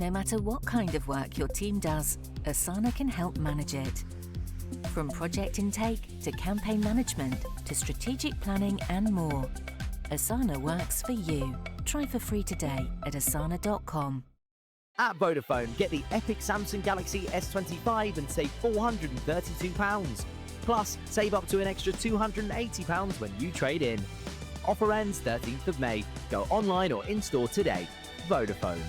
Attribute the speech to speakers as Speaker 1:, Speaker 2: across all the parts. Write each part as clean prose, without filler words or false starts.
Speaker 1: No matter what kind of work your team does, Asana can help manage it. From project intake to campaign management to strategic planning and more, Asana works for you. Try for free today at asana.com.
Speaker 2: At Vodafone, get the epic Samsung Galaxy S25 and save £432. Plus, save up to an extra £280 when you trade in. Offer ends 13th of May. Go online or in-store today. Vodafone.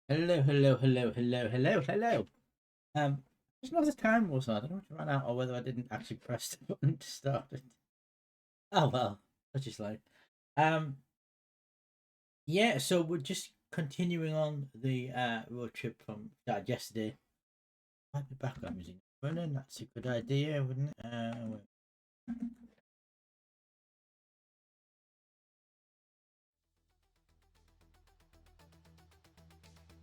Speaker 3: Hello. Just know the time was on. I don't know if it ran out or whether I didn't actually press the button to start it. Oh well, that's just life. Yeah, so we're just continuing on the road trip from started yesterday. Might be background music running. That's a good idea, wouldn't it?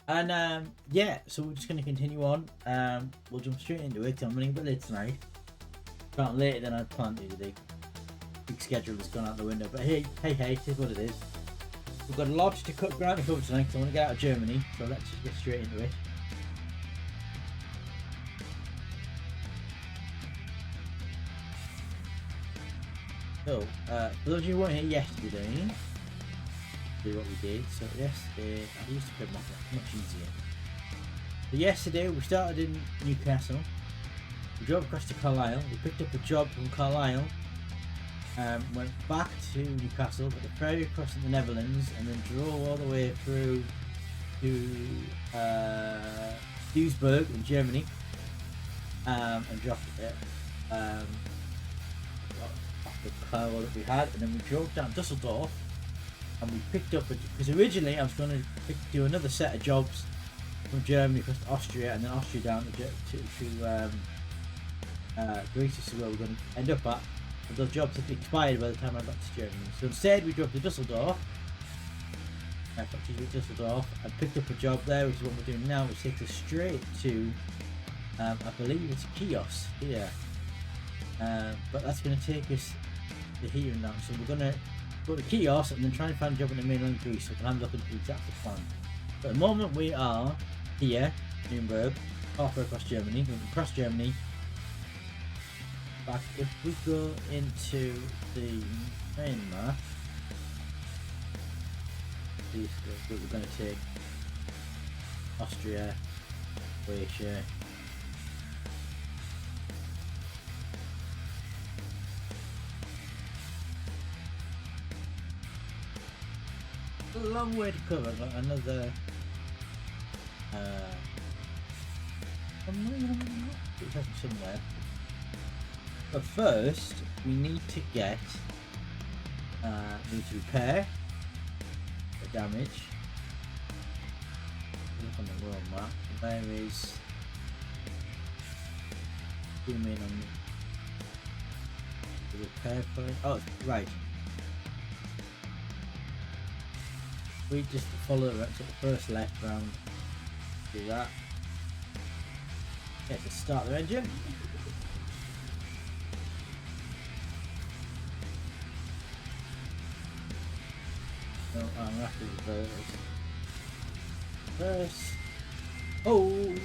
Speaker 3: And yeah, so we're just going to continue on. We'll jump straight into it. I'm running a bit late tonight. Starting later than I'd planned to today. Big schedule has gone out the window, but hey, it is what it is. We've got a lot to ground to cover tonight, so I want to get out of Germany, so let's just get straight into it. So, for those of you who weren't here yesterday, do what we did. So yesterday, I used to put much easier. So yesterday we started in Newcastle. We drove across to Carlisle. We picked up a job from Carlisle. Went back to Newcastle, got the ferry across in the Netherlands, and then drove all the way through to Duisburg in Germany, and dropped it off the car that we had, and then we drove down Dusseldorf, and we picked up because originally I was going to do another set of jobs from Germany across to Austria, and then Austria down to Greece, is where we're going to end up at. And those jobs had expired by the time I got to Germany. So instead we drove to Dusseldorf. And picked up a job there, which is what we're doing now, which takes us straight to, I believe it's a kiosk here. But that's going to take us to here now. So we're going to go to kiosk and then try and find a job in the mainland Greece. So I'm looking for exactly the plan. But at the moment we are here, Nuremberg, halfway across Germany. We're across Germany. Back if we go into the main map, we're going to take Austria, Croatia, a long way to cover. Got another somewhere. But first, we need to get, repair the damage. Look on the world map. Where is? Zoom in on the repair point. Oh, right. We just follow the first left round. Do that. Okay, let's start the engine. No, I'm after the first. Oh!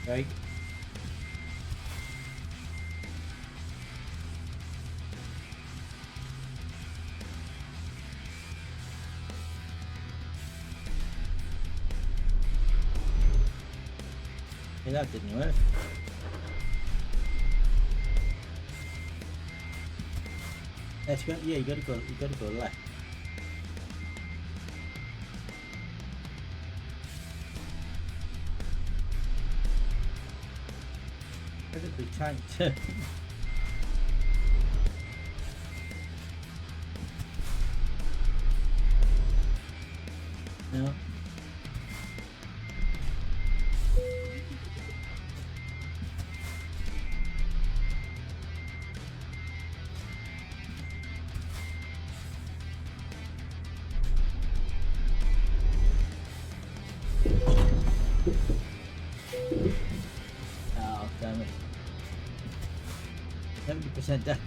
Speaker 3: Right. Okay, that didn't work. Let's go. Yeah, you gotta go left. Incredibly tight turn. No. Oh, damn it. 70% damage.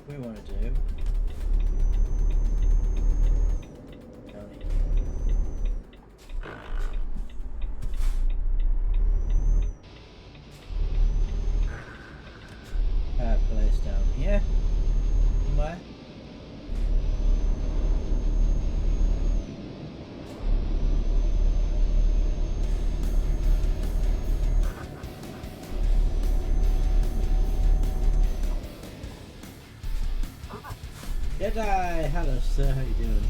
Speaker 3: We want to do play. place down here. Somewhere. Jedi! Hello sir, how you doing?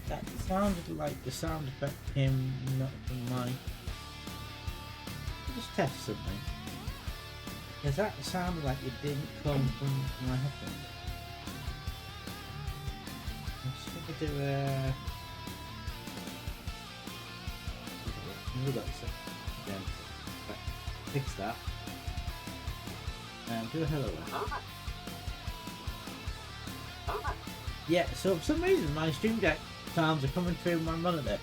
Speaker 3: That sounded like the sound effect came not from my... Just test something. Because that sounded like it didn't come from my headphones. Let's see if I do again. Fix that. Do a hello one. Yeah, so for some reason my Stream Deck sounds are coming through my monitor.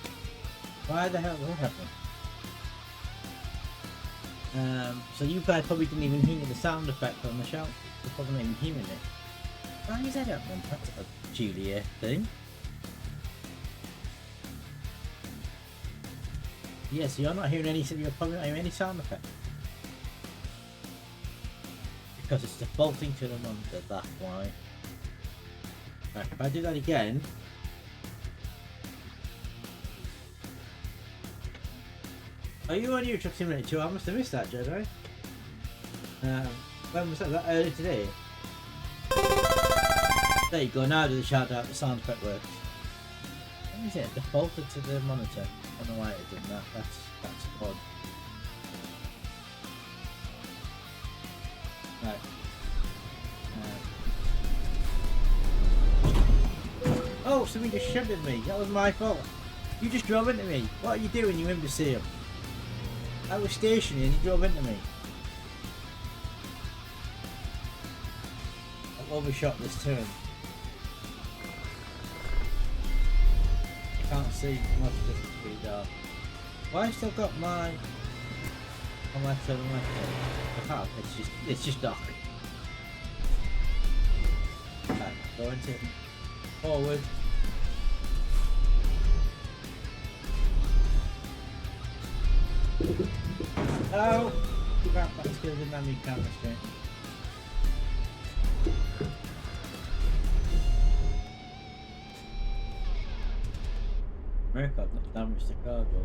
Speaker 3: Why the hell would that happen? So you guys probably didn't even hear the sound effect on the show. You're probably not even hearing it. Why is that happening? That's a peculiar thing. Yeah, so you're not hearing any, you're probably not hearing any sound effect. Because it's defaulting to the monitor, that's why. Right, if I do that again. Are you on Euro Truck Simulator 2? I must have missed that, Jedi. When was that? That early today? There you go, now do the shout out, the sound effect works. What is it? Defaulted to the monitor. I don't know why it did that. That's odd. Right. Oh, somebody just shoved at me. That was my fault. You just drove into me. What are you doing, you imbecile? I was stationary and you drove into me. I've overshot this turn. Can't see much of the pretty dark. Well, I still got my on my turn, I can't, it's just dark. Right, go into forward. Oh, crap, that's good, didn't have me camera straight. America, I've not damaged the cargo.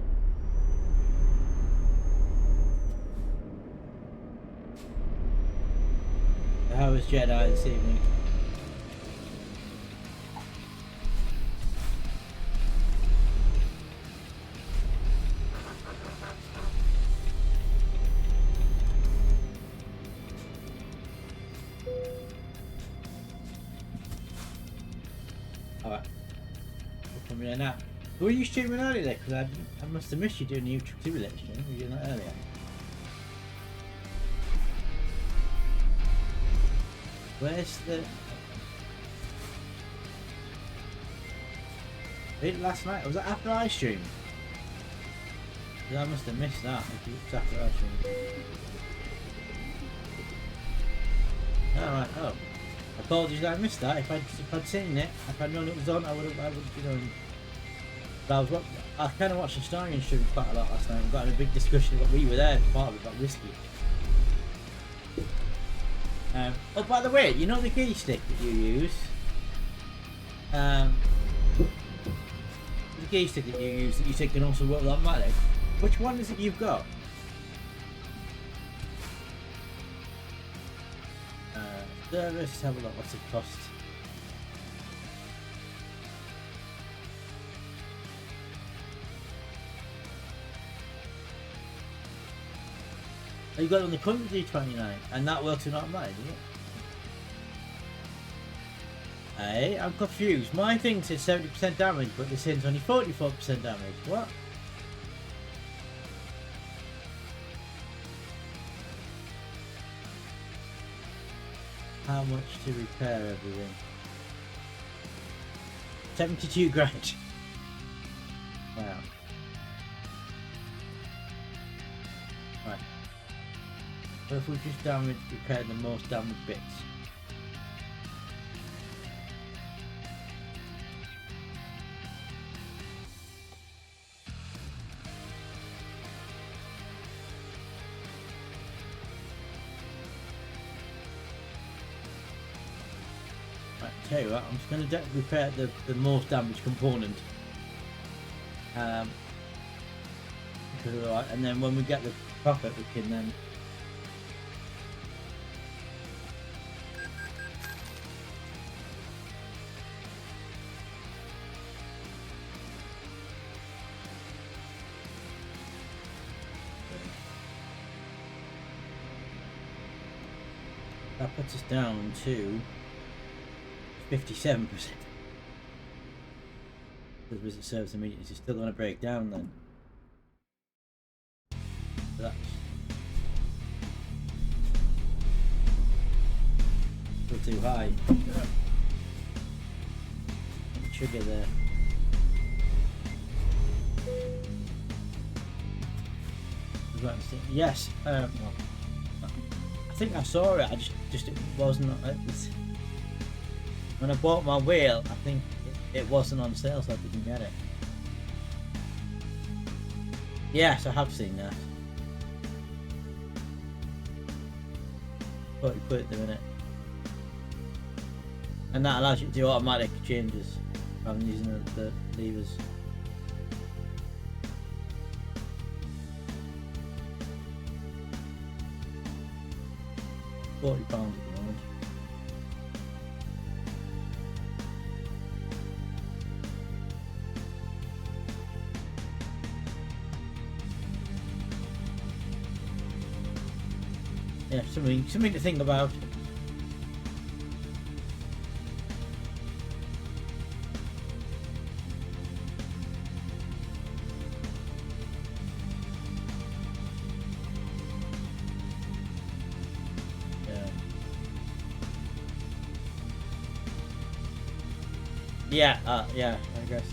Speaker 3: How was Jedi this evening? Alright. We'll come in now. Were you streaming earlier? Because I must have missed you doing the Euro Truck Simulator stream. Were you doing that earlier? Where's the... Did it last night? Was that after I streamed? I must have missed that if it was after I streamed. Alright, oh. Apologies I missed that. If I'd seen it, if I'd known it was on, I would, you know... But I kind of watched the Starian stream quite a lot last night. We got in a big discussion about we were there, part of it, about whiskey. Oh, by the way, you know the key stick that you use? The key stick that you use that you think can also work with automatic. Which one is it you've got? Let's have a look. What's it cost? Oh, you got it on the current D29, and that works in automatic, does it? Hey, I'm confused. My thing says 70% damage, but this thing's only 44% damage. What? How much to repair everything? 72 grand. Wow. Right. What if we just repair the most damaged bits? tell you what, I'm just going to repair the most damaged component. And then when we get the profit, we can then. That puts us down to 57%. The visit service immediately is still going to break down then. So that's still too high. Trigger there. Yes. Well, I think I saw it. I just it wasn't. It was, when I bought my wheel, I think it wasn't on sale, so I didn't get it. Yes, I have seen that. But you put it in it, and that allows you to do automatic changes rather than using the levers. £40 at the moment. Yeah, something to think about. Yeah, I guess.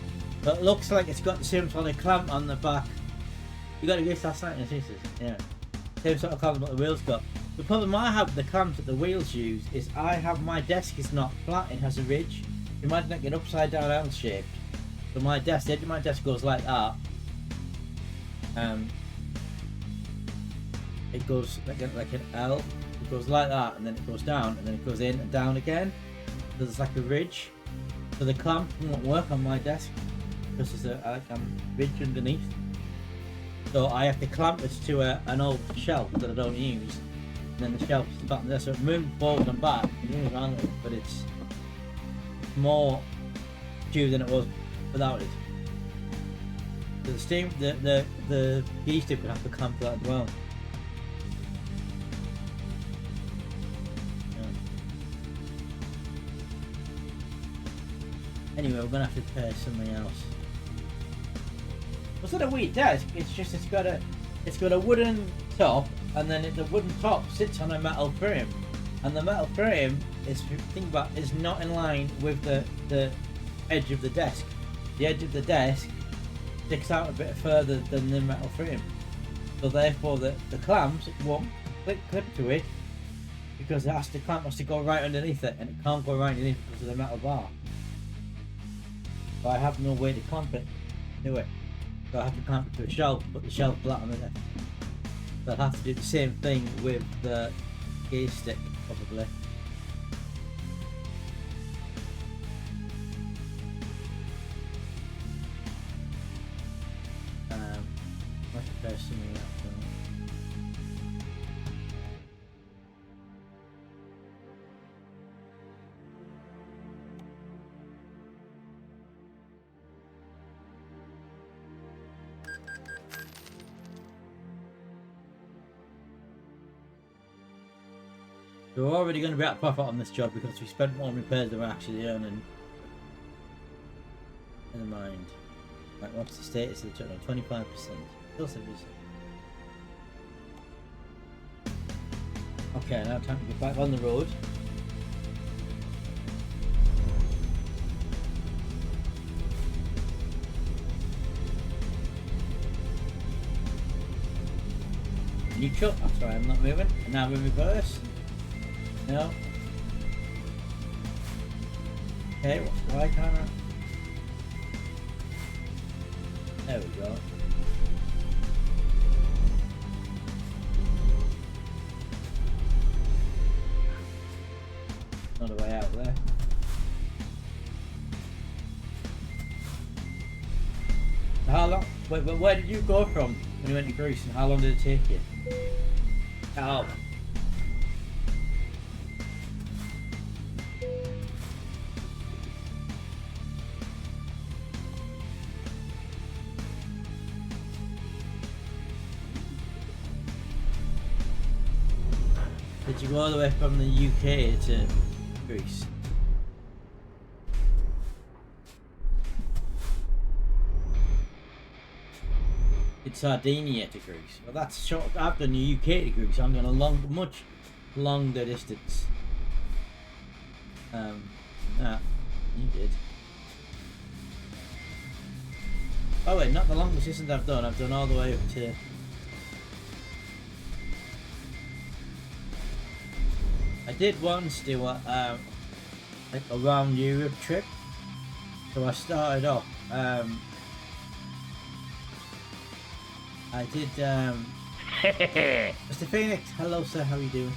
Speaker 3: But it looks like it's got the same sort of clamp on the back. You got to guess that's not pieces. Yeah. Same sort of clamp that the wheels got. The problem I have with the clamps that the wheels use is my desk is not flat, it has a ridge. Imagine like an upside down L shaped. So the edge of my desk goes like that. It goes like an L. It goes like that, and then it goes down, and then it goes in and down again. So there's like a ridge. So the clamp won't work on my desk because there's a ridge underneath. So I have to clamp this to an old shelf that I don't use. And then the shelf is back there, so it moves forward and back, but it's more due than it was without it. So the steam, the gear would have to clamp that as well. Anyway, we're gonna have to repair something else. It's not a weird desk. It's just it's got a wooden top, and then the wooden top sits on a metal frame, and the metal frame is not in line with the edge of the desk. The edge of the desk sticks out a bit further than the metal frame, so therefore the clamps won't clip to it because the clamp has to go right underneath it, and it can't go right underneath because of the metal bar. But I have no way to clamp it to it. So I have to clamp it to a shelf, put the shelf flat on it. So I'll have to do the same thing with the gear stick, probably. Let's repair something else. So we're already going to be at profit on this job because we spent more on repairs than we're actually earning. Never mind. Right, what's the status of the job? 25%. Still 70%. Okay, now time to get back on the road. Neutral, that's why I'm not moving. And now we reverse. No. Okay, why can't I? There we go. Not a way out there. How long? Wait, but where did you go from when you went to Greece, and how long did it take you? Oh. Did you go all the way from the UK to Greece? It's Sardinia to Greece. Well, that's short. I've done the UK to Greece. I'm going a much longer distance. Nah, you did. Oh wait, not the longest distance I've done. I've done all the way up to. I did once do a like a round Europe trip. So I started off. I did Mr. Phoenix, hello sir, how are you doing?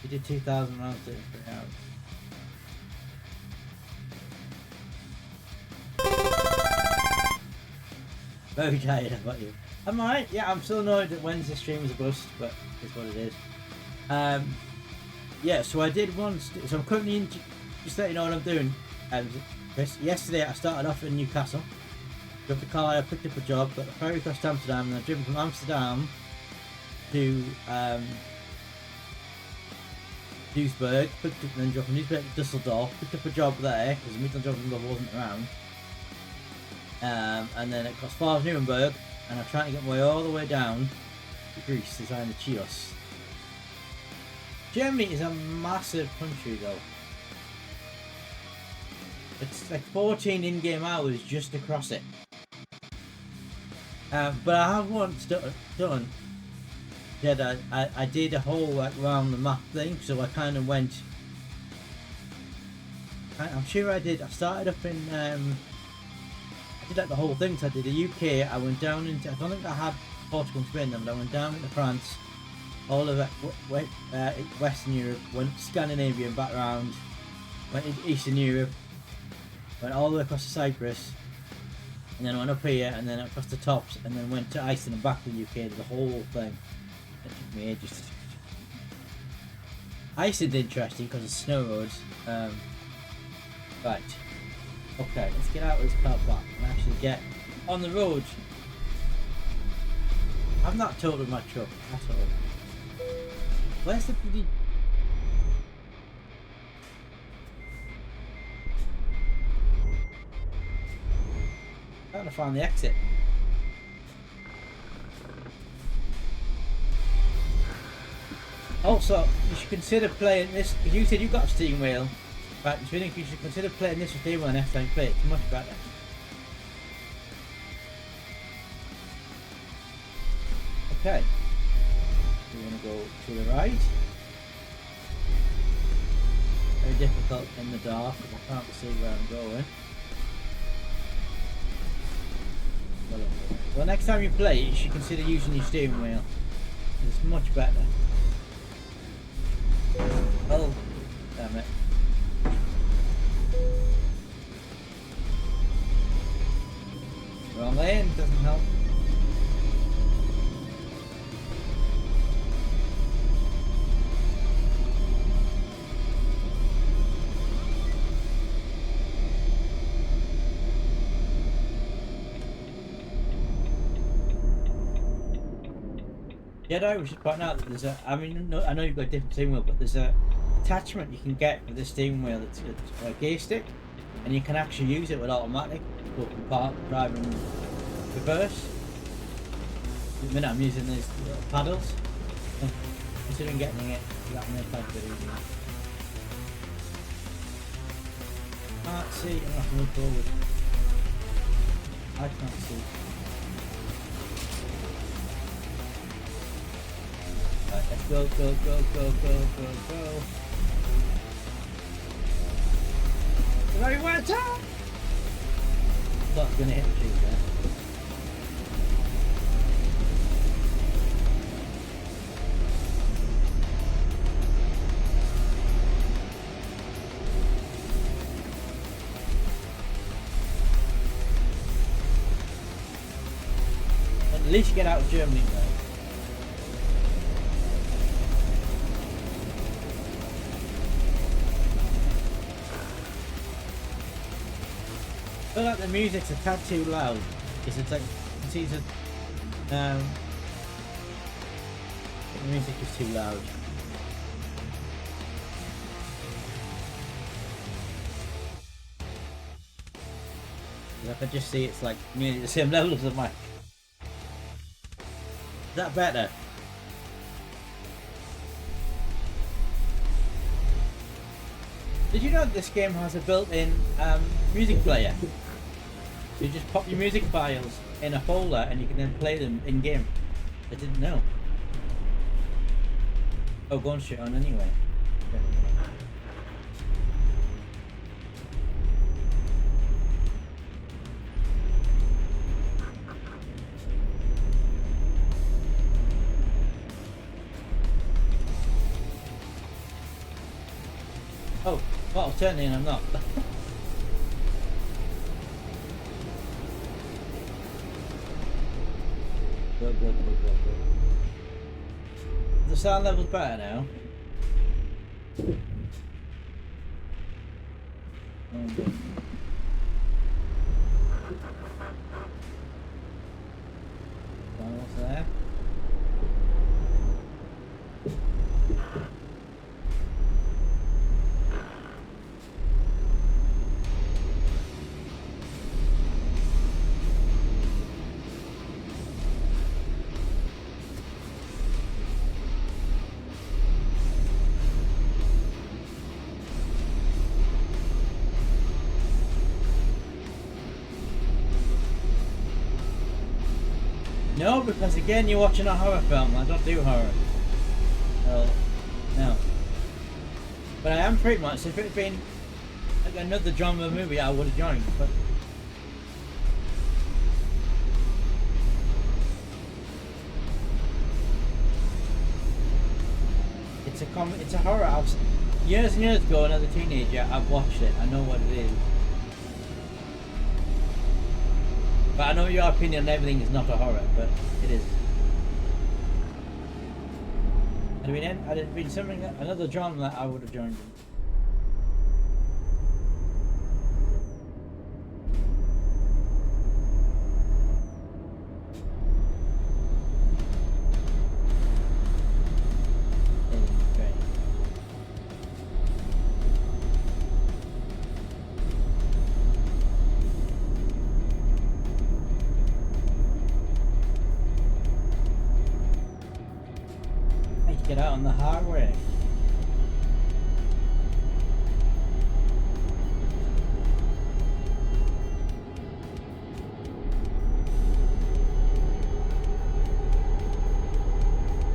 Speaker 3: You did 2,000 rounds, 33 hours. Very tired, how about you? I'm alright, yeah, I'm still annoyed that Wednesday stream was a bust, but it's what it is. Yeah, so I did once, so I'm currently in, just let you know what I'm doing. Yesterday I started off in Newcastle. Got the car, I picked up a job, got the ferry across to Amsterdam, and I've driven from Amsterdam to Duisburg, picked up, and then drove from Duisburg to Dusseldorf, picked up a job there, because the meeting job wasn't around. And then it got as far as Nuremberg, and I'm trying to get my way all the way down to Greece to sign the Chios. Germany is a massive country though. It's like 14 in-game hours just to cross it. But I have once done. Yeah, I did a whole like round the map thing, so I kind of went. I'm sure I did. I started up in. I did like the whole thing. So I did the UK. I went down into. I don't think I had Portugal and Spain then, but I went down into France, all of Western Europe, went to Scandinavia and back around, went into Eastern Europe, went all the way across to Cyprus. And then went up here, and then across the tops, and then went to Iceland and back to the UK, did the whole thing. It took me ages. Iceland's interesting because of snow roads. Right. Okay, let's get out of this car park and actually get on the road. I've not totaled my truck at all. Where's the bloody... Trying to find the exit. Also, you should consider playing this, because you said you got a steam wheel. Right, so I think you should consider playing this with steam wheel next time you play it. It's much better. Okay. We're going to go to the right. Very difficult in the dark because I can't see where I'm going. Well, next time you play, you should consider using your steering wheel. It's much better. Oh, damn it. Wrong lane, doesn't help. Yeah, no, we should point out that there's a, I mean, no, I know you've got a different steering wheel, but there's a attachment you can get for the steering wheel. It's a gear stick, and you can actually use it with automatic, go from park, drive and reverse. At the minute I'm using these little paddles. Considering getting it, that makes life a bit easier. Can't see, I'm going to have to move forward. I can't see. Right, let's go. Very well done! Thought I was going to hit the tree there. At least get out of Germany though. I feel like the music's a tad too loud. It's like, the music is too loud. I can just see it's like nearly the same level as the mic. Is that better? Did you know this game has a built-in music player? So you just pop your music files in a folder and you can then play them in-game. I didn't know. Oh, go and shit on anyway. Okay. Oh, well, I'm turning, I'm not. Good. The sound level's better now. Oh, good. What's there? No, because again you're watching a horror film. I don't do horror. Well, no. But I am pretty much. If it had been like another genre movie, I would have joined. But it's a horror. Years and years ago, when I was a teenager, I've watched it. I know what it is. But I know your opinion on everything is not a horror, but it is. Had it been something, another genre that I would have joined in. Get out on the highway.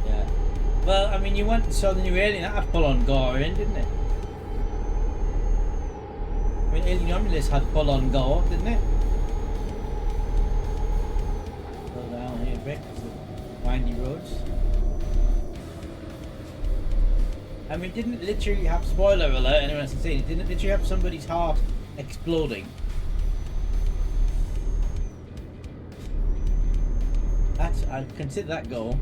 Speaker 3: Yeah. Well, I mean, you went and saw the new Alien. That had full-on gore in, didn't it? I mean, Alien Romulus had full-on gore, didn't it? Slow down here a bit, because of the windy roads. I mean, didn't it literally have, spoiler alert, anyone hasn't seen it, didn't it literally have somebody's heart exploding? I'd consider that goal.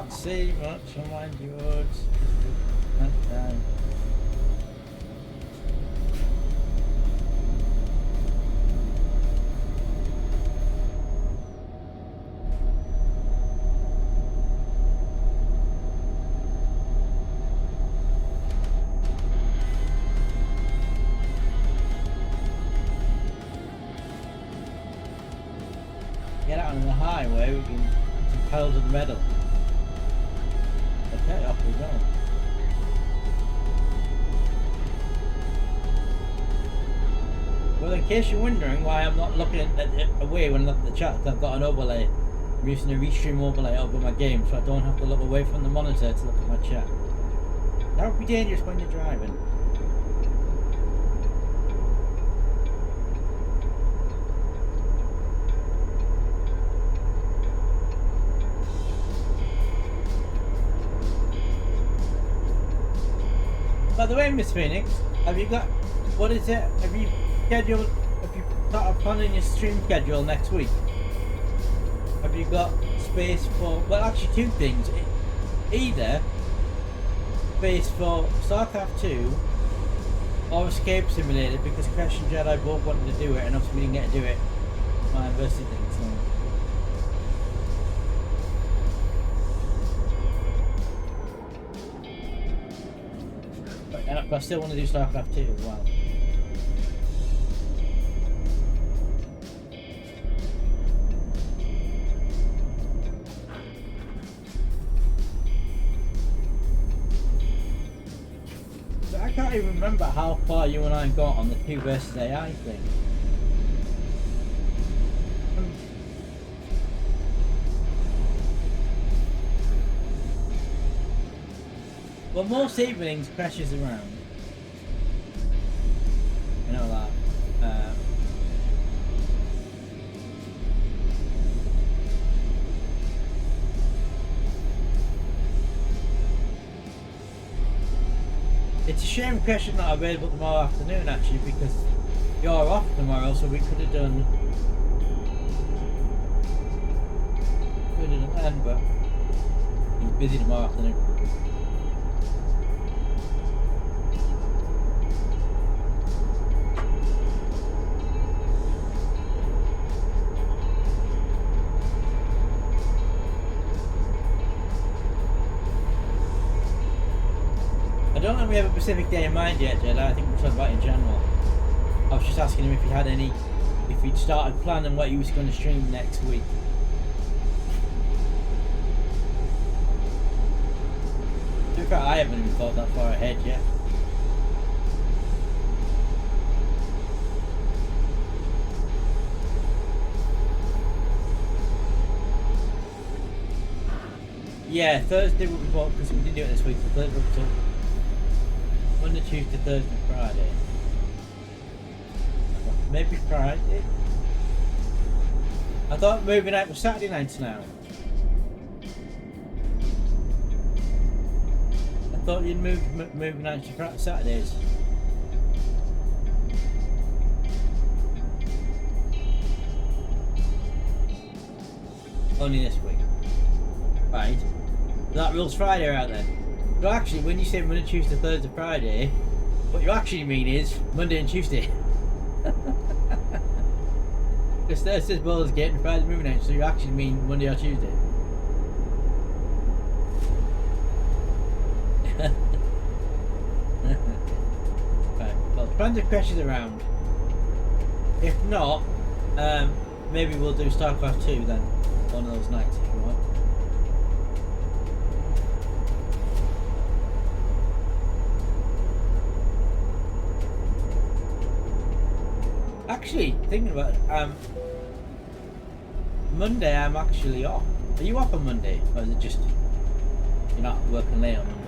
Speaker 3: See much on windy roads. Get out on the highway, we can pedal to the metal. Okay, off we go. Well, in case you're wondering why I'm not looking at it away when I look at the chat, I've got an overlay I'm using a restream overlay over my game so I don't have to look away from the monitor to look at my chat. That would be dangerous when you're driving. By the way, Miss Phoenix, have you got, what is it? Have you started planning your stream schedule next week? Have you got space for, well actually two things. Either space for StarCraft 2 or Escape Simulator, because Crash and Jedi both wanted to do it and obviously we didn't get to do it. My anniversary thing, so. But I still want to do StarCraft 2 as well. So I can't even remember how far you and I got on the 2 versus AI thing. Well, most evenings Crash is around. You know that. It's a shame Crash is not available tomorrow afternoon actually, because you're off tomorrow, so we could have done then, but he's busy tomorrow afternoon. I don't think we have a specific day in mind yet, Jed. I think we're talking about in general. I was just asking him if he had any, if he'd started planning what he was going to stream next week. To be fair, I haven't even thought that far ahead yet. Yeah, Thursday will be booked because we didn't do it this week, so Thursday will be booked. Monday, Tuesday, Thursday, Friday. Maybe Friday? I thought movie night was Saturday nights now. I thought you'd moved movie nights to Saturdays. Only this week. Right. That rules Friday out then. So actually, when you say Monday, Tuesday, Thursday, Friday, what you actually mean is Monday and Tuesday. Because Thursday's Baldur's Gate and Friday's movie night, so you actually mean Monday or Tuesday. Right, well, depends if Crash is around. If not, maybe we'll do StarCraft 2 then, one of those nights if you want. Actually, thinking about it, Monday I'm actually off. Are you off on Monday? Or is it just you're not working late on Monday?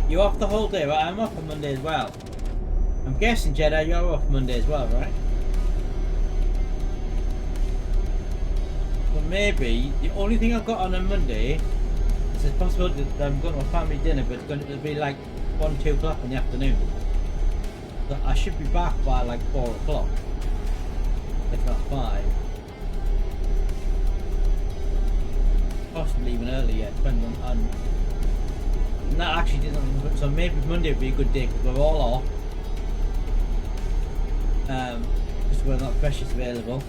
Speaker 3: You off the whole day, right? I'm off on Monday as well. I'm guessing, Jedi, you're off Monday as well, right? But maybe the only thing I've got on Monday is the possibility that I'm going to a family dinner, but it's going to be like 1, 2 o'clock in the afternoon. So I should be back by like 4 o'clock, if not 5. Possibly even earlier, depending on. And that actually didn't, so maybe Monday would be a good day because we're all off. Because we're not precious available.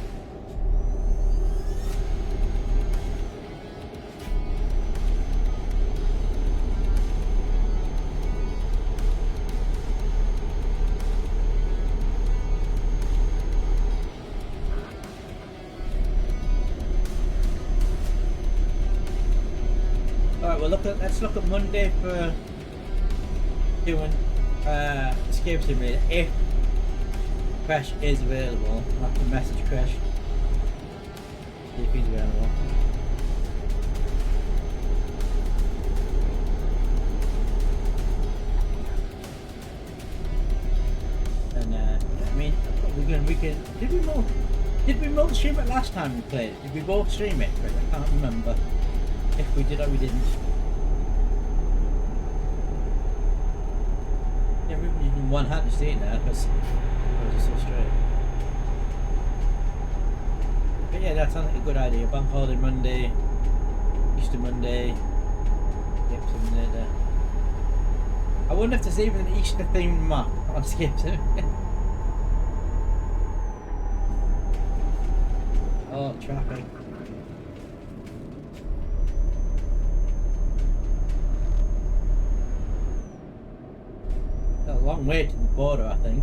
Speaker 3: Right, well let's look at Monday for doing Escape Simulator if Crash is available. I'll have to message Crash. See if he's available. And I mean we can did we both stream it last time we played it? Did we both stream it? I can't remember if we did or we didn't. Yeah, we did one hand to stay in there because it was just so straight. But yeah, that sounds like a good idea. Bank holiday Monday, Easter Monday, Escape Simulator. I wonder if there's even an Easter themed map on Escape Simulator. Oh, traffic. Got a long way to the border, I think.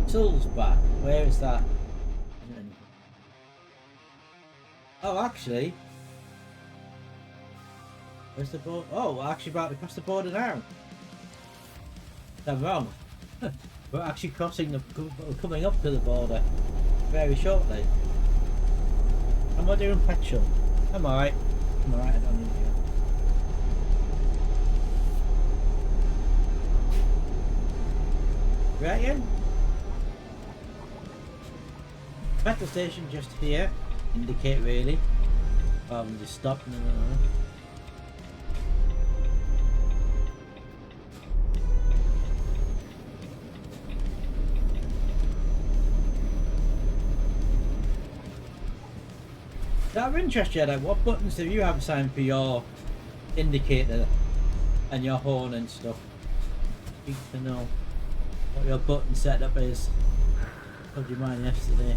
Speaker 3: Tools back. Where is that? Oh, actually. Where's the border? Oh, we're actually about to cross the border now. I'm wrong. We're actually coming up to the border very shortly. Am I doing petrol? I'm alright. I'm alright, I don't need to go. Right in. Petrol station just here. Indicate really. Rather than just stop. No. Out of interest, Jedi, what buttons do you have assigned for your indicator and your horn and stuff? You to know what your button setup is. I told you mine yesterday.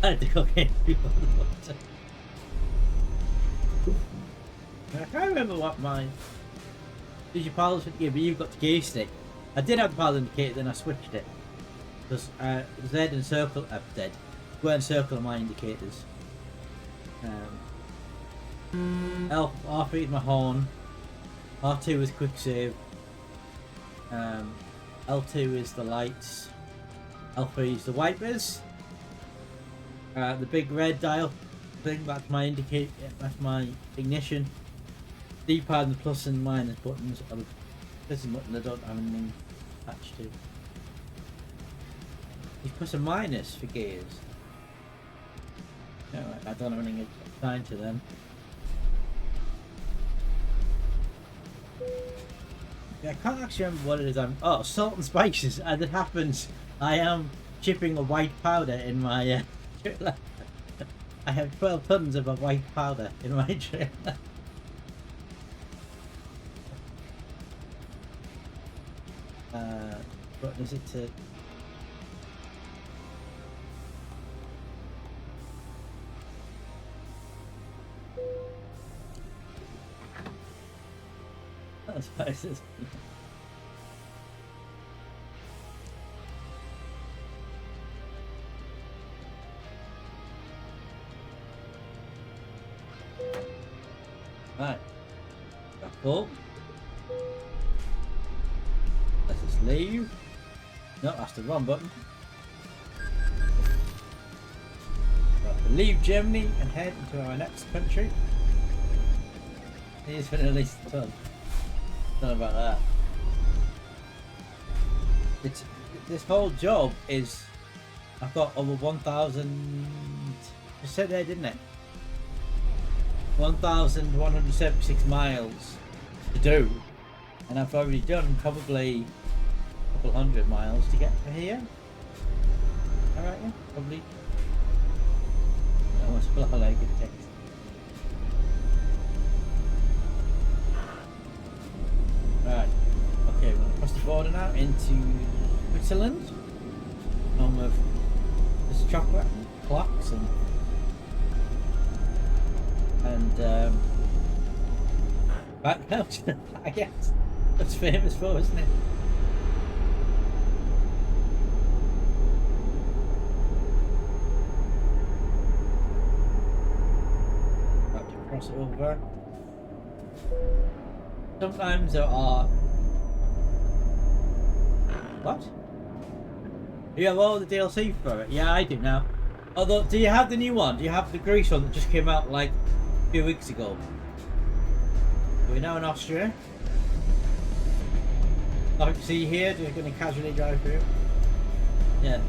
Speaker 3: I had to go get people. I can't remember what mine. Did your pals indicator? But you've got the gear stick. I did have the pals indicator, then I switched it. Because Z and circle dead. Square and circle are my indicators. R3 is my horn. R2 is quick save. L2 is the lights. L3 is the wipers. The big red dial thing, that's my indicator. That's my ignition. D-pad and the plus and minus buttons. This is a button I don't have anything attached to. You plus and minus for gears. No, I don't have anything assigned to them. Yeah, I can't actually remember what it is. Oh, salt and spices. As it happens, I am chipping a white powder in my trailer. I have 12 tons of a white powder in my trailer. What is it to? Spices. Right. That's cool. Let's just leave. No, that's the wrong button. Right, leave Germany and head into our next country. Here's for at least a ton. Don't know about that. This whole job is, I've got over 1,000. You said there, didn't it? 1,176 miles to do, and I've already done probably a couple hundred miles to get to here. Alright, yeah, probably. I must pull up a leg and text. Right, okay, we're going to cross the border now into Switzerland, home of this chocolate and clocks and banknotes, I guess. That's famous for, isn't it? cross it over. Sometimes there are... What? You have all the DLC for it? Yeah, I do now. Although, do you have the new one? Do you have the Greece one that just came out like a few weeks ago? We're now in Austria. Like, see here, you're going to casually drive through. Yeah.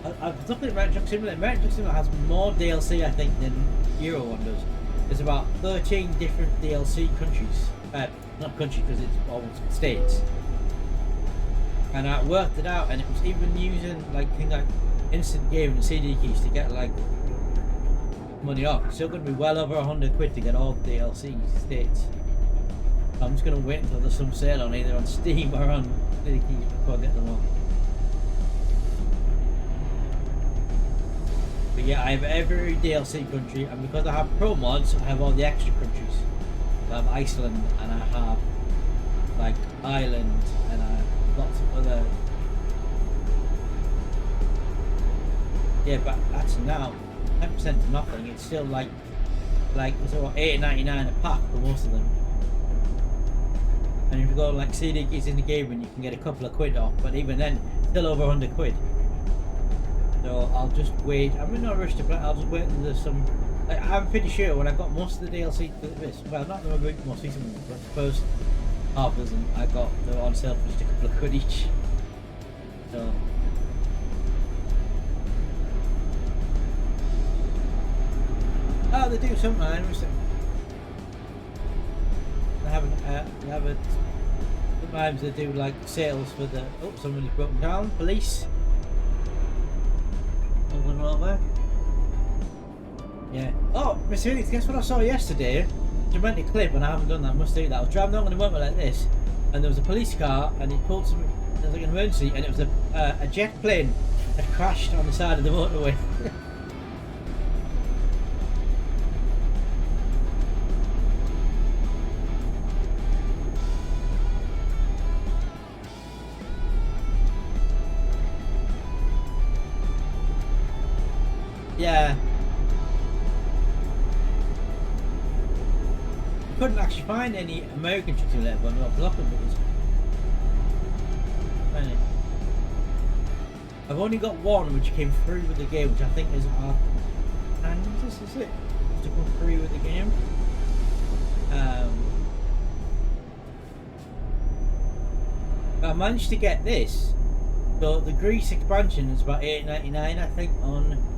Speaker 3: I was looking at American Truck Simulator. American Truck Simulator has more DLC, I think, than Euro one does. There's about 13 different DLC countries. Not countries, because it's almost states. And I worked it out, and it was even using like things like instant game and CD keys to get like money off. It's still going to be well over 100 quid to get all the DLC states. I'm just going to wait until there's some sale on either on Steam or on CD keys before I get them all. But yeah, I have every DLC country, and because I have ProMods, I have all the extra countries. I have Iceland, and I have like Ireland, and I have lots of other. Yeah, but that's now 10% to nothing. It's still like it's about $8.99 a pack for most of them. And if you go like CD keys in the game, and you can get a couple of quid off, but even then, still over 100 quid. So I'll just wait. I'm in no rush to play. I'll just wait until there's some. Like, I'm pretty sure when I got most of the DLC for this, well, not the most recent one, but the first half of them, I got they were on sale for just a couple of quid each. So. Oh, they do sometimes. They haven't. Sometimes they do like sales for the. Oh, somebody's broken down. Police. Over. Yeah. Oh, Miss Felix, guess what I saw yesterday? Dramatic clip, and I haven't done that. I must do that. I was driving along on the motorway like this, and there was a police car, and he pulled some. There was like an emergency, and it was a jet plane had crashed on the side of the motorway. Yeah. I couldn't actually find any American Truck Simulator, but I was looking for this. I've only got one which came through with the game, which I think is Kansas, is it? To come through with the game. But I managed to get this. So the Greece expansion is about $8.99, I think, on.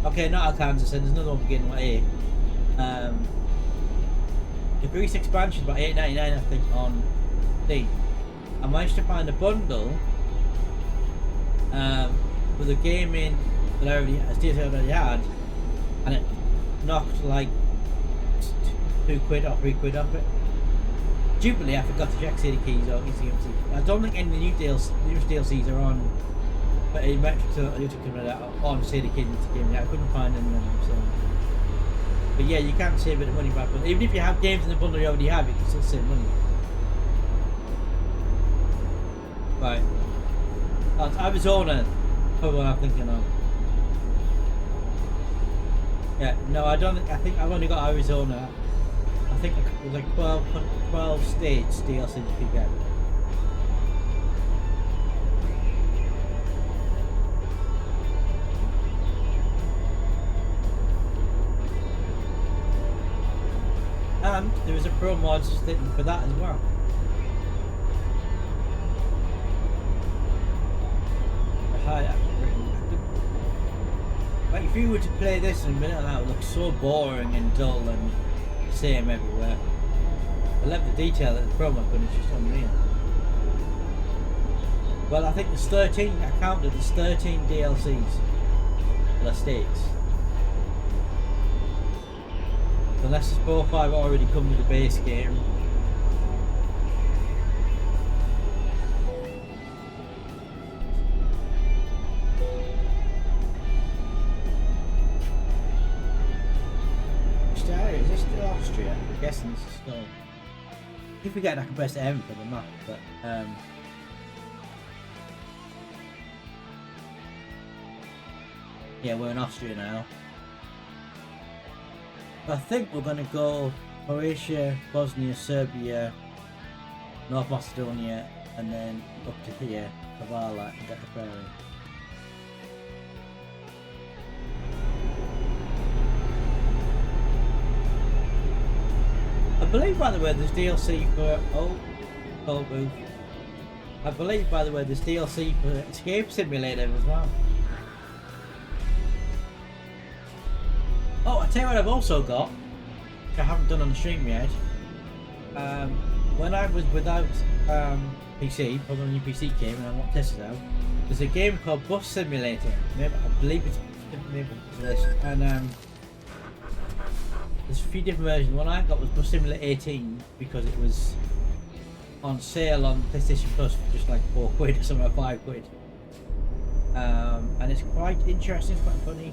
Speaker 3: Okay, not Kansas, and there's another one beginning with A. The Greece expansion is about $8.99, I think, on Steam. I managed to find a bundle with a game in that I already had, and it knocked like 2 quid or 3 quid off it. Stupidly, I forgot to check CD keys or ETS2. I don't think any of the new DLCs are on. But he meant to on CD keys into game. I couldn't find any of them. So. But yeah, you can save a bit of money back. But even if you have games in the bundle you already have, you can still save money. Right. That's Arizona. Probably what I'm thinking of. Yeah, no, I don't. I think I've only got Arizona. I think there's like 12 states DLC you could get. And there is a ProMods thing for that as well. Like if you were to play this in a minute, that would look so boring and dull and same everywhere. I love the detail that the ProMod gun is just unreal. Well, I think there's 13. I counted. There's 13 DLCs for the states. Unless there's 4 or 5 already come with the base game. Which area? Is this still Austria? I'm guessing this is still. If we get, I can press M for the map, but yeah, we're in Austria now. I think we're going to go Croatia, Bosnia, Serbia, North Macedonia, and then up to here, Kavala, and get the ferry. I believe, by the way, there's DLC for Cold Booth. I believe, by the way, there's DLC for Escape Simulator as well. Oh, I tell you what I've also got, which I haven't done on the stream yet. When I was without PC, probably when your PC came and I want to test it out, there's a game called Bus Simulator. Maybe, I believe it's maybe this. And there's a few different versions. One I got was Bus Simulator 18 because it was on sale on PlayStation Plus for just like £4 or something, or £5. And it's quite interesting, it's quite funny.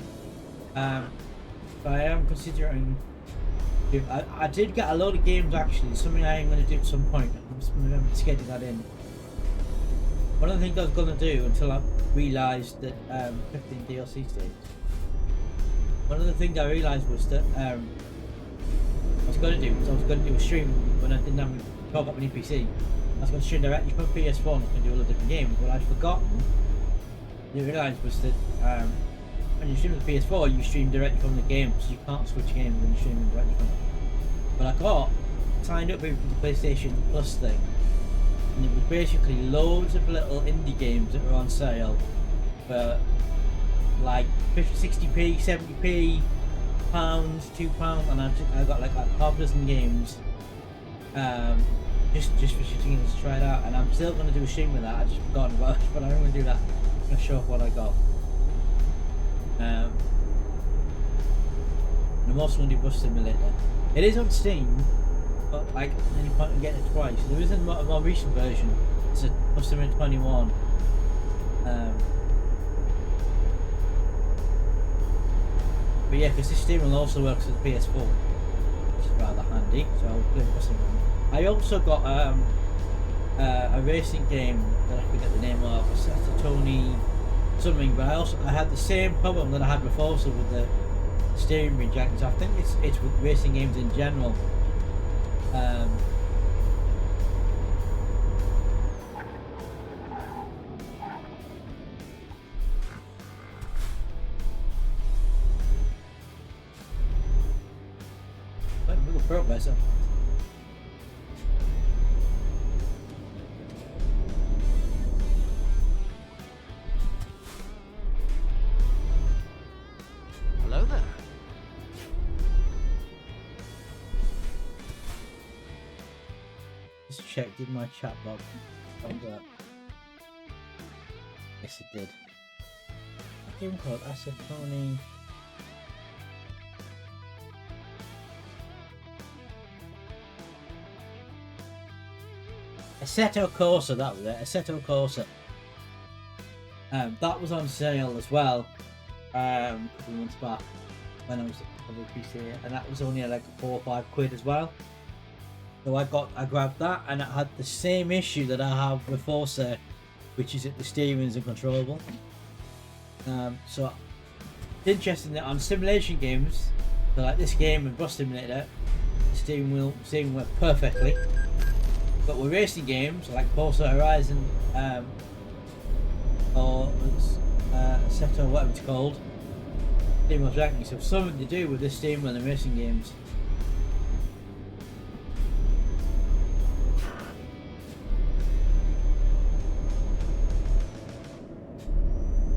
Speaker 3: But I am considering. I did get a load of games actually. It's something I am going to do at some point. I'm just going to schedule that in. One of the things I was going to do until I realised that 15 DLC stages. One of the things I realised was that I was going to do a stream when I didn't have talk about my new PC. I was going to stream directly from PS4 and do a lot of different games. What I'd forgotten, I realised was that when you stream the PS4, you stream directly from the game, so you can't switch games when you stream them directly from it. But I got signed up with the PlayStation Plus thing, and it was basically loads of little indie games that were on sale for like 50, 60p, 70p, pounds, £2, and I got like half a dozen games, just for shooting to try it out. And I'm still going to do a stream with that. I just forgotten about it, but I'm going to do that. I'm going to show off what I got. And I'm also going to do Bus Simulator. It is on Steam, but like any point in getting it twice. There is a more recent version. It's a Bus Simulator 21. But yeah, because this Steam will also works with PS4, which is rather handy. So I'll play Bus Simulator. I also got a racing game that I forget the name of. It's a Tony something, but I had the same problem that I had before, so with the steering wheel jack. So I think it's with racing games in general. But we'll progress.
Speaker 4: Hello there.
Speaker 3: Just check, did my chat box come up? Yes, it did. A game called Acetone. Assetto Corsa, that was it. Assetto Corsa. That was on sale as well. A couple of months back when I was on the PC, and that was only like £4 or £5 as well. So I grabbed that, and it had the same issue that I have with Forza, which is that the steering is uncontrollable. So it's interesting that on simulation games, so like this game and Bus Simulator, the steering worked perfectly. But with racing games like Forza Horizon or Assetto, whatever it's called, steering wheel's dragging. So something to do with this steering wheel in racing games.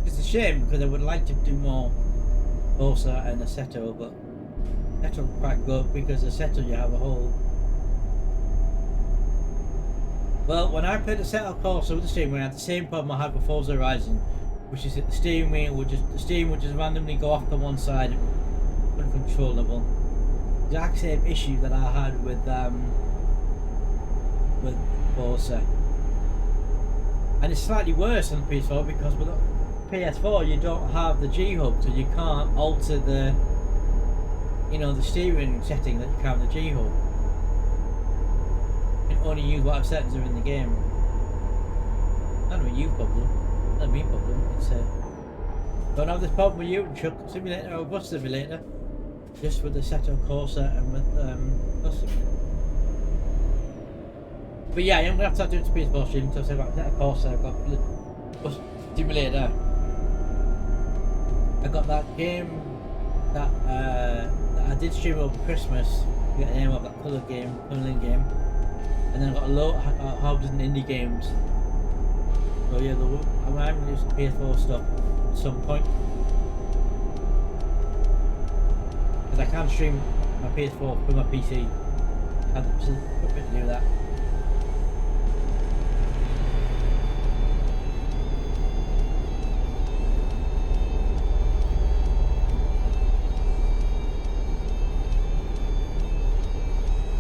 Speaker 3: It's a shame because I would like to do more Forza and Assetto, but Assetto quite good because Assetto you have a whole. Well, when I played Assetto Corsa with the steering wheel, I had the same problem I had with Forza Horizon, which is that the steering would just randomly go off to one side, uncontrollable. Exact same issue that I had with Forza, and it's slightly worse on the PS4 because with the PS4 you don't have the G hub, so you can't alter the the steering setting that you can with the G hub. You can only use whatever settings are in the game. Not a you problem. Not a me problem. It's don't have this problem with you, Chuck Simulator or Bus Simulator. just with the Assetto Corsa and with Custom. But yeah, I'm gonna have to start doing some PS4 streaming because I've got Assetto Corsa, I've got Bus Simulator, I got that game that I did stream over Christmas. I get the name of that colouring game, and then I got a lot of hobbies and indie games. So yeah, I'm gonna do some PS4 stuff at some point. Because I can stream my PS4 with my PC. I have the equipment to do that.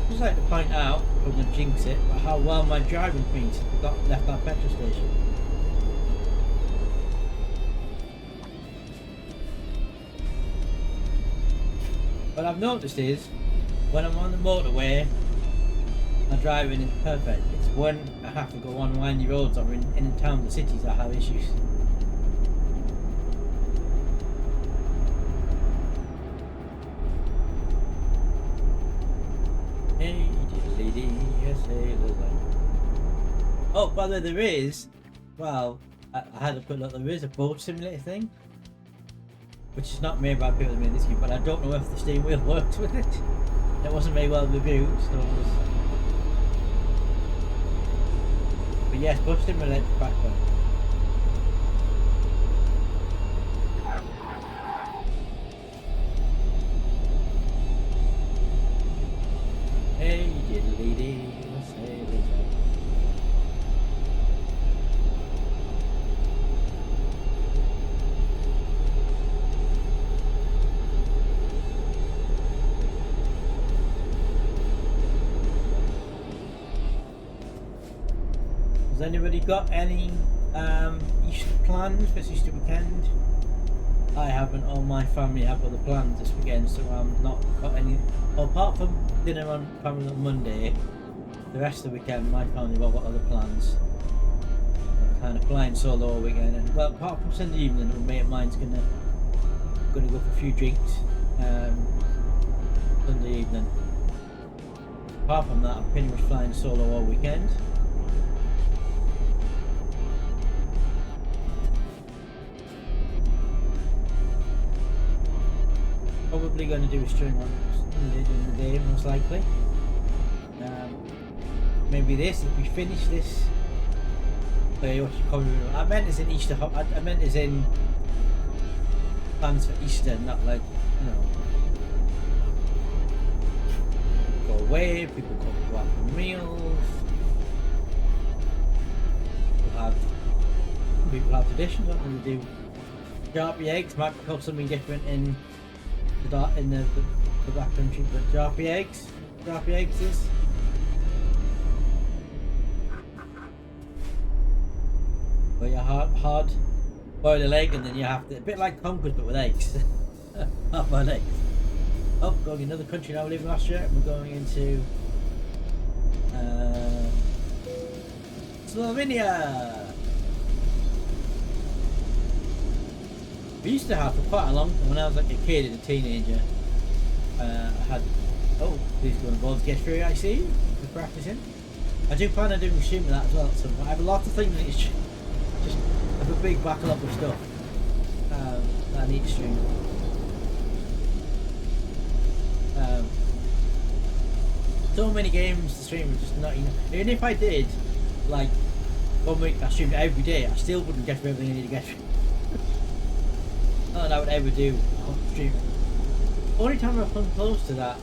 Speaker 3: I'd just like to point out, I'm going to jinx it, but how well my driving's been since we left that petrol station. What I've noticed is, when I'm on the motorway, my driving is perfect. It's when I have to go on windy roads or in towns or cities I have issues. Hey, diddly-dee, yes, hey, oh, by the way, there is, well, I had to put, look, there is a boat simulator thing, which is not made by people that made this game, but I don't know if the steering wheel works with it. It wasn't very well reviewed, so it was... But yes, boat simulator background. Hey, diddly-dee, let's say this. Has anybody got any Easter plans for this Easter weekend? I haven't, or my family have other plans this weekend, so I'm not got any. Well, apart from dinner on family on Monday, the rest of the weekend my family have all got other plans. I'm kind of flying solo all weekend, and well, apart from Sunday evening, a mate of mine's gonna go for a few drinks Sunday evening. Apart from that, I'm pretty much flying solo all weekend. Probably going to do a stream on Sunday during the day, most likely. Maybe this, if we finish this. I meant as in Easter. I meant as in plans for Easter, not like, you know, go away. People go out for meals. People have traditions. What we do? Jarpy eggs might become something different in the back country, but jarpy eggs is where you hard boil the egg and then you have to, a bit like conkers but with eggs. Half boiled eggs. Oh, going in another country now. We live in Austria. We're going into Slovenia. We used to have for quite a long time, when I was like a kid and a teenager, I had, oh, please go on board to get through, I see, for practicing. I do plan on doing streaming that as well, so I have a lot of things that it's just I have a big backlog of stuff that I need to stream. So many games to stream, just not enough. Even if I did, like, 1 week I streamed every day, I still wouldn't get through everything I need to get through. Not that I would ever do on stream. Only time I've come close to that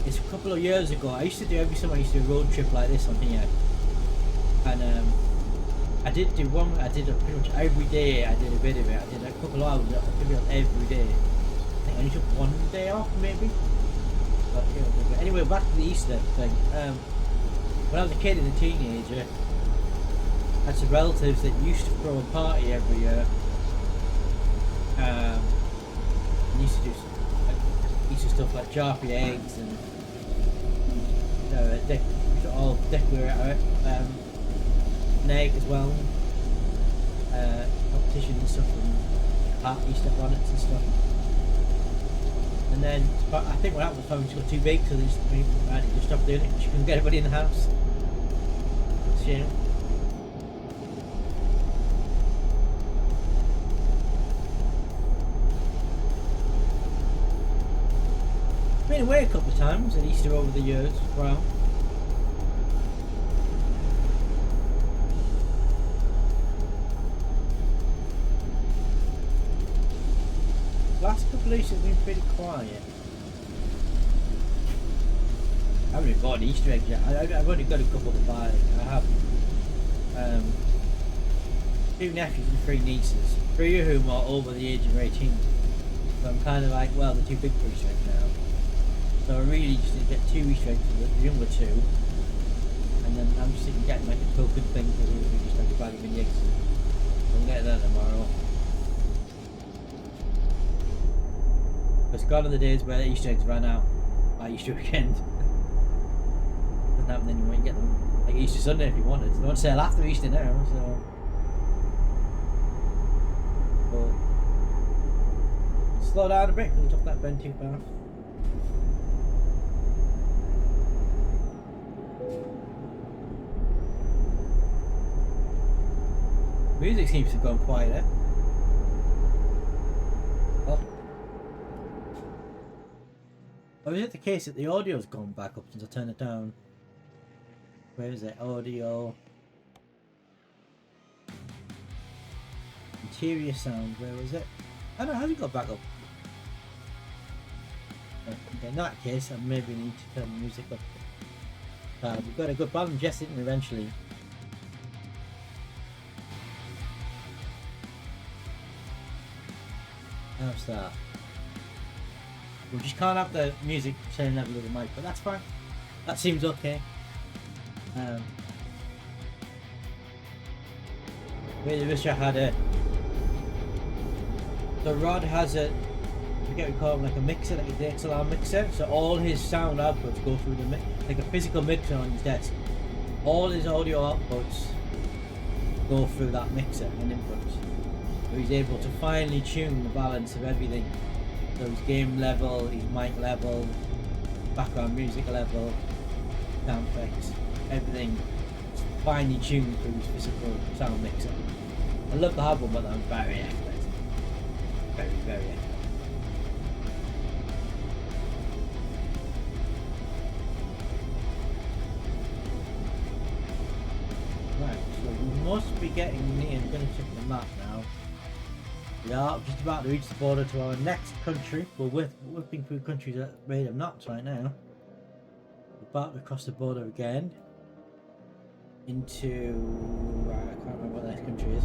Speaker 3: is a couple of years ago. I used to do every summer. I used to do a road trip like this on here, and I did do one. I did pretty much every day. I did a bit of it. I did a couple of hours every day. I think I only took one day off maybe. But you know, anyway, back to the Easter thing. When I was a kid and a teenager, I had some relatives that used to throw a party every year. Used to do Easter stuff like jarpy eggs and all decorate an egg as well. Competitions and stuff and Easter bonnets and stuff. And then I think what happened was phone just got too big, so they just stopped doing it. She couldn't get everybody in the house. Shame. Been away a couple of times at Easter over the years as well. Last couple of Easters have been pretty quiet. I haven't even bought an Easter egg yet. I've only got a couple to buy. I have 2 nephews and 3 nieces, 3 of whom are over the age of 18. So I'm kind of like, well, they're too big for Easter eggs now. So I really just need to get 2 Easter eggs for the younger 2. And then I'm just thinking getting like a token thing for we just like a bag of mini eggs. So I'll get that tomorrow. It's gone are the days where Easter eggs ran out by Easter weekend. Doesn't happen anymore, you get them like Easter Sunday if you wanted. They don't sell after Easter now, so. But slow down a bit, we'll top that bend too far. Music seems to have gone quieter. Or is it the case that the audio's gone back up since I turned it down? Where is it? Audio. Interior sound, where was it? I don't know, has it got back up? Okay, in that case, I maybe need to turn the music up. We've got a good balance, yes, didn't we, eventually? How's that? We just can't have the music same level of the mic, but that's fine. That seems okay. Really wish I had a. The Rod has a. I forget what we call it, like a mixer, like a DXLR mixer. So all his sound outputs go through the like a physical mixer on his desk. All his audio outputs go through that mixer and inputs. So he's able to finely tune the balance of everything. So his game level, his mic level, background music level, sound effects, everything finely tuned through his physical sound mixer. I love the hard one, but I'm very accurate. Very, very accurate. Right, so we must be getting near. I'm going to check the map now. We are just about to reach the border to our next country. We're whipping through countries at a rate of knots right now. We're about to cross the border again into I can't remember what the next country is.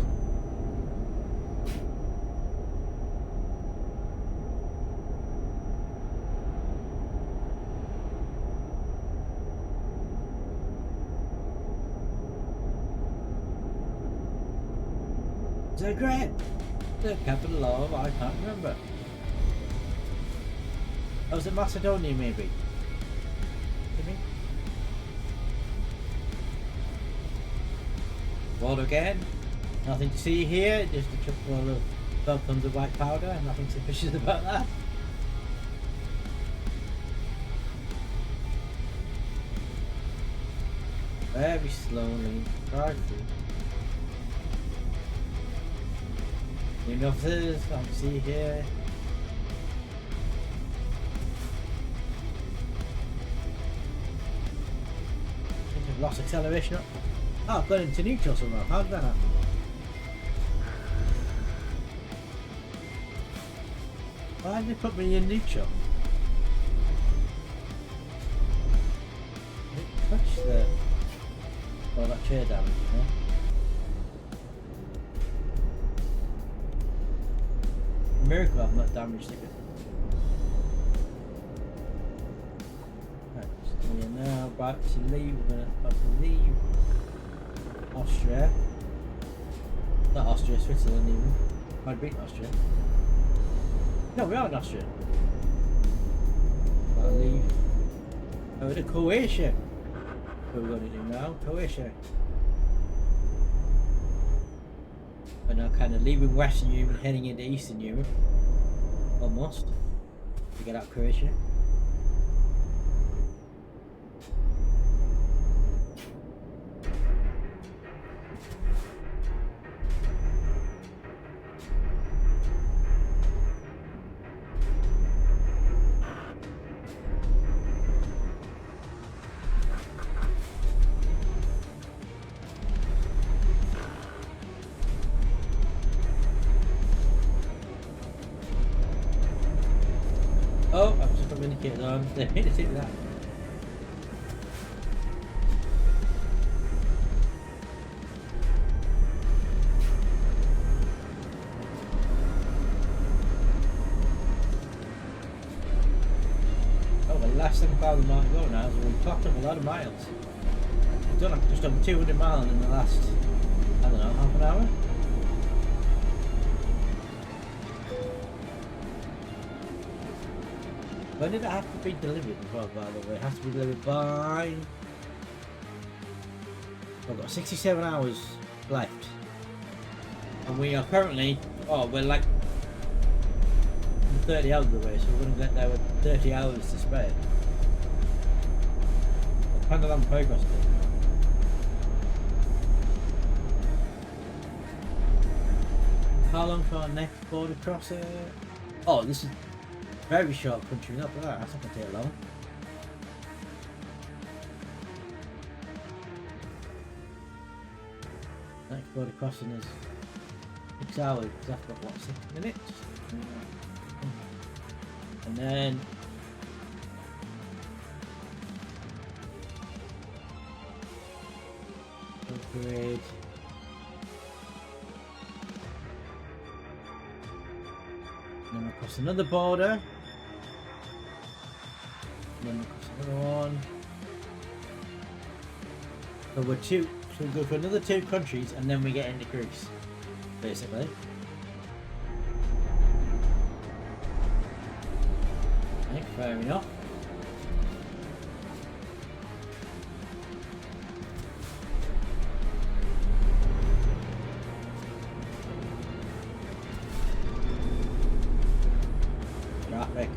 Speaker 3: Zagreb! The capital of, I can't remember. Oh, was it Macedonia maybe? Border again. Nothing to see here, just a truck full of 12 tons of white powder, nothing suspicious about that. Very slowly, drive through. New officers, I can see here. I think I've lost acceleration up. Oh, I've got into neutral somehow. How did that happen? Why did they put me in neutral? It touched the... Oh, that chair damage, you know? Miracle I've not damaged it. Right, so we are now about to leave. We're about to leave Austria. Not Austria, Switzerland even. I'd beat Austria. No, we are in Austria. About to leave. Over to Croatia. What we're going to do now? Croatia. We're now kind of leaving Western Europe and heading into Eastern Europe. Almost. to get out Croatia. Oh, I've just got the indicators on. They need to take that. Oh, the last thing about the mile to go now, so we've clocked up a lot of miles. We've done like just over 200 miles in the last, I don't know, half an hour. When did it have to be delivered as well, by the way? It has to be delivered by... I've got 67 hours left. And we are currently... Oh, we're like 30 hours away, so we're going to get there with 30 hours to spare. Kind of on progress still. How long for our next border crosser? Oh, this is... very short country, not that. That's not going to take long. Next border crossing is 6 hours. That's got what, 6 minutes? And then upgrade. And then across another border. And then across another one. So we're two. So we go to another 2 countries and then we get into Greece, basically. Okay, fair enough. Traffic.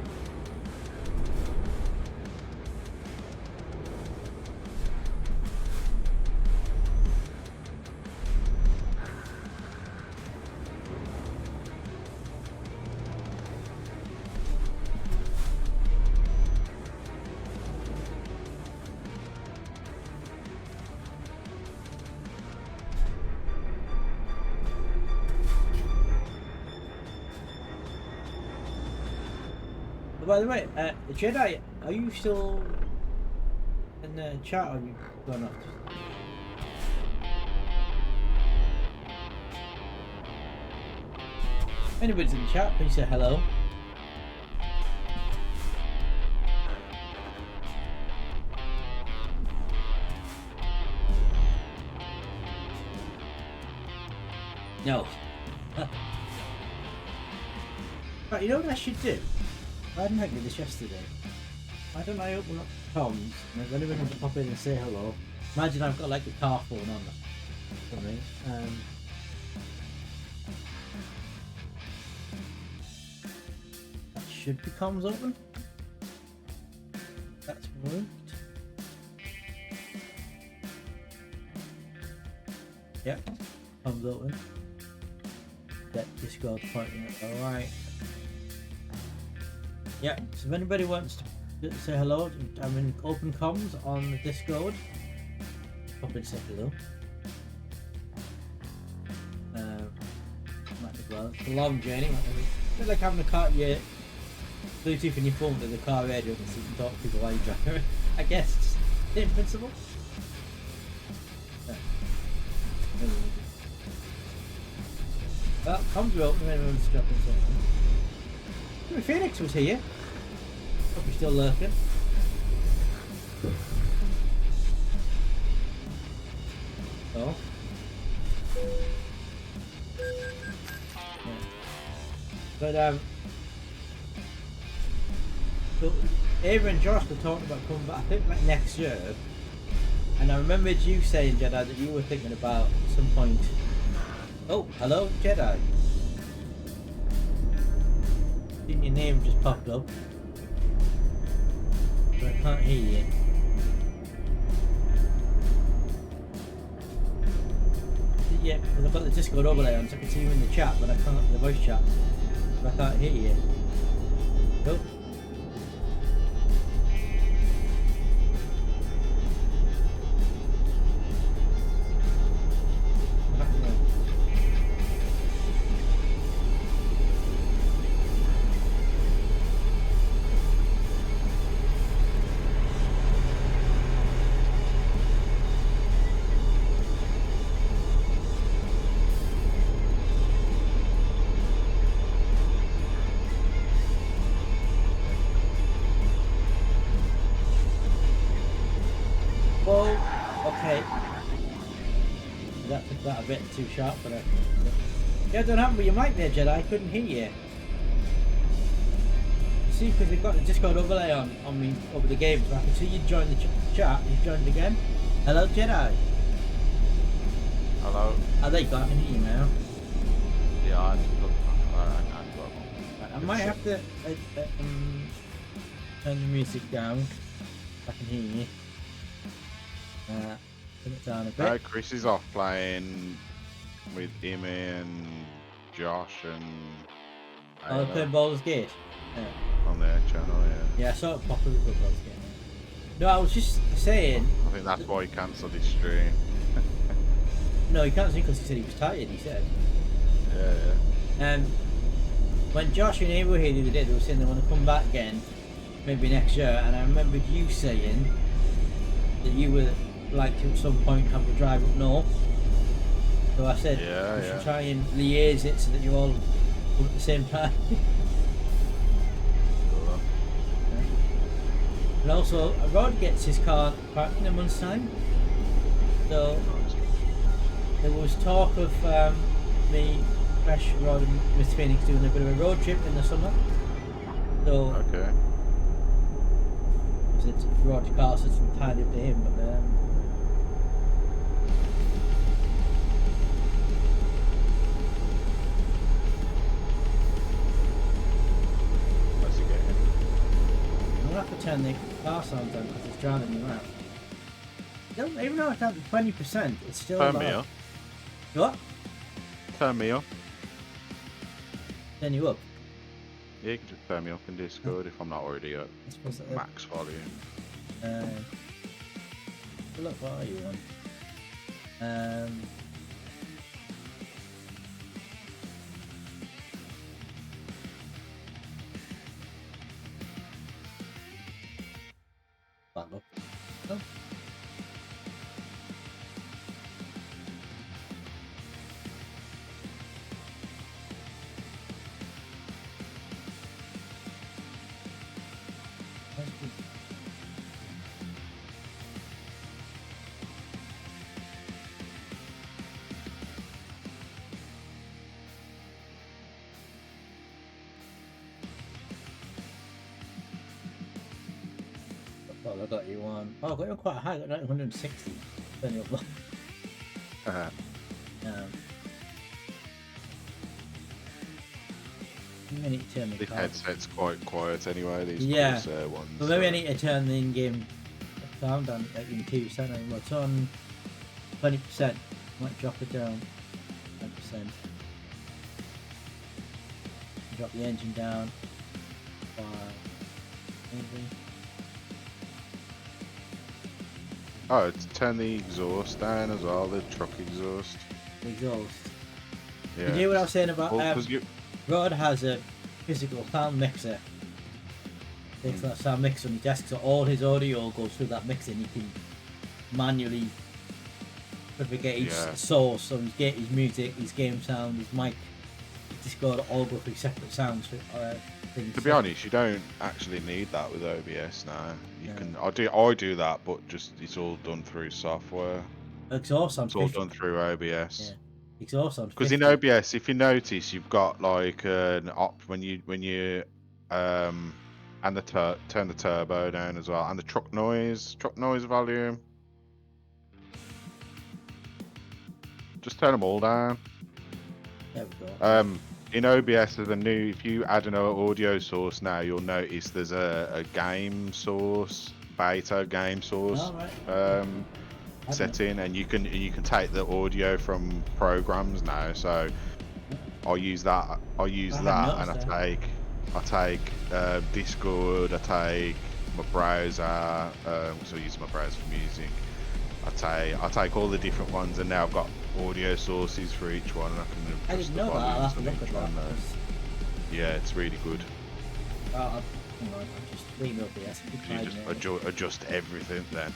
Speaker 3: Oh, by the way, Jedi, are you still in the chat or have you gone off? If anybody's in the chat, please say hello. No. Right, you know what I should do? I didn't think of this yesterday. Why don't I open up comms and if anyone wants to pop in and say hello? Imagine I've got like the car phone on for me. That should be comms open. That's worked. Yep, comms open. That Discord pointing at the right. Yeah, so if anybody wants to say hello, I'm in open comms on the Discord. Pop in and say hello. Might as well. It's a long journey. It's like having a car, yeah, Bluetooth in your phone to the car radio so you can talk to people while you're driving. I guess it's the same principle. Yeah. Well, comms are open if anyone's dropping something. Phoenix was here. Hope you're still lurking. Oh. Yeah. But so Ava and Josh were talking about coming back, I think like next year. And I remembered you saying, Jedi, that you were thinking about some point. Oh, hello, Jedi. Your name just popped up. can't hear you. Yeah, because I've got the Discord overlay on, so I can see you in the chat, but I can't, the voice chat, but I can't hear you. Nope. What happened there? Whoa, okay. That took that a bit too sharp for it. Yeah, don't happen with your mic there, Jedi. I couldn't hear you. See, because we've got the Discord overlay on me over the game, so I can see you join the chat. You've joined again. Hello, Jedi.
Speaker 4: Hello.
Speaker 3: Oh, there you go. I can hear you now.
Speaker 4: Yeah, I
Speaker 3: I might have to turn the music down. I can hear you. Turn it down a bit.
Speaker 4: Chris is off playing with him and Josh and
Speaker 3: Oh, they're playing Baldur's Gate. Yeah.
Speaker 4: on their channel, yeah.
Speaker 3: Yeah, I saw it pop up with Baldur's Gate. No, I was just saying.
Speaker 4: I think that's why he cancelled his stream.
Speaker 3: No, he can't see because he said he was tired. He said.
Speaker 4: Yeah.
Speaker 3: When Josh and Amy were here the other day, they were saying they want to come back again, maybe next year. And I remembered you saying that you would like to at some point have a drive up north. So I said we should try and liaise it so that you all come at the same time.
Speaker 4: Sure.
Speaker 3: And also, Rod gets his car back in a month's time. So there was talk of me, Crash, Rod and Mr. Phoenix doing a bit of a road trip in the summer. So
Speaker 4: Okay.
Speaker 3: it's Rod's car, so it's entirely up to him. But
Speaker 4: What's he getting?
Speaker 3: I'm gonna have to turn the car sound down because it's drowning you out. Even though it's down to 20%, it's still
Speaker 4: Turn
Speaker 3: loud.
Speaker 4: me up.
Speaker 3: What?
Speaker 4: Turn me up.
Speaker 3: Turn you up?
Speaker 4: Yeah, you can just turn me up in Discord if I'm not already at
Speaker 3: I suppose that.
Speaker 4: max volume.
Speaker 3: Look, what are you on? Back up. Oh. That's good. Well, I got you on. Oh, I got you on quite high. I got 160. Turn you up. Maybe I need to turn the
Speaker 4: The
Speaker 3: car.
Speaker 4: headset's quite quiet anyway, these
Speaker 3: Yeah.
Speaker 4: Corsair ones.
Speaker 3: But maybe I need to turn the in-game sound down like in 2%. Well, it's on 20%. Might drop it down 10%. Drop the engine down by maybe.
Speaker 4: Oh, turn the exhaust down as well, the truck exhaust.
Speaker 3: The exhaust.
Speaker 4: Yeah.
Speaker 3: You hear what I was saying about
Speaker 4: Well, 'cause you...
Speaker 3: Rod has a physical sound mixer. Takes that sound mixer on his desk, so all his audio goes through that mixer, and he can manually propagate each source. So his music, his game sound, his mic, his Discord all go through separate sounds for things.
Speaker 4: To be honest, you don't actually need that with OBS now. You can. I do that, but just it's all done through software.
Speaker 3: Exhaust on
Speaker 4: It's all done through OBS.
Speaker 3: Yeah. Exhaust on.
Speaker 4: Because in OBS, if you notice, you've got like an op when you and turn the turbo down as well, and the truck noise volume. Just turn them all down.
Speaker 3: There we go.
Speaker 4: In OBS, there's a new. If you add an audio source now, you'll notice there's a game source beta game source
Speaker 3: Oh, right.
Speaker 4: setting, and you can take the audio from programs now. So I use that. I use
Speaker 3: I hadn't
Speaker 4: that, and
Speaker 3: noticed that.
Speaker 4: I take Discord. I take my browser. So I use my browser for music. I take all the different ones, and now I've got audio sources for each one, and I can
Speaker 3: I
Speaker 4: adjust
Speaker 3: didn't
Speaker 4: the
Speaker 3: know that. I'll
Speaker 4: volumes
Speaker 3: have to
Speaker 4: on
Speaker 3: look
Speaker 4: each
Speaker 3: at that.
Speaker 4: one. Yeah, it's really good.
Speaker 3: Hang on, I'll just leave OBS.
Speaker 4: You just adjust everything then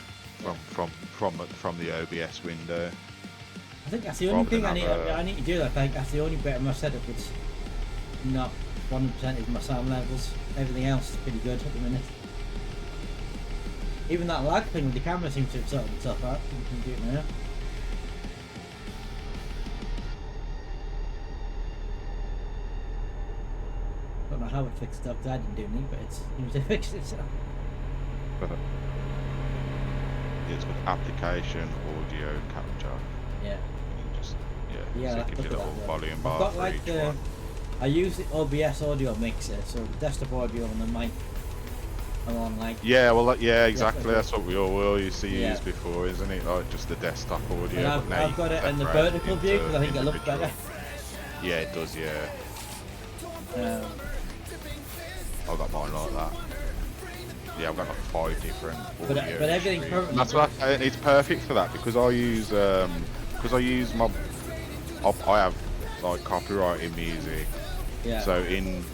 Speaker 4: from the OBS window.
Speaker 3: I think that's the only thing I
Speaker 4: Rather
Speaker 3: need to do. I think that's the only bit of my setup that's not 100% is my sound levels. Everything else is pretty good at the minute. Even that lag thing with the camera seems to have sorted itself out. You can do it now. Don't know how it fixed it up, 'cause I didn't do anything, but it seems to fix itself.
Speaker 4: It's got application audio capture.
Speaker 3: Yeah.
Speaker 4: You just
Speaker 3: Yeah,
Speaker 4: so
Speaker 3: I'll
Speaker 4: it gives you
Speaker 3: look
Speaker 4: the
Speaker 3: at
Speaker 4: whole
Speaker 3: that,
Speaker 4: volume
Speaker 3: I've
Speaker 4: bar
Speaker 3: got
Speaker 4: for
Speaker 3: like
Speaker 4: each
Speaker 3: the
Speaker 4: one.
Speaker 3: I use the OBS audio mixer, so the desktop audio and the mic are on like
Speaker 4: Yeah, well, yeah, exactly.
Speaker 3: okay.
Speaker 4: That's what we all used to
Speaker 3: Yeah.
Speaker 4: use before, isn't it? Like just the desktop audio.
Speaker 3: and
Speaker 4: but now
Speaker 3: I've
Speaker 4: you
Speaker 3: got
Speaker 4: can
Speaker 3: it in the
Speaker 4: separate
Speaker 3: vertical view because I think it looks
Speaker 4: individual.
Speaker 3: better.
Speaker 4: Yeah, it does. Yeah, I've got mine like that. Yeah, I've got like 5 different audio.
Speaker 3: but everything
Speaker 4: streams.
Speaker 3: currently.
Speaker 4: And that's what it's perfect for that because I use my I have like copyrighted music.
Speaker 3: Yeah.
Speaker 4: So in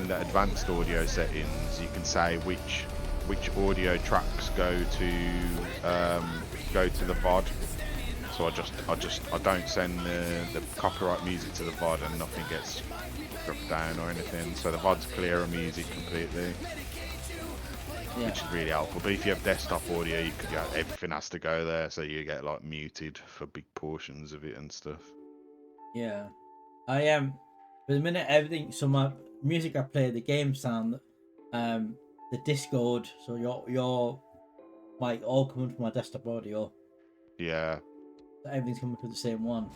Speaker 4: the advanced audio settings, you can say which audio tracks go to the VOD. So I don't send the copyright music to the VOD, and nothing gets dropped down or anything. So the VOD's clear of music completely,
Speaker 3: Yeah.
Speaker 4: which is really helpful. But if you have desktop audio, you could get everything has to go there, so you get like muted for big portions of it and stuff.
Speaker 3: Yeah. I am. For the minute, everything. So my music I play, the game sound, the Discord. So your mic all coming from my desktop audio.
Speaker 4: Yeah.
Speaker 3: Everything's coming through the same one.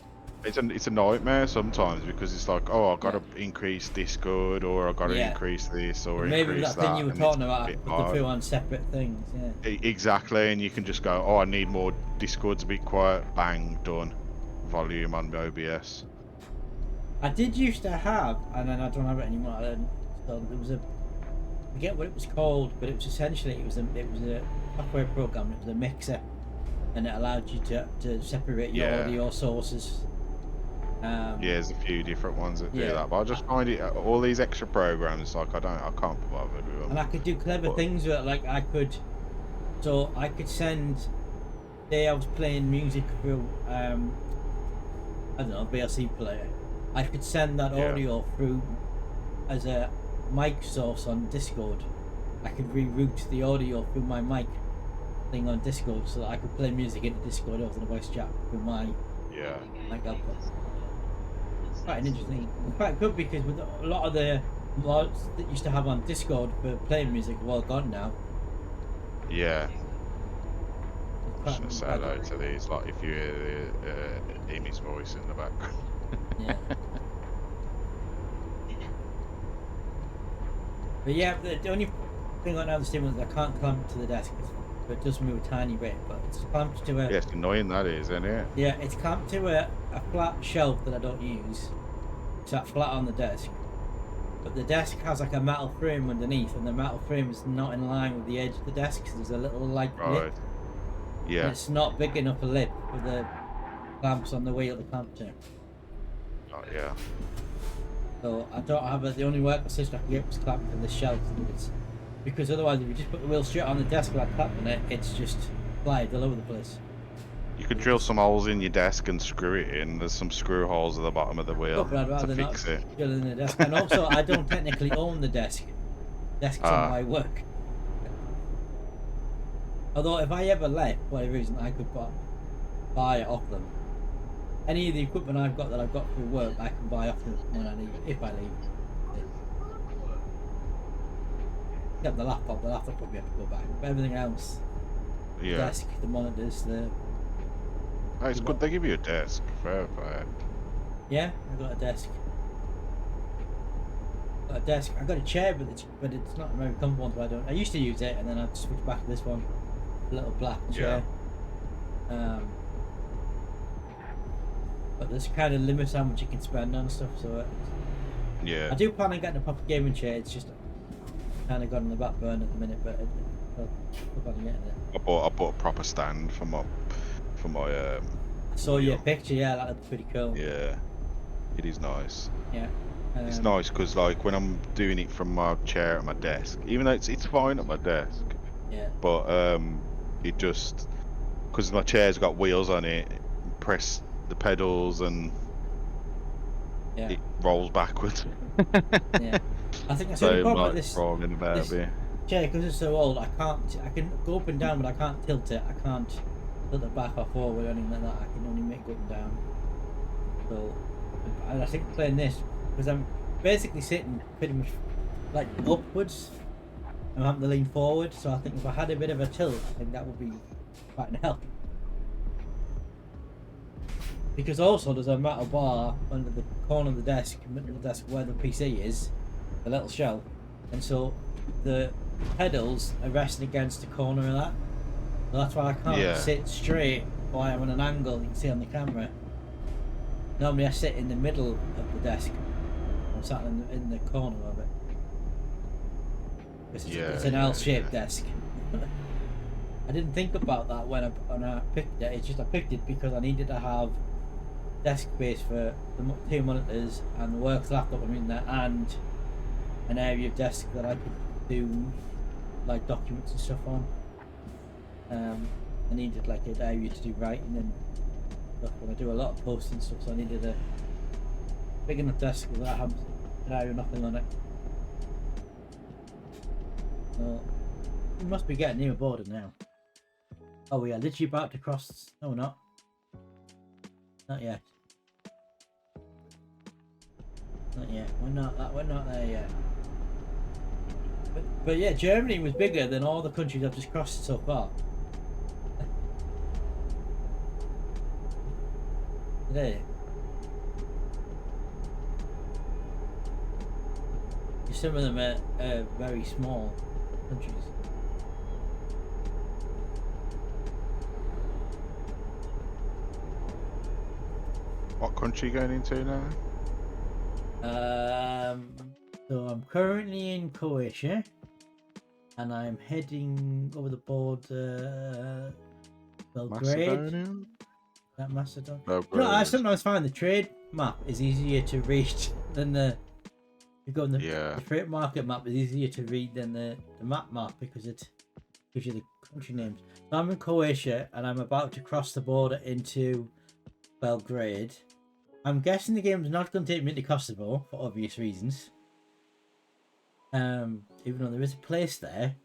Speaker 4: It's a nightmare sometimes because it's like, oh, I've got to increase Discord, or I've got to increase this or
Speaker 3: But maybe with
Speaker 4: increase
Speaker 3: that thing you were
Speaker 4: and it's
Speaker 3: talking
Speaker 4: a
Speaker 3: about, I
Speaker 4: bit
Speaker 3: could put the
Speaker 4: hard.
Speaker 3: two on separate things. Yeah.
Speaker 4: Exactly, and you can just go, oh, I need more Discord to be quiet, bang, done. Volume on OBS.
Speaker 3: I did used to have, and then I don't have it anymore. So there was I forget what it was called, but it was essentially it was a software program. It was a mixer, and it allowed you to separate your audio sources.
Speaker 4: Yeah, there's a few different ones that do
Speaker 3: Yeah.
Speaker 4: that, but I just find it all these extra programs like I can't be bothered with them.
Speaker 3: And I could do clever things with it, like I could send. Say I was playing music through I don't know, VLC player. I could send that audio through as a mic source on Discord. I could reroute the audio through my mic thing on Discord so that I could play music into Discord over the voice chat through my mic output. Quite interesting, quite good, because with a lot of the mods that used to have on Discord for playing music are all gone now.
Speaker 4: Yeah. I'm just gonna say hello to these, like if you hear Amy's voice in the background.
Speaker 3: Yeah. But yeah, the only thing I don't understand is I can't clamp it to the desk, but it does move a tiny bit. But it's clamped to a.
Speaker 4: Yeah, it's annoying that is, isn't it?
Speaker 3: Yeah, it's clamped to a flat shelf that I don't use. It's that flat on the desk. But the desk has like a metal frame underneath, and the metal frame is not in line with the edge of the desk. So there's a little lip.
Speaker 4: Yeah.
Speaker 3: And it's not big enough a lip for the clamps on the wheel to clamp to.
Speaker 4: Oh yeah.
Speaker 3: So I don't have it. The only work system I can get was clamped to the shelf, because otherwise, if you just put the wheel straight on the desk like clamping it, it's just flied all over the place.
Speaker 4: You could drill some holes in your desk and screw it in. There's some screw holes at the bottom of the wheel
Speaker 3: But I'd rather
Speaker 4: to
Speaker 3: not
Speaker 4: fix it.
Speaker 3: drill in the desk. And also, I don't technically own the desk. Desk's on my work. Although, if I ever left, for whatever reason, I could buy it off them. Any of the equipment I've got that I've got through work, I can buy off them when I leave, if I leave. Except the laptop probably have to go back. But everything else, the desk, the monitors,
Speaker 4: Oh, it's good they give you a desk. Fair play.
Speaker 3: Yeah, I've got a desk. a desk. I got a chair, but it's not a very comfortable one. So I used to use it, and then I switched back to this one, a little black chair. But there's kind of limits how much you can spend on stuff. So
Speaker 4: Yeah.
Speaker 3: I do plan on getting a proper gaming chair. It's just kind of gone on the back burner at the minute, but I'll plan on getting it.
Speaker 4: I bought a proper stand for my
Speaker 3: I saw your picture. Yeah, that looks pretty cool.
Speaker 4: Yeah, it is nice.
Speaker 3: Yeah.
Speaker 4: It's nice because like when I'm doing it from my chair at my desk, even though it's fine at my desk,
Speaker 3: Yeah.
Speaker 4: but it just because my chair's got wheels on it, press the pedals and
Speaker 3: Yeah.
Speaker 4: it rolls backwards.
Speaker 3: Yeah. I think that's the
Speaker 4: So
Speaker 3: only
Speaker 4: I'm
Speaker 3: problem
Speaker 4: like
Speaker 3: with this
Speaker 4: rolling about a
Speaker 3: this
Speaker 4: bit.
Speaker 3: chair, because it's so old. I can go up and down, but I can't tilt it. I can't tilt it back or forward or anything like that. I can only make it go up and down. So, and I think playing this, because I'm basically sitting pretty much like upwards, I'm having to lean forward. So I think if I had a bit of a tilt, I think that would be quite an help. Because also there's a metal bar under the corner of the desk, where the PC is, the little shell, and so the pedals are resting against the corner of that. So that's why I can't sit straight while I'm on an angle. You can see on the camera. Normally I sit in the middle of the desk. I'm sat in the corner of it. It's an L-shaped desk. I didn't think about that when I picked it. It's just I picked it because I needed to have desk space for the 2 monitors and the works laptop I'm in there, and an area of desk that I could do like documents and stuff on. I needed like an area to do writing and stuff, and I do a lot of posts and stuff, so I needed a big enough desk without having an area with nothing on it. So we must be getting near border now. Oh, we are literally about to cross. No, we're not. Not yet. Not yet. We're not there yet. But yeah, Germany was bigger than all the countries I've just crossed so far. Today. Some of them are very small countries.
Speaker 4: What country are you going into now?
Speaker 3: So I'm currently in Croatia, and I'm heading over the border, Belgrade.
Speaker 4: Macedonia?
Speaker 3: That Macedonia.
Speaker 4: Belgrade.
Speaker 3: No, I sometimes find the trade map is easier to read than the. You go on the trade market map is easier to read than the map because it gives you the country names. So I'm in Croatia, and I'm about to cross the border into Belgrade. I'm guessing the game's not going to take me into Kosovo for obvious reasons. Even though there is a place there,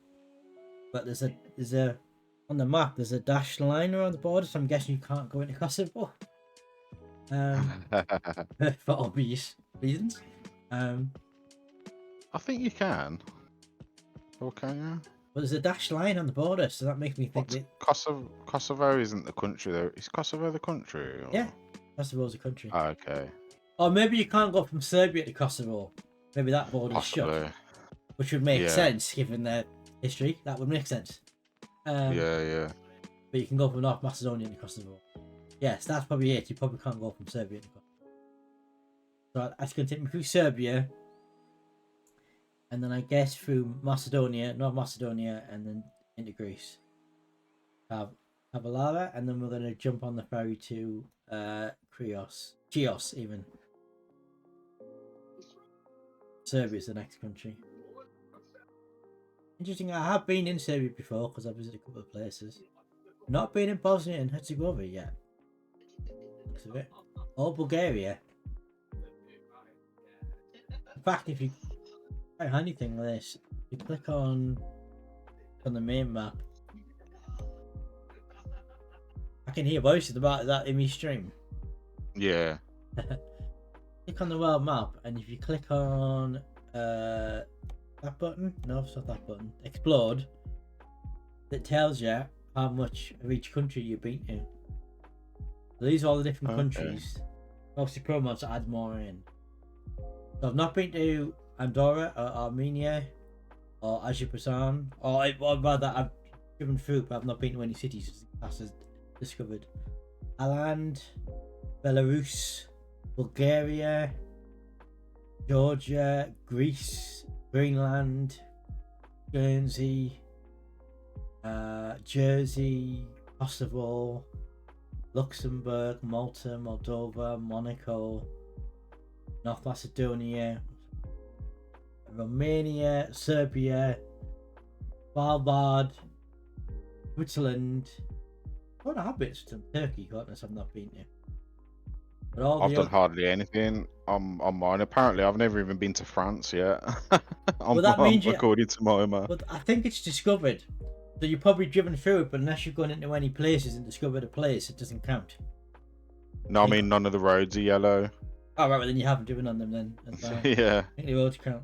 Speaker 3: but there's a on the map there's a dashed line around the border, so I'm guessing you can't go into Kosovo. For obvious reasons.
Speaker 4: I think you can. Or can you?
Speaker 3: But there's a dashed line on the border, so that makes me think that
Speaker 4: Kosovo isn't the country though. Is Kosovo the country? Or...
Speaker 3: Yeah, Kosovo's a country.
Speaker 4: Oh, okay.
Speaker 3: Or maybe you can't go from Serbia to Kosovo. Maybe that border's shut. Which would make sense given their history. That would make sense.
Speaker 4: Yeah.
Speaker 3: But you can go from North Macedonia to Kosovo. Yes, that's probably it. You probably can't go from Serbia to Kosovo. So that's going to take me through Serbia. And then I guess through Macedonia, North Macedonia, and then into Greece. Have Avala, and then we're going to jump on the ferry to Chios even. Serbia is the next country. Interesting, I have been in Serbia before because I visited a couple of places. Not been in Bosnia and Herzegovina yet. Looks of it. Or Bulgaria. In fact, if you quite handy thing with this, you click on the main map. I can hear voices about that in my stream.
Speaker 4: Yeah.
Speaker 3: Click on the world map, and if you click on that button, no, it's not that button, explode, it tells you how much of each country you've been to. So these are all the different countries. Obviously ProMods add more in. So I've not been to Andorra or Armenia or Azerbaijan, or rather, I've driven through, but I've not been to any cities as discovered. Ireland, Belarus, Bulgaria, Georgia, Greece, Greenland, Guernsey, Jersey, Kosovo, Luxembourg, Malta, Moldova, Monaco, North Macedonia, Romania, Serbia, Svalbard, Switzerland. I have been to Turkey, goodness, I've not been to. But all
Speaker 4: I've
Speaker 3: the
Speaker 4: done
Speaker 3: other...
Speaker 4: hardly anything on mine. Apparently, I've never even been to France yet.
Speaker 3: Well, that means
Speaker 4: according to my map.
Speaker 3: But I think it's discovered. So you've probably driven through it, but unless you've gone into any places and discovered a place, it doesn't count.
Speaker 4: No, I mean none of the roads are yellow.
Speaker 3: Oh, right, well, then you haven't driven on them then.
Speaker 4: Yeah.
Speaker 3: I think the roads count.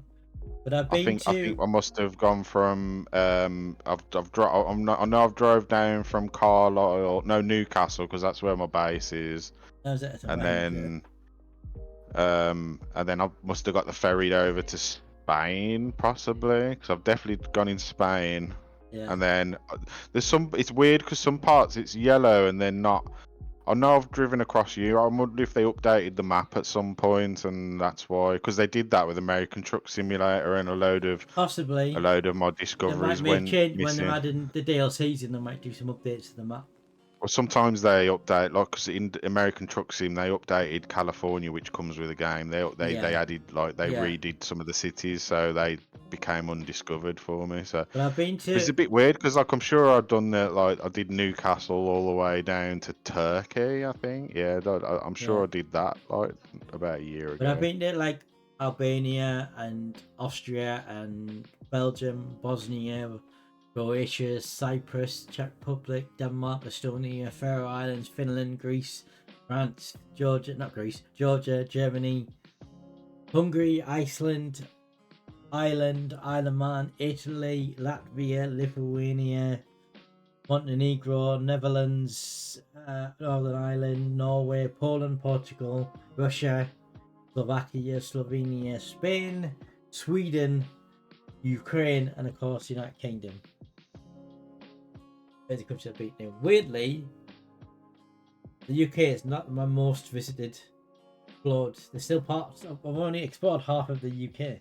Speaker 3: But I've been
Speaker 4: I think I must have gone from I know I've drove down from Carlisle, no, Newcastle, because that's where my base is. And then I must have got the ferry over to Spain, possibly, because I've definitely gone in Spain.
Speaker 3: Yeah.
Speaker 4: And then it's weird because some parts it's yellow and then not. I know I've driven across you. I wonder if they updated the map at some point, and that's why. Because they did that with American Truck Simulator and a load of my discoveries
Speaker 3: when
Speaker 4: missing.
Speaker 3: they're adding the DLCs in, they might do some updates to the map.
Speaker 4: Well, sometimes they update, like, because in American Truck Sim they updated California, which comes with the game. They added, like, they redid some of the cities, so they became undiscovered for me. So
Speaker 3: but I've been to...
Speaker 4: it's a bit weird because, like, I'm sure I'd done that. Like, I did Newcastle all the way down to Turkey, I think. Yeah, I'm sure I did that like about a year ago.
Speaker 3: But I've been to like Albania and Austria and Belgium, Bosnia, Croatia, Cyprus, Czech Republic, Denmark, Estonia, Faroe Islands, Finland, Greece, France, Georgia, Germany, Hungary, Iceland, Ireland, Isle of Man, Italy, Latvia, Lithuania, Montenegro, Netherlands, Northern Ireland, Norway, Poland, Portugal, Russia, Slovakia, Slovenia, Spain, Sweden, Ukraine, and of course United Kingdom. There's a country that beat now. Weirdly, the UK is not my most visited explored. There's still parts of, I've only explored half of the UK.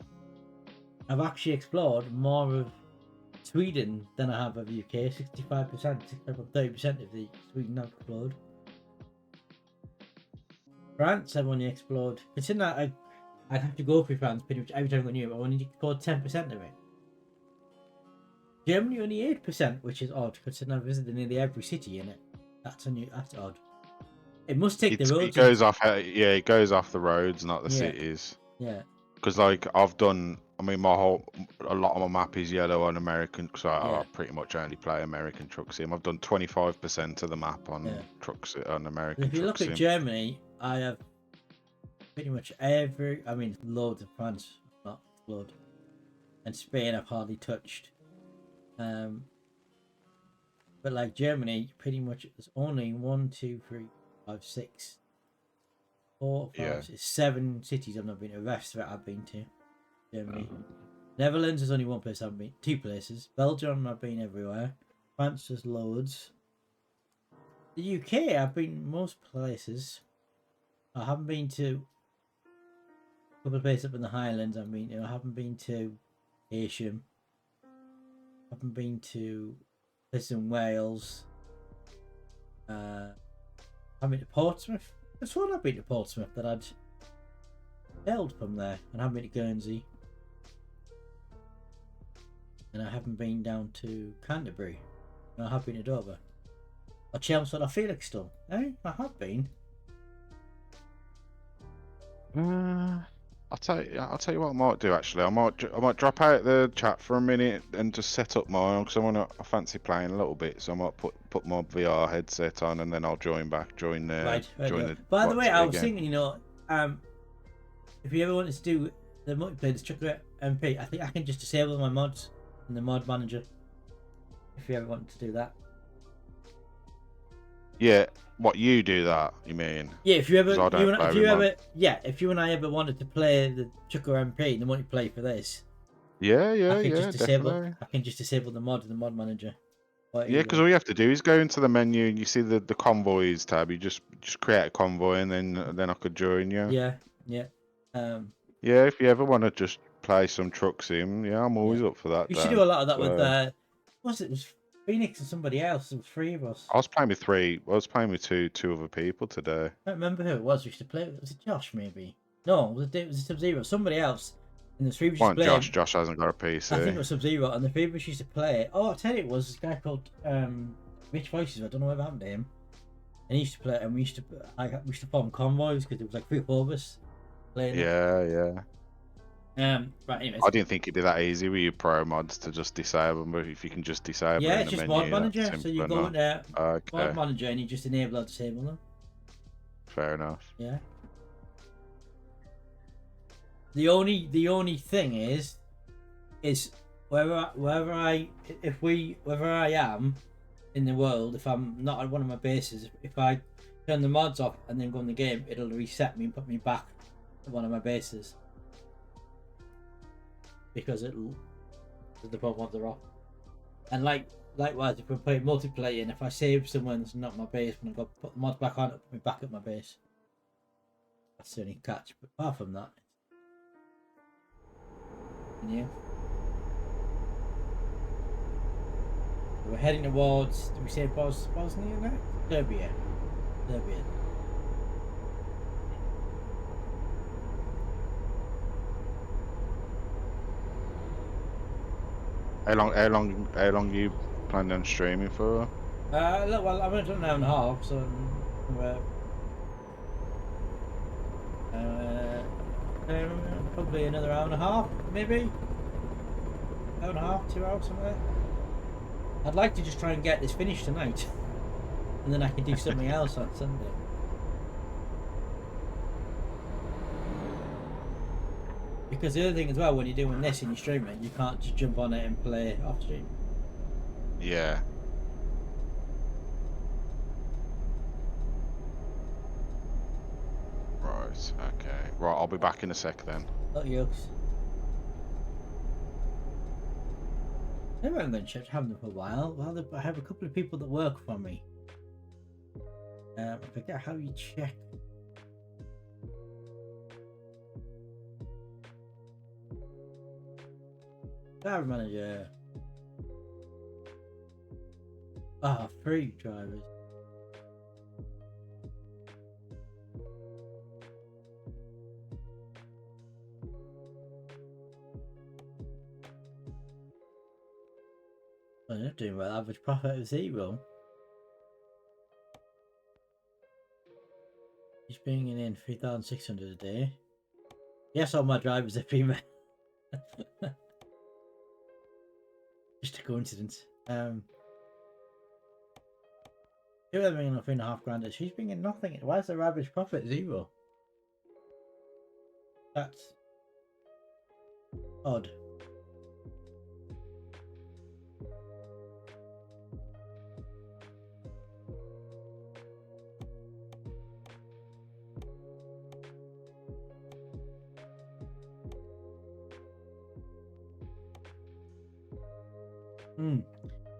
Speaker 3: I've actually explored more of Sweden than I have of the UK. 65%, 30% of the Sweden I've explored. France I've only explored. Considering that I'd have to go through France pretty much every time I go near it, I only explored 10% of it. Germany only 8%, which is odd, considering I've visited nearly every city in it. That's odd. It must take the roads.
Speaker 4: It goes off. Yeah, it goes off the roads, not the cities.
Speaker 3: Yeah.
Speaker 4: Because like I've done. I mean, a lot of my map is yellow on American, so I pretty much only play American Truck Sim. I've done 25% of the map on on American.
Speaker 3: If you look at Germany, I have pretty much loads of France, not explored, and Spain I've hardly touched. But like Germany, pretty much there's only 1, 2, 3, 5, 6, 4, 5, 6, 7 cities I've not been to. The rest of it I've been to. Germany. Netherlands is only one place I've been. 2 places. Belgium I've been everywhere. France there's loads. The UK I've been most places. I haven't been to a couple of places up in the Highlands. I haven't been to Ayrsham. I haven't been to places in Wales. I haven't been to Portsmouth. There's one I've been to Portsmouth that I'd sailed from there, and I haven't been to Guernsey. And I haven't been down to Canterbury. And I have been to Dover. Or Chelmsford or Felixstowe. I have been.
Speaker 4: I'll tell you what I might do actually. I might drop out the chat for a minute and just set up my own, because I fancy playing a little bit. So I might put my VR headset on and then I'll join there.
Speaker 3: By the way, I was thinking, if you ever wanted to do the multiplayer, just check out MP. I think I can just disable my mods in the mod manager. If you ever wanted to do that.
Speaker 4: Yeah, what you do that? You mean?
Speaker 3: Yeah, if you ever,
Speaker 4: 'Cause I don't play with mod.
Speaker 3: if you and I ever wanted to play the Chucker MP and they want to play for this,
Speaker 4: Yeah,
Speaker 3: I
Speaker 4: yeah,
Speaker 3: can
Speaker 4: yeah,
Speaker 3: just disable.
Speaker 4: definitely.
Speaker 3: I can just disable the mod in the mod manager. Quite
Speaker 4: Yeah, because
Speaker 3: easily.
Speaker 4: all you have to do is go into the menu and you see the convoys tab. You just create a convoy and then I could join you.
Speaker 3: Yeah, yeah, um,
Speaker 4: Yeah, if you ever want to just play some truck sim, yeah, I'm
Speaker 3: yeah.
Speaker 4: always up for that,
Speaker 3: We should
Speaker 4: Dan.
Speaker 3: do a lot of that with.
Speaker 4: So
Speaker 3: What was it? It was Phoenix and somebody else. It was three of us.
Speaker 4: I was playing with three. I was playing with two other people today.
Speaker 3: I don't remember who it was. We used to play. Was it Josh? Maybe. No, it was Sub-Zero. Somebody else. And the three of us used to
Speaker 4: Wasn't
Speaker 3: play.
Speaker 4: Josh? Josh hasn't got a
Speaker 3: I think it
Speaker 4: PC.
Speaker 3: was Sub-Zero, and the three of us used to play it. Oh, I tell you, it was this guy called Rich Voices. I don't know what happened to him. And he used to play it, and we used to form convoys because it was like 3 or 4 of us playing it.
Speaker 4: Yeah, yeah.
Speaker 3: Right, anyways.
Speaker 4: I didn't think it'd be that easy with your ProMods to just disable them, but if you can just disable
Speaker 3: Yeah,
Speaker 4: in
Speaker 3: it's
Speaker 4: the
Speaker 3: just
Speaker 4: menu,
Speaker 3: mod
Speaker 4: that's
Speaker 3: manager. So you
Speaker 4: simple
Speaker 3: go
Speaker 4: enough.
Speaker 3: in there,
Speaker 4: Okay,
Speaker 3: mod manager, and you just enable or disable them.
Speaker 4: fair enough.
Speaker 3: Yeah. The only thing is wherever I am in the world, if I'm not at one of my bases, if I turn the mods off and then go in the game, it'll reset me and put me back at one of my bases because the mods are off. And likewise, if we're playing multiplayer and if I save somewhere that's not my base, when I go put the mods back on, it'll put me back at my base. That's the only catch. But apart from that, yeah. We're heading towards, did we say Bosnia now? Serbia.
Speaker 4: How long are you planning on streaming for?
Speaker 3: Look, well, I'm going to do an hour and a half, so probably another hour and a half, maybe? Hour and a half, 2 hours, somewhere. I'd like to just try and get this finished tonight, and then I can do something else on Sunday. Because the other thing as well, when you're doing this and you're streaming, you can't just jump on it and play off stream.
Speaker 4: Yeah. Right, okay. Right, I'll be back in a sec then.
Speaker 3: Not yokes. I haven't been to have them for a while. Well, I have a couple of people that work for me. I forget how you check. Driver manager. Free drivers. Well, they're doing well. Average profit of 0. He's bringing in 3,600 a day. Yes, all my drivers are female. Just a coincidence. Two of them bringing in 3.5 grand. She's bringing nothing. Why is their average profit 0? That's odd.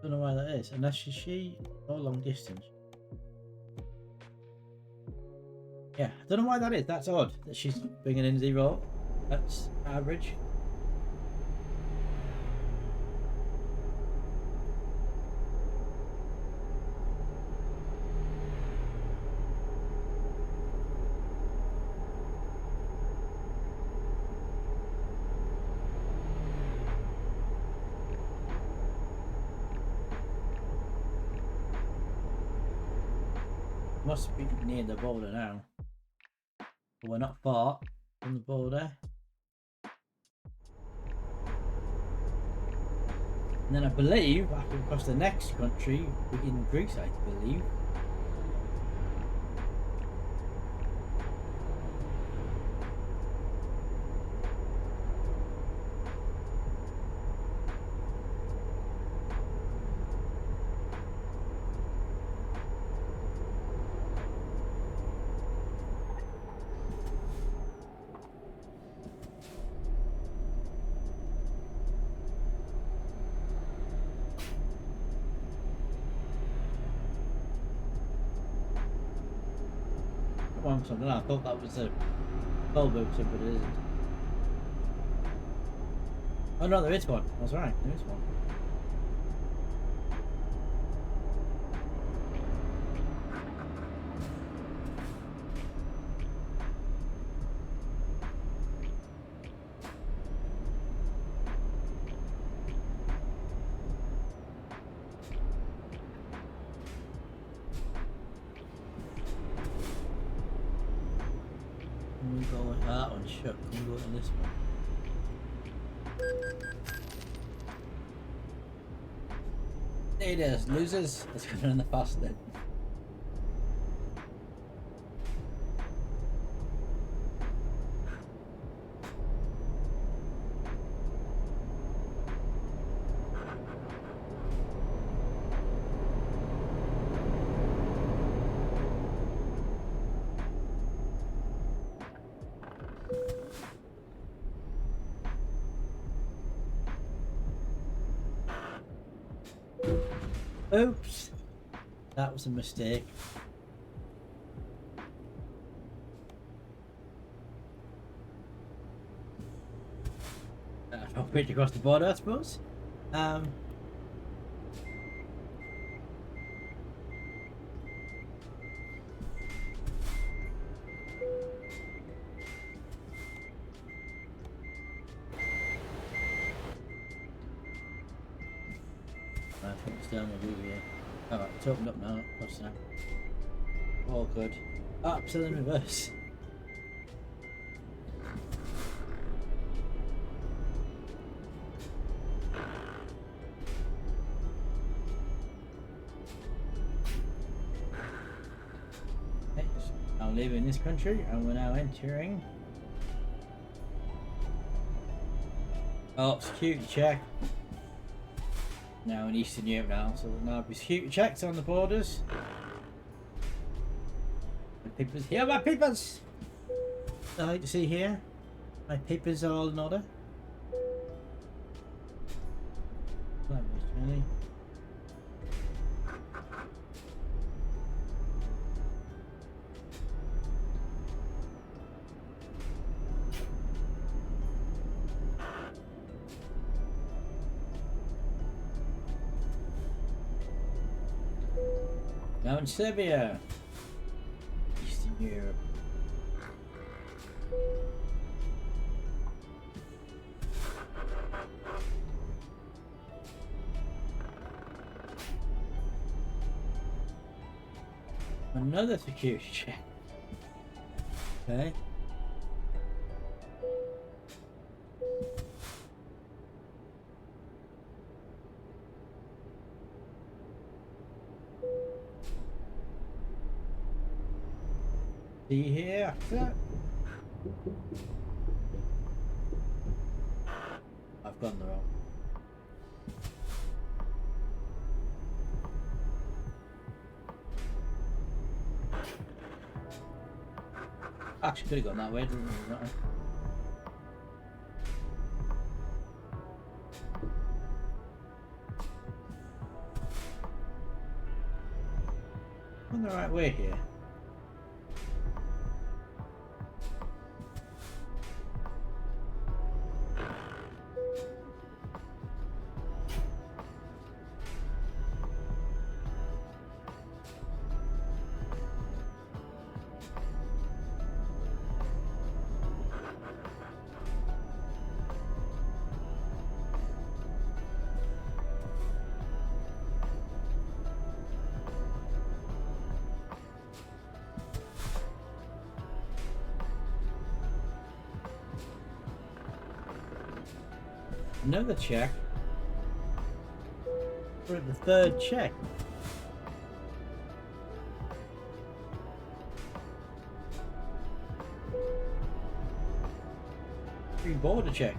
Speaker 3: Don't know why that is. Unless she or long distance. Yeah, I don't know why that is. That's odd that she's bringing in 0. That's average. Must be near the border now. But we're not far from the border. And then I believe after we cross the next country, we're in Greece, I believe. One something. I thought that was a toll booth, but it isn't. Oh no, there is one. I was right. There is one. Can we go with that one? Shut. Can we go to this one? There it is, losers. Let's go in the fast lane. Oops, that was a mistake. I'll bridge across the border, I suppose. I think it's down the route here. Alright, it's opened up now. What's now? All good. Ah, still in reverse. Okay, so I'm leaving this country and we're now entering. Oh, security check. Now in Eastern Europe now, so there'll now be security checks on the borders. My papers here, my papers! I like to see here. My papers are all in order. Really. Now in Serbia, Eastern Europe. Another security check. Okay. See here. I've gone the wrong. Actually, could have gone that way, didn't it? I'm the right way here. Another check. We're at the third check. Three border checks.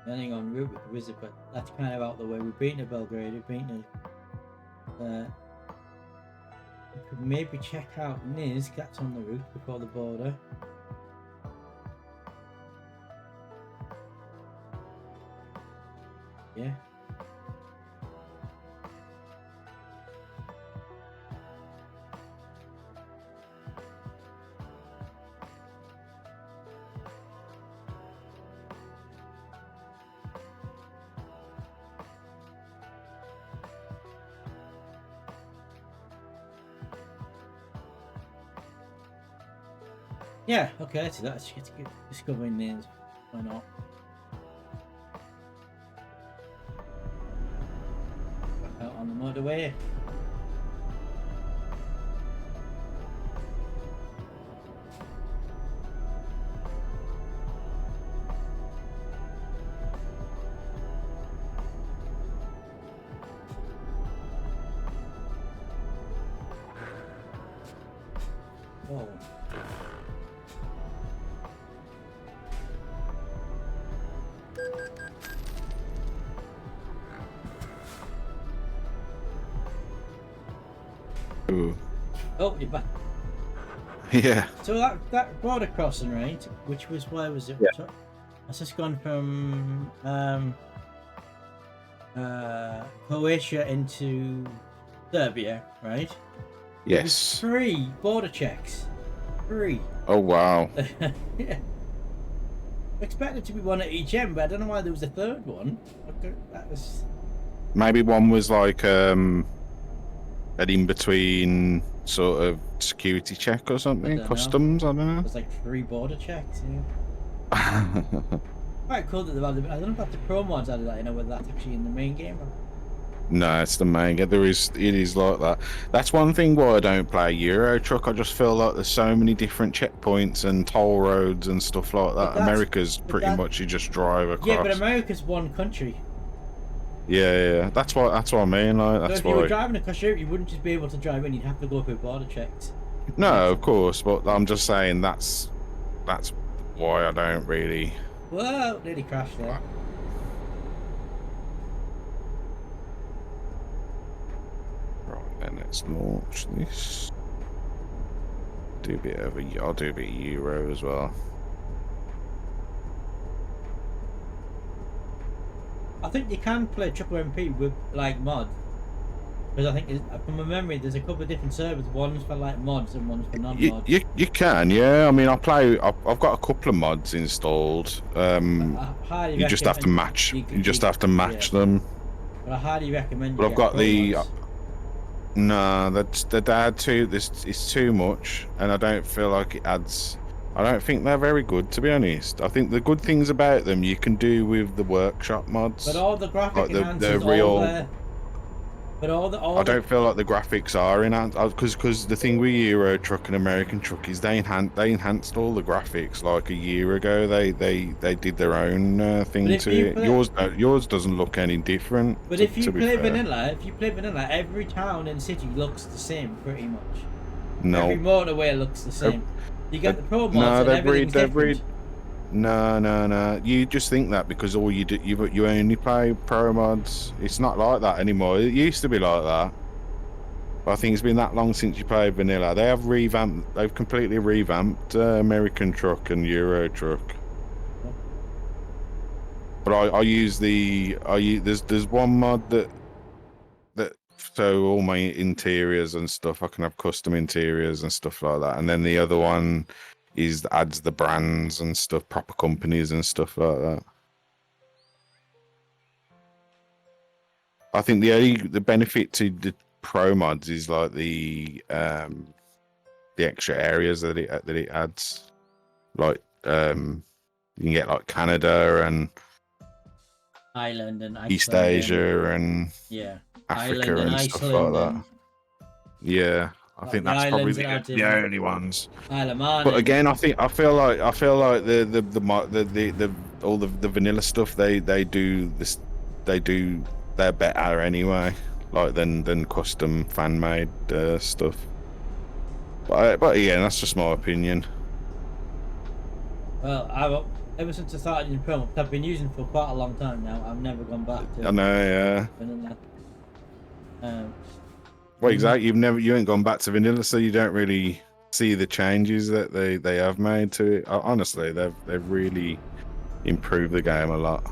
Speaker 3: Depending on route with the wizard, but that's kind of out the way. We've been to Belgrade, we've been to We could maybe check out Niz, that's on the route before the border. Yeah. Yeah, okay, let's do that. Let's get discovering names. Why not? Out on the motorway. Oh.
Speaker 4: Ooh.
Speaker 3: Oh, you're back.
Speaker 4: Yeah.
Speaker 3: So that border crossing, right? Which was, where was it?
Speaker 4: Yeah.
Speaker 3: So, it's just gone from Croatia into Serbia, right?
Speaker 4: Yes.
Speaker 3: 3 border checks. 3.
Speaker 4: Oh wow.
Speaker 3: Yeah. Expected to be one at each end, but I don't know why there was a third one. That was.
Speaker 4: Maybe one was like an in-between sort of security check or something, customs. I don't know.
Speaker 3: There's like 3 border checks. Yeah. Quite cool that they've added. I don't know if that's the ProMods added that. You know, whether that's actually in the main game.
Speaker 4: No, it's the main game. It is like that. That's one thing why I don't play Euro Truck. I just feel like there's so many different checkpoints and toll roads and stuff like that. America's pretty much you just drive across.
Speaker 3: Yeah, but America's one country.
Speaker 4: Yeah. That's what I mean. Like, that's
Speaker 3: so if
Speaker 4: why.
Speaker 3: you were driving across Europe, you wouldn't just be able to drive in. You'd have to go through border checks.
Speaker 4: No, of course, but I'm just saying that's why I don't really.
Speaker 3: Whoa! Nearly crashed there.
Speaker 4: Right, then let's launch this. I'll do a bit of Euro as well.
Speaker 3: I think you can play Triple MP with like mod, because I think from my memory there's a couple of different servers. One's for like mods and one's for non-mods.
Speaker 4: You can, yeah. I mean, I've got a couple of mods installed. You just have to match. You just have to match them.
Speaker 3: But I highly recommend.
Speaker 4: But I've got the. No, the add too. It's too much, and I don't feel like it adds. I don't think they're very good, to be honest. I think the good things about them you can do with the workshop mods.
Speaker 3: But all the graphic
Speaker 4: like the real.
Speaker 3: All there. But
Speaker 4: I don't feel like the graphics are enhanced because the thing with Euro Truck and American Truck is they enhanced all the graphics like a year ago. They did their own thing to it. Yours doesn't look any different.
Speaker 3: But if you play vanilla, every town and city looks the same pretty much.
Speaker 4: No.
Speaker 3: Every motorway looks the same. You get the ProMods and everything's different.
Speaker 4: No. You just think that because all you do, you only play ProMods. It's not like that anymore. It used to be like that. But I think it's been that long since you played vanilla. They've completely revamped American Truck and Euro Truck. But there's one mod that so all my interiors and stuff, I can have custom interiors and stuff like that. And then the other one adds the brands and stuff, proper companies and stuff like that. I think the benefit to the ProMods is like the extra areas that it adds. Like you can get like Canada and
Speaker 3: Ireland and Iceland,
Speaker 4: East Asia and Africa and stuff like that. Yeah. I think that's probably the only ones. But again, I feel like the all the vanilla stuff they're better anyway, like than custom fan made stuff. But yeah, that's just my opinion.
Speaker 3: Well, ever since I started using ProMods, I've been using for quite a long time now. I've never gone back to.
Speaker 4: I know, yeah. Well, exactly. You ain't gone back to vanilla, so you don't really see the changes that they have made to it. Honestly, they've really improved the game a lot.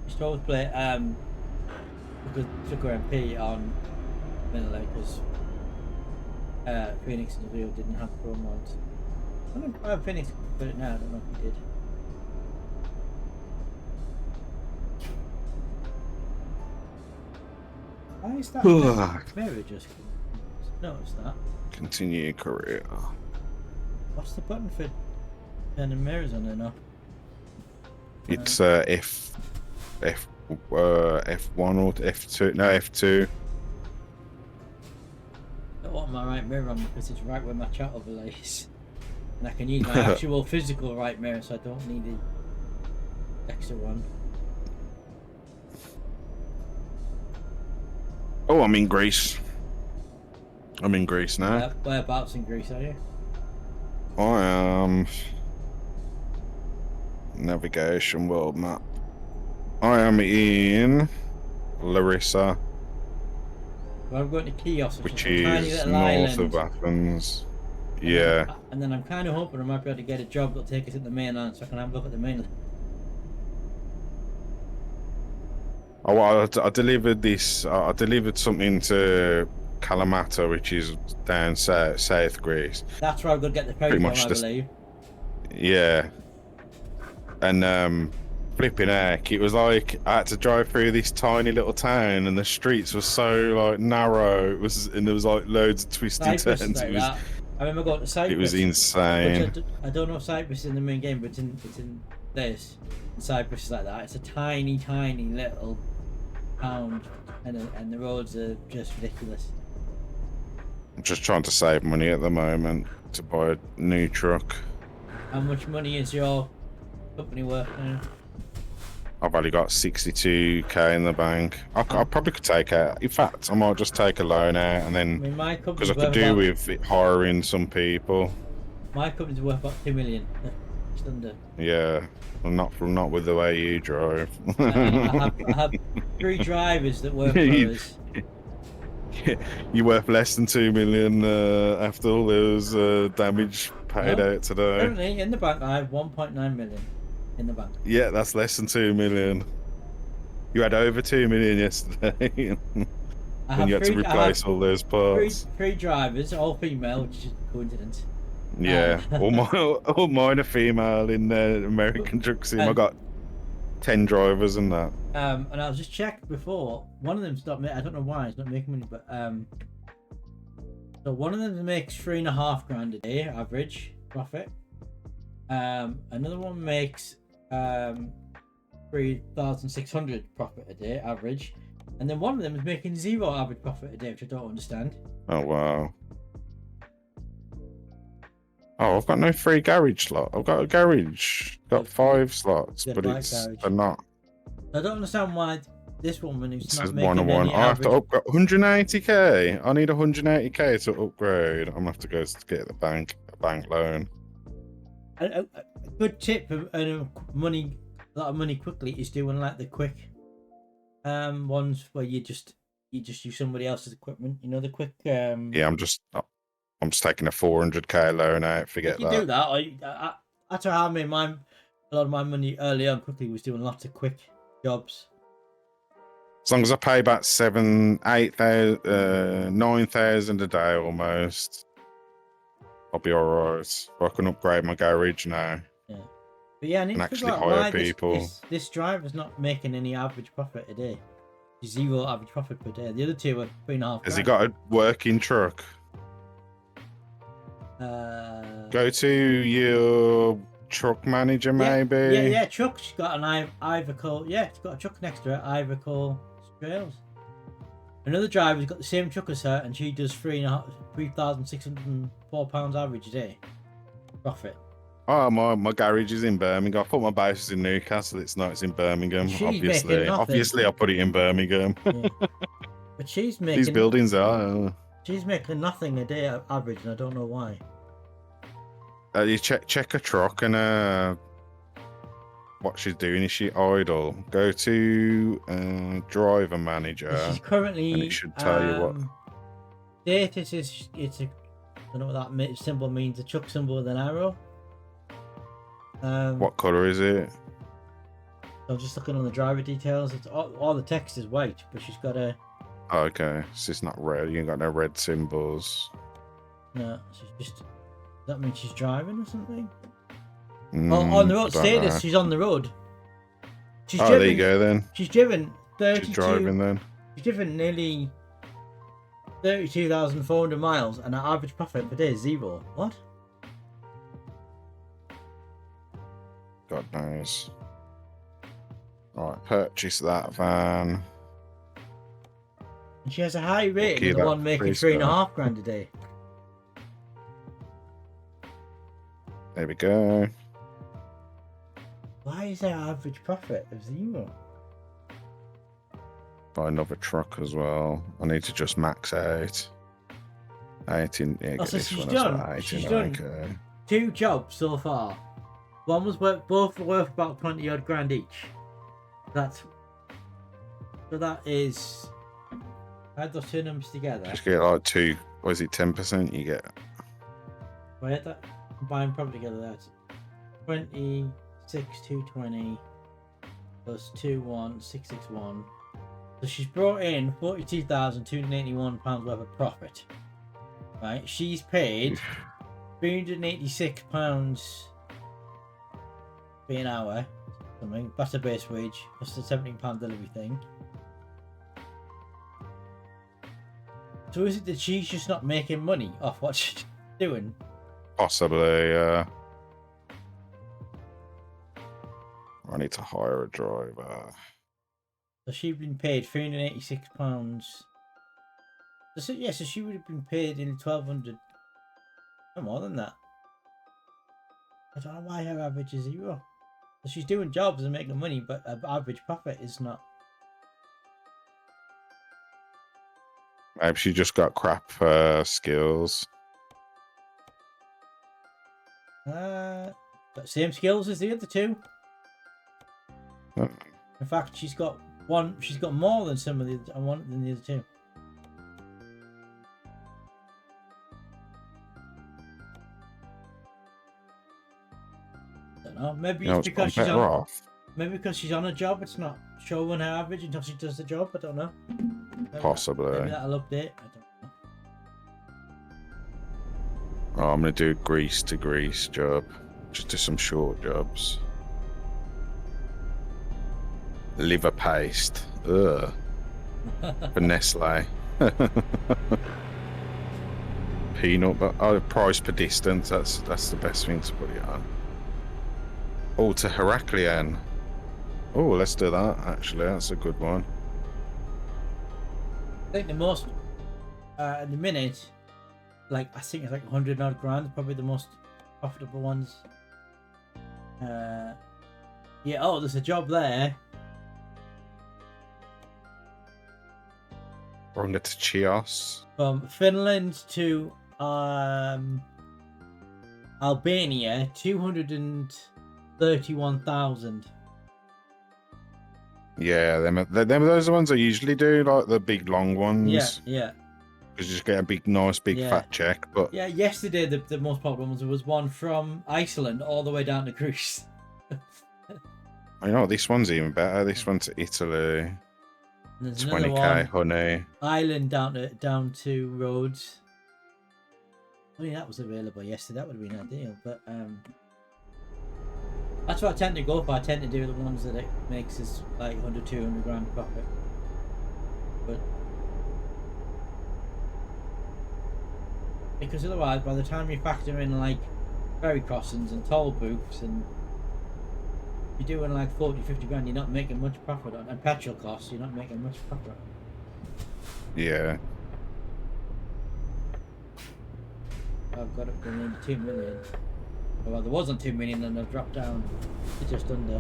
Speaker 3: Used to always play because Sugar MP on vanilla because Phoenix and Real didn't have ProMods. I don't know if Phoenix put it now. I don't know if he did. Why is that mirror just noticed that?
Speaker 4: Continue career.
Speaker 3: What's the button for turning mirrors on and off?
Speaker 4: It's F1 or F2. No, F2.
Speaker 3: I don't want my right mirror on because it's right where my chat overlay is. And I can use my actual physical right mirror, so I don't need the extra one.
Speaker 4: Oh, I'm in Greece. I'm in Greece now.
Speaker 3: Whereabouts in Greece are you?
Speaker 4: I am navigation world map. I am in Larissa,
Speaker 3: Well, I'm going to Chios,
Speaker 4: which
Speaker 3: is a tiny
Speaker 4: is
Speaker 3: little
Speaker 4: north
Speaker 3: island.
Speaker 4: of Athens. Yeah.
Speaker 3: And then I'm kind of hoping I might be able to get a job that'll take us at the mainland, so I can have a look at the mainland.
Speaker 4: Oh, well, I delivered this. I delivered something to Kalamata, which is down south Greece.
Speaker 3: That's where I'm going to get the ferry
Speaker 4: Pretty
Speaker 3: from,
Speaker 4: much
Speaker 3: I believe.
Speaker 4: Yeah. And flipping heck, it was like I had to drive through this tiny little town, and the streets were so like narrow. And there was like loads of twisting
Speaker 3: Cyprus
Speaker 4: turns.
Speaker 3: like that. I remember going to Cyprus.
Speaker 4: It was insane.
Speaker 3: Which I don't know if Cyprus is in the main game, but it's in this. And Cyprus is like that. It's a tiny, tiny little town, and the roads are just ridiculous.
Speaker 4: I'm just trying to save money at the moment to buy a new truck.
Speaker 3: How much money is your company worth now?
Speaker 4: I've only got 62k in the bank. I probably could take out. In fact, I might just take a loan out and then
Speaker 3: I mean, my
Speaker 4: because
Speaker 3: company's
Speaker 4: I could do with it hiring some people.
Speaker 3: My company's worth about 2 million. Just under.
Speaker 4: Yeah, well, not with the way you drive.
Speaker 3: I have 3 drivers that work for us.
Speaker 4: You're worth less than 2 million after all those damage paid out today.
Speaker 3: Currently, in the bank, I have 1.9 million in the bank.
Speaker 4: Yeah, that's less than 2 million. You had over 2 million yesterday. When you had to replace all those parts.
Speaker 3: 3 drivers, all female, which is a coincidence.
Speaker 4: Yeah, all mine are female in the American truck scene. I got 10 drivers and that.
Speaker 3: And I was just checked before. One of them's not making. I don't know why it's not making money, but so one of them makes 3.5 grand a day average profit. Another one makes 3,600 profit a day average, and then one of them is making 0 average profit a day, which I don't understand.
Speaker 4: Oh wow. Oh, I've got no free garage slot. I've got a garage. Got 5 slots, but they're not.
Speaker 3: I don't understand why this woman who's
Speaker 4: It
Speaker 3: not
Speaker 4: says
Speaker 3: making
Speaker 4: 101.
Speaker 3: any
Speaker 4: I have to
Speaker 3: average...
Speaker 4: upgrade 180k. I need 180k to upgrade. I'm gonna have to go to get a bank loan.
Speaker 3: A good tip for earning money, a lot of money quickly, is doing like the quick ones where you just use somebody else's equipment. You know, the quick.
Speaker 4: Yeah, I'm just taking a 400k loan out. Forget
Speaker 3: you
Speaker 4: that.
Speaker 3: do that. That's how I made a lot of my money early on. Quickly was doing lots of quick jobs.
Speaker 4: As long as I pay about 9,000 a day almost, I'll be alright. I can upgrade my garage now.
Speaker 3: Yeah, but yeah, I need
Speaker 4: and
Speaker 3: to
Speaker 4: actually
Speaker 3: figure out
Speaker 4: hire
Speaker 3: why
Speaker 4: people.
Speaker 3: This driver's not making any average profit a day. 0 average profit per day. The other 2 are 3.5.
Speaker 4: Has he got a working truck? Go to your truck manager, maybe.
Speaker 3: Yeah. Truck's got an Ivory. Yeah, it's got a truck next to it. Ivory Trails. Another driver's got the same truck as her, and she does £3,604 average a day profit.
Speaker 4: Oh, my garage is in Birmingham. I thought my base was in Newcastle. It's not. It's in Birmingham. Obviously, I put it in Birmingham.
Speaker 3: Yeah. But she's making.
Speaker 4: These buildings are.
Speaker 3: She's making nothing a day average, and I don't know why.
Speaker 4: You check a truck and what she's doing. Is she idle? Go to driver manager.
Speaker 3: She's currently.
Speaker 4: And it should tell you what.
Speaker 3: Status is. It's a. I don't know what that symbol means. A chuck symbol with an arrow.
Speaker 4: What colour is it?
Speaker 3: I'm just looking on the driver details. It's all the text is white, but she's got a.
Speaker 4: Oh, okay, so it's not red. You ain't got no red symbols.
Speaker 3: No, she's just. Does that mean she's driving or something? On the road status, she's on the road. She's driven,
Speaker 4: there you go then.
Speaker 3: She's driven 32.
Speaker 4: She's driving then.
Speaker 3: She's driven nearly 32,400 miles, and her average profit per day is 0. What?
Speaker 4: God knows. Alright, purchase that van.
Speaker 3: And she has a high rating of
Speaker 4: that
Speaker 3: the one making $3.5 grand a day.
Speaker 4: There we go.
Speaker 3: Why is her average profit of 0?
Speaker 4: Buy another truck as well. I need to just max out. 18. Yeah, get
Speaker 3: So
Speaker 4: this
Speaker 3: she's
Speaker 4: one
Speaker 3: done.
Speaker 4: as well. 18,
Speaker 3: She's done
Speaker 4: okay.
Speaker 3: 2 jobs so far. One was both worth about 20 odd grand each. So that is. Add those 2 numbers together.
Speaker 4: Just get like 2. What is it? 10% you get.
Speaker 3: Wait, that combine probably together. That's 26,220 plus 21,661. So she's brought in £42,281 worth of profit. Right, she's paid £386 per an hour, something. That's a base wage plus the £17 delivery thing. So is it that she's just not making money off what she's doing?
Speaker 4: Possibly, I need to hire a driver.
Speaker 3: So she'd been paid £386. So she would have been paid in 1,200. No more than that. I don't know why her average is 0. So she's doing jobs and making money, but her average profit is not.
Speaker 4: Maybe she just got crap skills.
Speaker 3: But same skills as the other 2.
Speaker 4: Oh.
Speaker 3: In fact, she's got one. She's got more than some of the than the other 2. I don't know. Maybe it's because she's on.
Speaker 4: Off.
Speaker 3: Maybe because she's on a job, it's not showing her average until she does the job. I don't know.
Speaker 4: Possibly.
Speaker 3: Maybe that'll update. I don't know.
Speaker 4: Oh, I'm going to do grease to grease job. Just do some short jobs. Liver paste. Ugh. For Nestle. Peanut butter. Price per distance. That's the best thing to put it on. Oh, to Heraclean. Oh, let's do that. Actually, that's a good one.
Speaker 3: I think the most at the minute, I think it's like 100 odd grand, probably the most profitable ones. Yeah. Oh, there's a job there.
Speaker 4: We're going to get to Chios.
Speaker 3: From Finland to Albania, 231,000.
Speaker 4: Yeah, those are the ones I usually do, like the big long ones.
Speaker 3: Yeah.
Speaker 4: Because you just get a nice big fat check. But
Speaker 3: yeah, yesterday the most popular ones was one from Iceland all the way down to Greece.
Speaker 4: I know this one's even better. This one's Italy. 20k, honey.
Speaker 3: Ireland down to Rhodes. I mean, that was available yesterday. That would have been ideal, but that's what I tend to go for. I tend to do the ones that it makes us like 100-200 grand profit. But because otherwise, by the time you factor in like ferry crossings and toll booths, and you're doing like 40-50 grand, you're not making much profit on, and petrol costs, you're not making much profit on.
Speaker 4: Yeah.
Speaker 3: I've got it going into 2 million. Well, there wasn't 2 million, and I've dropped down to just under.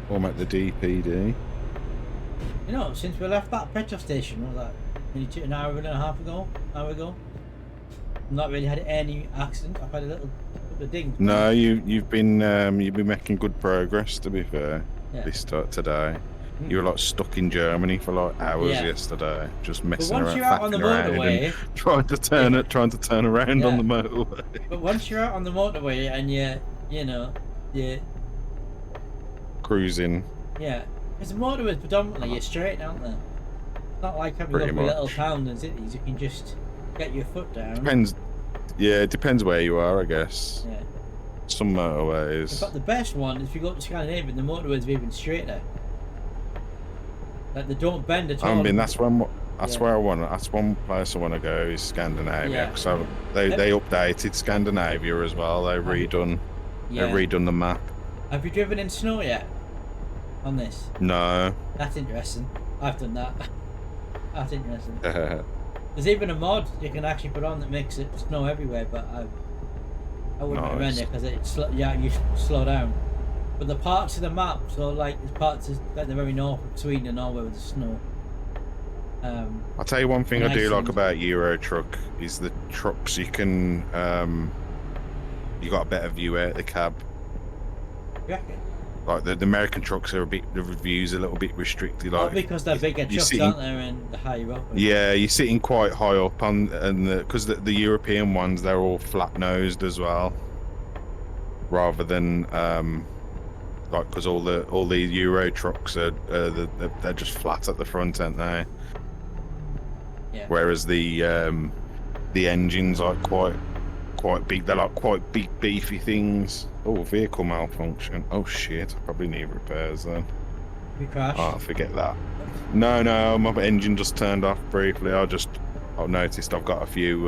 Speaker 4: Or at the DPD.
Speaker 3: You know, since we left that petrol station, what was that, maybe an hour and a half ago, I've not really had any accident. I've had a couple of dings.
Speaker 4: No, you've been making good progress. To be fair,
Speaker 3: Yeah.
Speaker 4: this start today, you were like stuck in Germany for like hours yesterday, just messing
Speaker 3: once
Speaker 4: around,
Speaker 3: you're out on the
Speaker 4: faffing around
Speaker 3: motorway,
Speaker 4: and trying to turn around on the motorway.
Speaker 3: But once you're out on the motorway and you're
Speaker 4: Cruising.
Speaker 3: yeah, because the motorways predominantly you're straight, aren't they? It's not like having
Speaker 4: Pretty
Speaker 3: lovely little
Speaker 4: much.
Speaker 3: towns and cities. You can just get your foot down.
Speaker 4: Depends. Yeah, it depends where you are, I guess.
Speaker 3: Yeah.
Speaker 4: Some motorways.
Speaker 3: In fact, the best one is if you go to Scandinavia, the motorways are even straighter. Like they don't bend at all.
Speaker 4: I mean, that's where I want. That's one place I want to go is Scandinavia.
Speaker 3: Yeah.
Speaker 4: So they updated Scandinavia as well. They redone the map.
Speaker 3: Have you driven in snow yet? On this?
Speaker 4: No.
Speaker 3: That's interesting. I've done that. That's interesting. There's even a mod you can actually put on that makes it snow everywhere, but I wouldn't recommend it because you slow down. But the parts of the map, so like there's parts at the very north of Sweden and Norway with the snow.
Speaker 4: I'll tell you one thing I do like
Speaker 3: Iceland.
Speaker 4: about Euro Truck is the trucks you can you got a better view out the cab.
Speaker 3: You reckon?
Speaker 4: Like the American trucks are the reviews a little bit restricted. Like
Speaker 3: because they're bigger trucks, aren't they, and the higher up.
Speaker 4: Yeah, you're sitting quite high up on, and because the European ones they're all flat nosed as well, rather than like because all the Euro trucks are they're just flat at the front, aren't they?
Speaker 3: Yeah.
Speaker 4: Whereas the engines are quite big. They're like quite big beefy things. Oh, vehicle malfunction. Oh shit! I probably need repairs then.
Speaker 3: We crashed.
Speaker 4: Oh, forget that. No, my engine just turned off briefly. I noticed I've got a few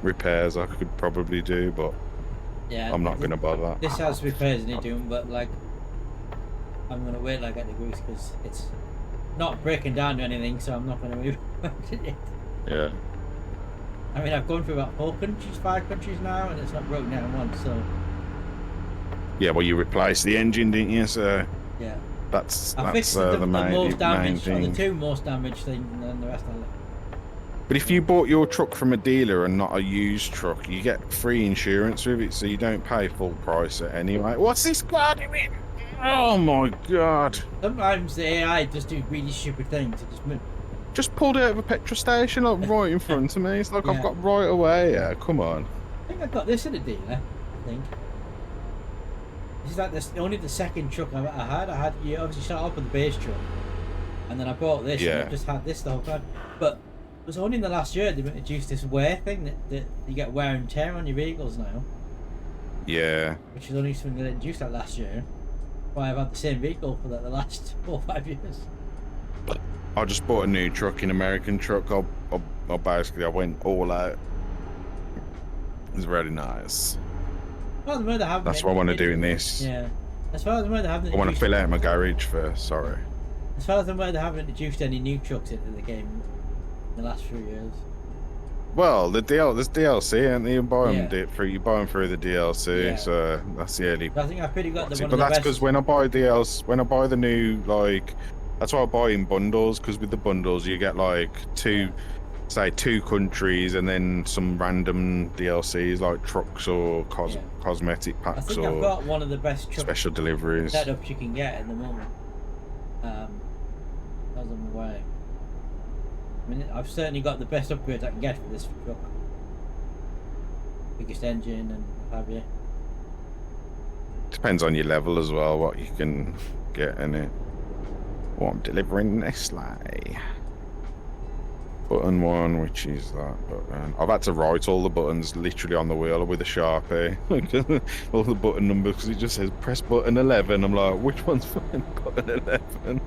Speaker 4: repairs I could probably do, but
Speaker 3: yeah,
Speaker 4: I'm not going to bother.
Speaker 3: This has repairs need doing, but like I'm gonna wait like at the goose because it's not breaking down or anything, so I'm not gonna move it.
Speaker 4: Yeah.
Speaker 3: I mean, I've gone through about 5 countries now, and it's not broken down once. So
Speaker 4: Yeah, well, you replaced the engine, didn't you? So
Speaker 3: yeah,
Speaker 4: that's
Speaker 3: I fixed the
Speaker 4: main
Speaker 3: most damaged, or the
Speaker 4: thing.
Speaker 3: 2 most damaged things, and then the rest I left.
Speaker 4: But if you bought your truck from a dealer and not a used truck, you get free insurance with it, so you don't pay full price anyway. What's this guy doing? Oh my god!
Speaker 3: Sometimes the AI just do really stupid things. It
Speaker 4: Just pulled out of a petrol station, like right in front of me. It's like I've got right away. Yeah, come on.
Speaker 3: I think I got this at a dealer. I think this is like only the second truck I've ever had. You obviously start off with the base truck, and then I bought this. And I've just had this the whole time. But it was only in the last year they've introduced this wear thing that you get wear and tear on your vehicles now.
Speaker 4: Yeah.
Speaker 3: Which is only something they introduced like last year. Why I've had the same vehicle for like the last 4 or 5 years.
Speaker 4: I just bought a new truck, an American truck. I basically went all out. It was really nice. That's what I want to do in this.
Speaker 3: Yeah. As far as I'm aware, they haven't.
Speaker 4: I want to fill out my garage first. Sorry.
Speaker 3: As far as I'm aware, they haven't introduced any new trucks into the game in the last few years.
Speaker 4: Well, there's DLC, and you buy them you buy them through the DLC. So that's the early.
Speaker 3: I think I've pretty got the one.
Speaker 4: But that's because when I buy the new that's why I buy in bundles, because with the bundles you get like two countries and then some random DLCs like trucks or cosmetic packs.
Speaker 3: I think I've got one of the best
Speaker 4: special deliveries
Speaker 3: setups you can get in the moment. As I'm away. I mean, I've certainly got the best upgrades I can get for this truck. Biggest engine and what have you.
Speaker 4: Depends on your level as well, what you can get in it. What I'm delivering Nestle. Button 1, which is that button. I've had to write all the buttons literally on the wheel with a Sharpie. All the button numbers, because it just says press button 11. I'm like, which one's button 11?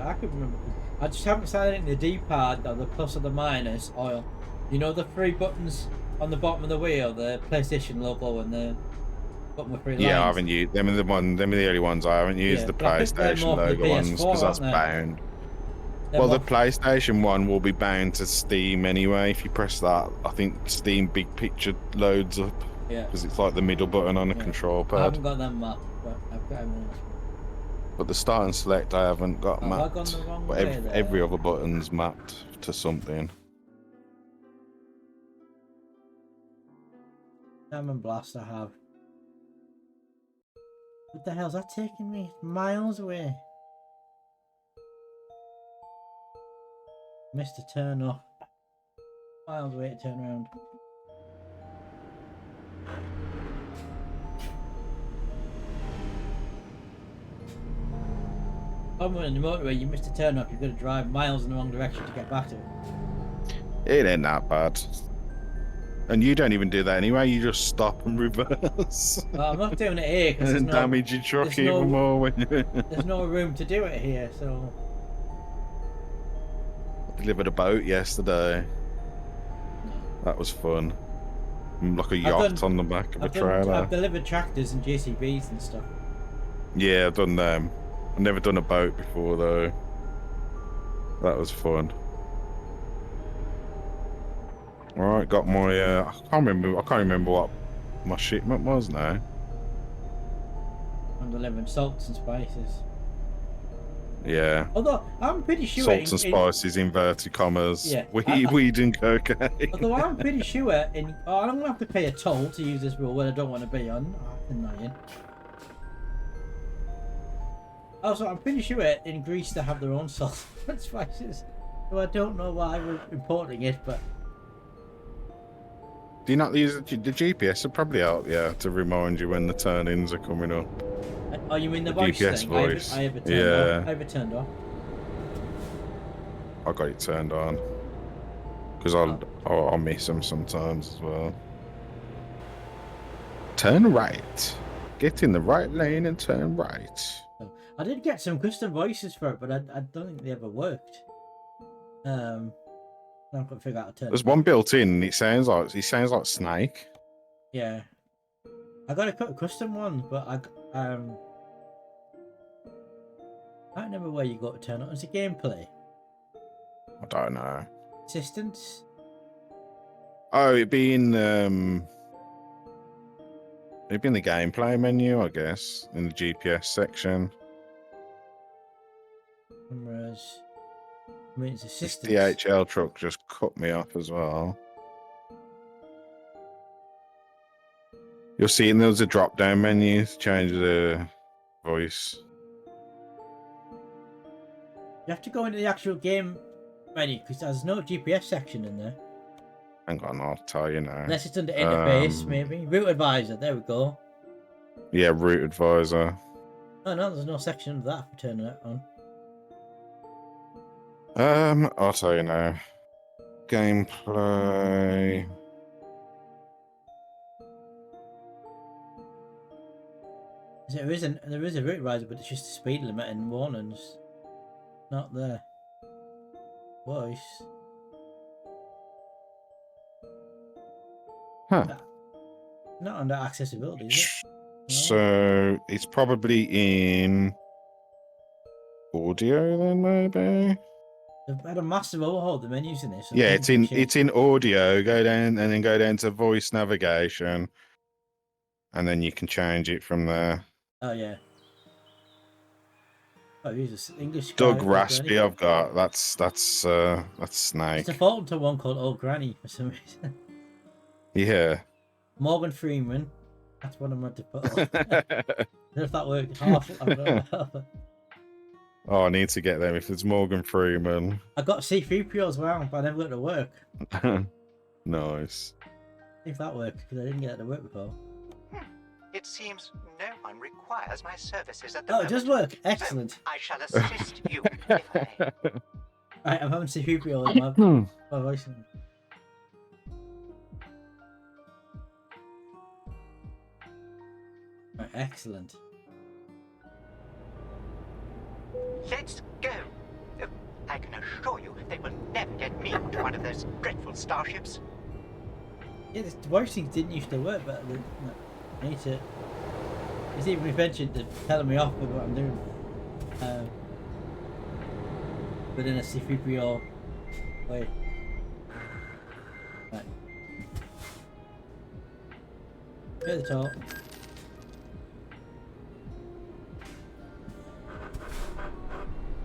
Speaker 3: I can remember. I just haven't started it in the D-pad, or the plus or the minus, or you know the 3 buttons on the bottom of the wheel, the PlayStation logo and the button with 3 lines.
Speaker 4: Yeah, I haven't used them. Are the only ones I haven't used. The PlayStation logo ones, because that's bound. Well, the PlayStation one will be bound to Steam anyway. If you press that, I think Steam Big Picture loads up.
Speaker 3: Yeah.
Speaker 4: Because it's like the middle button on a control pad.
Speaker 3: I haven't got them mapped, but I've got them.
Speaker 4: But the start and select I haven't got mapped.
Speaker 3: Gone the wrong
Speaker 4: but
Speaker 3: way
Speaker 4: every other button's mapped to something.
Speaker 3: Diamond Blast I have. What the hell's that taking me? It's miles away. Missed a turn off. Miles away to turn around. On the motorway, you missed a turn off, you've got to drive miles in the wrong direction to get back to it.
Speaker 4: It ain't that bad. And you don't even do that anyway. You just stop and reverse.
Speaker 3: Well, I'm not doing it here because
Speaker 4: And damage your truck even more when you
Speaker 3: there's no room to do it here, so...
Speaker 4: delivered a boat yesterday. That was fun. Like a yacht on the back of a trailer.
Speaker 3: I've delivered tractors and JCBs and stuff.
Speaker 4: Yeah, I've done them. I've never done a boat before though. That was fun. Alright, got my I can't remember what my shipment was now.
Speaker 3: I'm delivering salts and spices.
Speaker 4: Yeah.
Speaker 3: Although I'm pretty sure
Speaker 4: Salts and spices, inverted commas.
Speaker 3: Yeah.
Speaker 4: Weed and cocaine.
Speaker 3: Although I'm pretty sure I'm gonna have to pay a toll to use this rule when I don't want to be on. Oh, that's annoying. Also, I'm pretty sure in Greece they have their own salt and spices. So I don't know why we're importing it, but...
Speaker 4: Do you not use the GPS? It'll probably help, yeah, to remind you when the turn-ins are coming up.
Speaker 3: Oh, you mean the voice
Speaker 4: GPS
Speaker 3: thing?
Speaker 4: voice.
Speaker 3: I have it turned
Speaker 4: Yeah.
Speaker 3: off. I have it turned off.
Speaker 4: I got it turned on. Because I'll miss them sometimes as well. Turn right. Get in the right lane and turn right.
Speaker 3: So, I did get some custom voices for it, but I don't think they ever worked. I'm gonna figure out how to turn
Speaker 4: There's
Speaker 3: it
Speaker 4: one
Speaker 3: on.
Speaker 4: built in. He sounds like Snake.
Speaker 3: Yeah. I got a custom one, but I can't remember where you go to turn it on. Is it gameplay?
Speaker 4: I don't know.
Speaker 3: Assistance?
Speaker 4: Oh, it'd be in the gameplay menu, I guess, in the GPS section.
Speaker 3: Cameras. I mean, it's
Speaker 4: This
Speaker 3: assistance.
Speaker 4: DHL truck just cut me off as well. You'll see, and there's a drop-down menu to change the voice.
Speaker 3: You have to go into the actual game menu because there's no GPS section in there.
Speaker 4: Hang on, I'll tell you now.
Speaker 3: Unless it's under interface, maybe. Route advisor, there we go.
Speaker 4: Yeah, route advisor.
Speaker 3: Oh no, there's no section under that for turning it on.
Speaker 4: I'll tell you now. Gameplay.
Speaker 3: There is a route advisor, but it's just a speed limit and warnings. Not there. Voice.
Speaker 4: Huh.
Speaker 3: Not under accessibility, is it? No.
Speaker 4: So it's probably in audio then, maybe.
Speaker 3: They've had a massive overhaul of the menus in this. So
Speaker 4: Yeah,
Speaker 3: things have
Speaker 4: it's in audio. Go down and then go down to voice navigation, and then you can change it from there.
Speaker 3: Oh yeah. Oh, use English.
Speaker 4: Doug Raspy, I've got. That's Snake.
Speaker 3: It's defaulted to one called Old Granny for some reason.
Speaker 4: Yeah.
Speaker 3: Morgan Freeman. That's what I'm meant to put on. I don't know if that worked. Half. I don't know.
Speaker 4: Oh, I need to get them if it's Morgan Freeman.
Speaker 3: I got C3PO as well, but I never got it to work.
Speaker 4: Nice.
Speaker 3: See if that worked because I didn't get it to work before.
Speaker 5: It seems no one requires my services at the
Speaker 3: Oh, it
Speaker 5: moment.
Speaker 3: does work.
Speaker 5: So
Speaker 3: Excellent.
Speaker 5: I shall assist you if I may.
Speaker 3: Right, I'm having C3PO in my voice. Right, excellent.
Speaker 5: Let's go. Oh, I can assure you they will never get me into one of those dreadful starships.
Speaker 3: Yeah, the voice things didn't used to work, but I need to. It's even mentioned to telling me off with what I'm doing. But in a C3PO way. Right. Go to the top.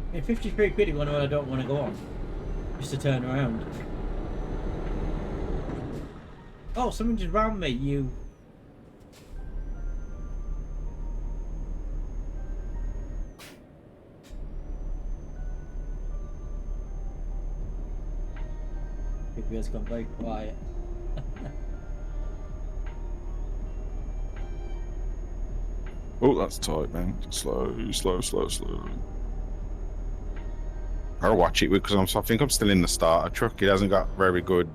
Speaker 3: I mean, 53 quid is one I don't want to go on. Just to turn around. Oh, someone just rammed me, you C-3PO's gone very quiet.
Speaker 4: Oh, that's tight, man. Slow. I'll watch it because I think I'm still in the starter truck. It hasn't got very good,